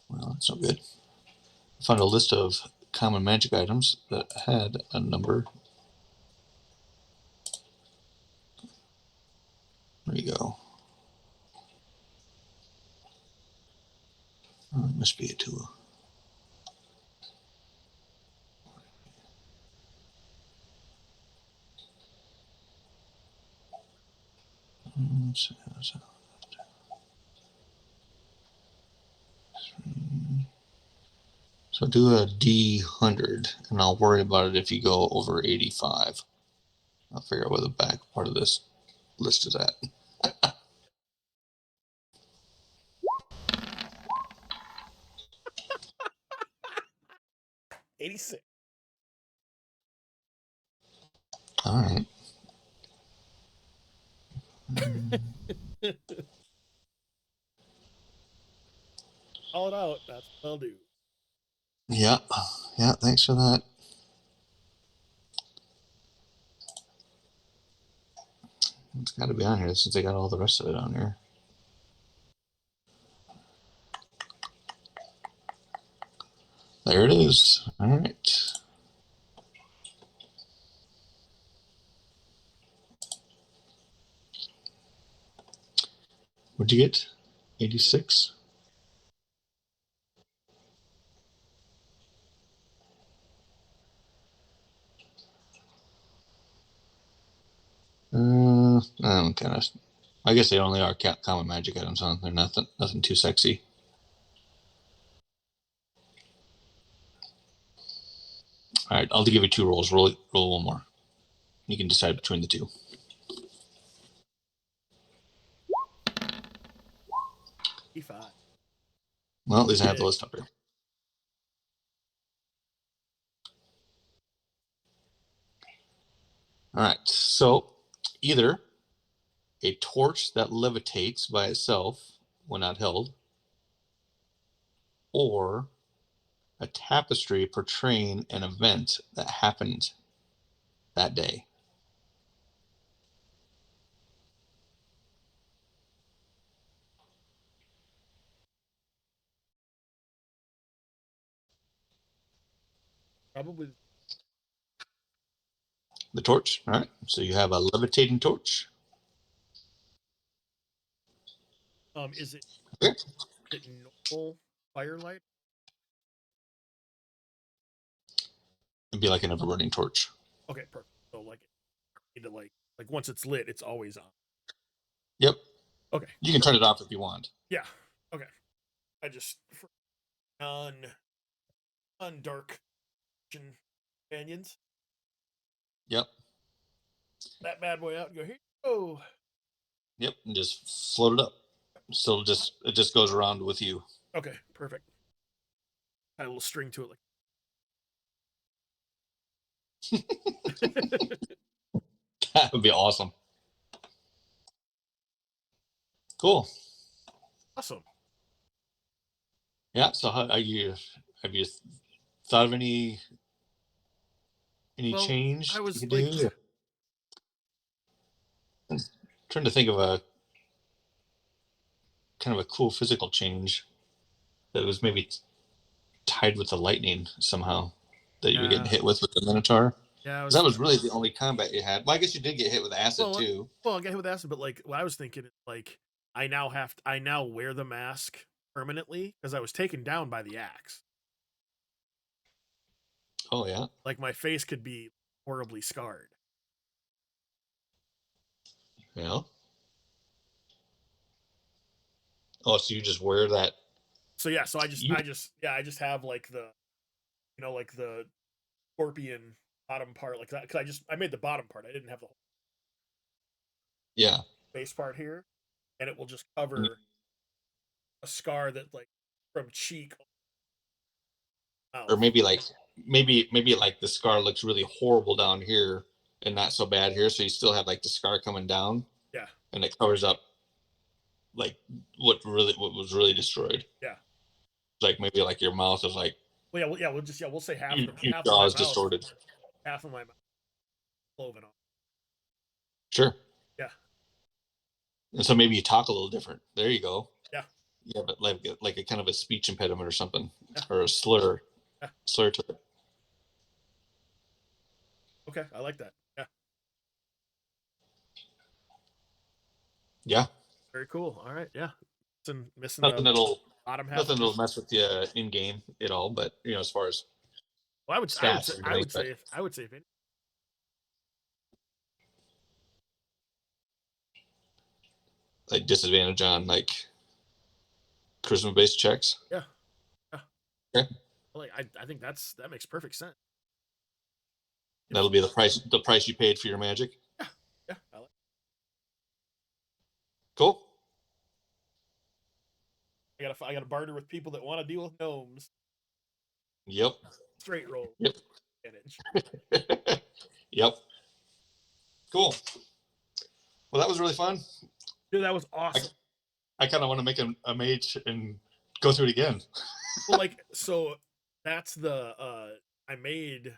Well, that's not good. I found a list of common magic items that had a number. There you go. Oh, it must be a two. So do a D100, and I'll worry about it if you go over 85. I'll figure out where the back part of this list is at. Yep. 86. All right. Call it out. That's what I'll do. Yeah. Yeah. Thanks for that. It's got to be on here since they got all the rest of it on here. There it is. All right. What'd you get? 86? I'm kind of. I guess they only are common magic items, huh? They're nothing too sexy. All right, I'll give you two rolls. Roll one more. You can decide between the two. 85. Well, at least I have the Big. list up here. All right, so either a torch that levitates by itself when not held, or a tapestry portraying an event that happened that day. Probably. The torch. All right, so you have a levitating torch. Is it Okay. normal firelight? It'd be like an ever-burning torch. Okay, perfect. So like, need to once it's lit, it's always on. Yep. Okay. You can turn it off if you want. Yeah. Okay. I just on dark companions. Yep. That bad boy out and go here. Oh. Yep. And just float it up. So it just goes around with you. Okay. Perfect. Add a little string to it. That would be awesome. Cool. Awesome. Yeah. So how are you? Have you thought of any Well, change I you was could like, do? I'm trying to think of a kind of a cool physical change that was maybe tied with the lightning somehow that you were getting yeah, hit with the Minotaur. yeah. I Because was that was really the only combat you had. Well, I guess you did get hit with acid well, too. I get hit with acid, but like what I was thinking is like I now wear the mask permanently because I was taken down by the axe. Oh yeah. Like my face could be horribly scarred. Yeah. Oh, so you just wear that? So yeah, so You I just have like the like the scorpion bottom part like that because I made the bottom part. I didn't have the whole yeah. face part here, and it will just cover a scar that like from cheek Or mouth. maybe like the scar looks really horrible down here and not so bad here, so you still have like the scar coming down Yeah, and it covers up like what was really destroyed. yeah. Like maybe like your mouth is like We'll say your half of jaw my is mouth, distorted. half of my mouth cloven off. Sure. Yeah, And so maybe you talk a little different. There you go. yeah, Yeah, but like a kind of a speech impediment or something, yeah, or a yeah. slur to it. Okay, I like that. Yeah, Yeah. very cool. All right, yeah. Missing Nothing the that'll bottom half nothing of that'll this. mess with you in game at all. But as far as Well, stats and everything, but I would say if any, like disadvantage on like charisma based checks. yeah, yeah. Okay. Like I think that makes perfect sense. If That'll be the price you paid for your magic. yeah, yeah, Cool. I gotta barter with people that want to deal with gnomes. Yep. Straight roll Yep. advantage. Yep. Cool. Well, that was really fun. Dude, that was I, awesome. I kind of want to make a mage and go through it again. Well, like so that's the I made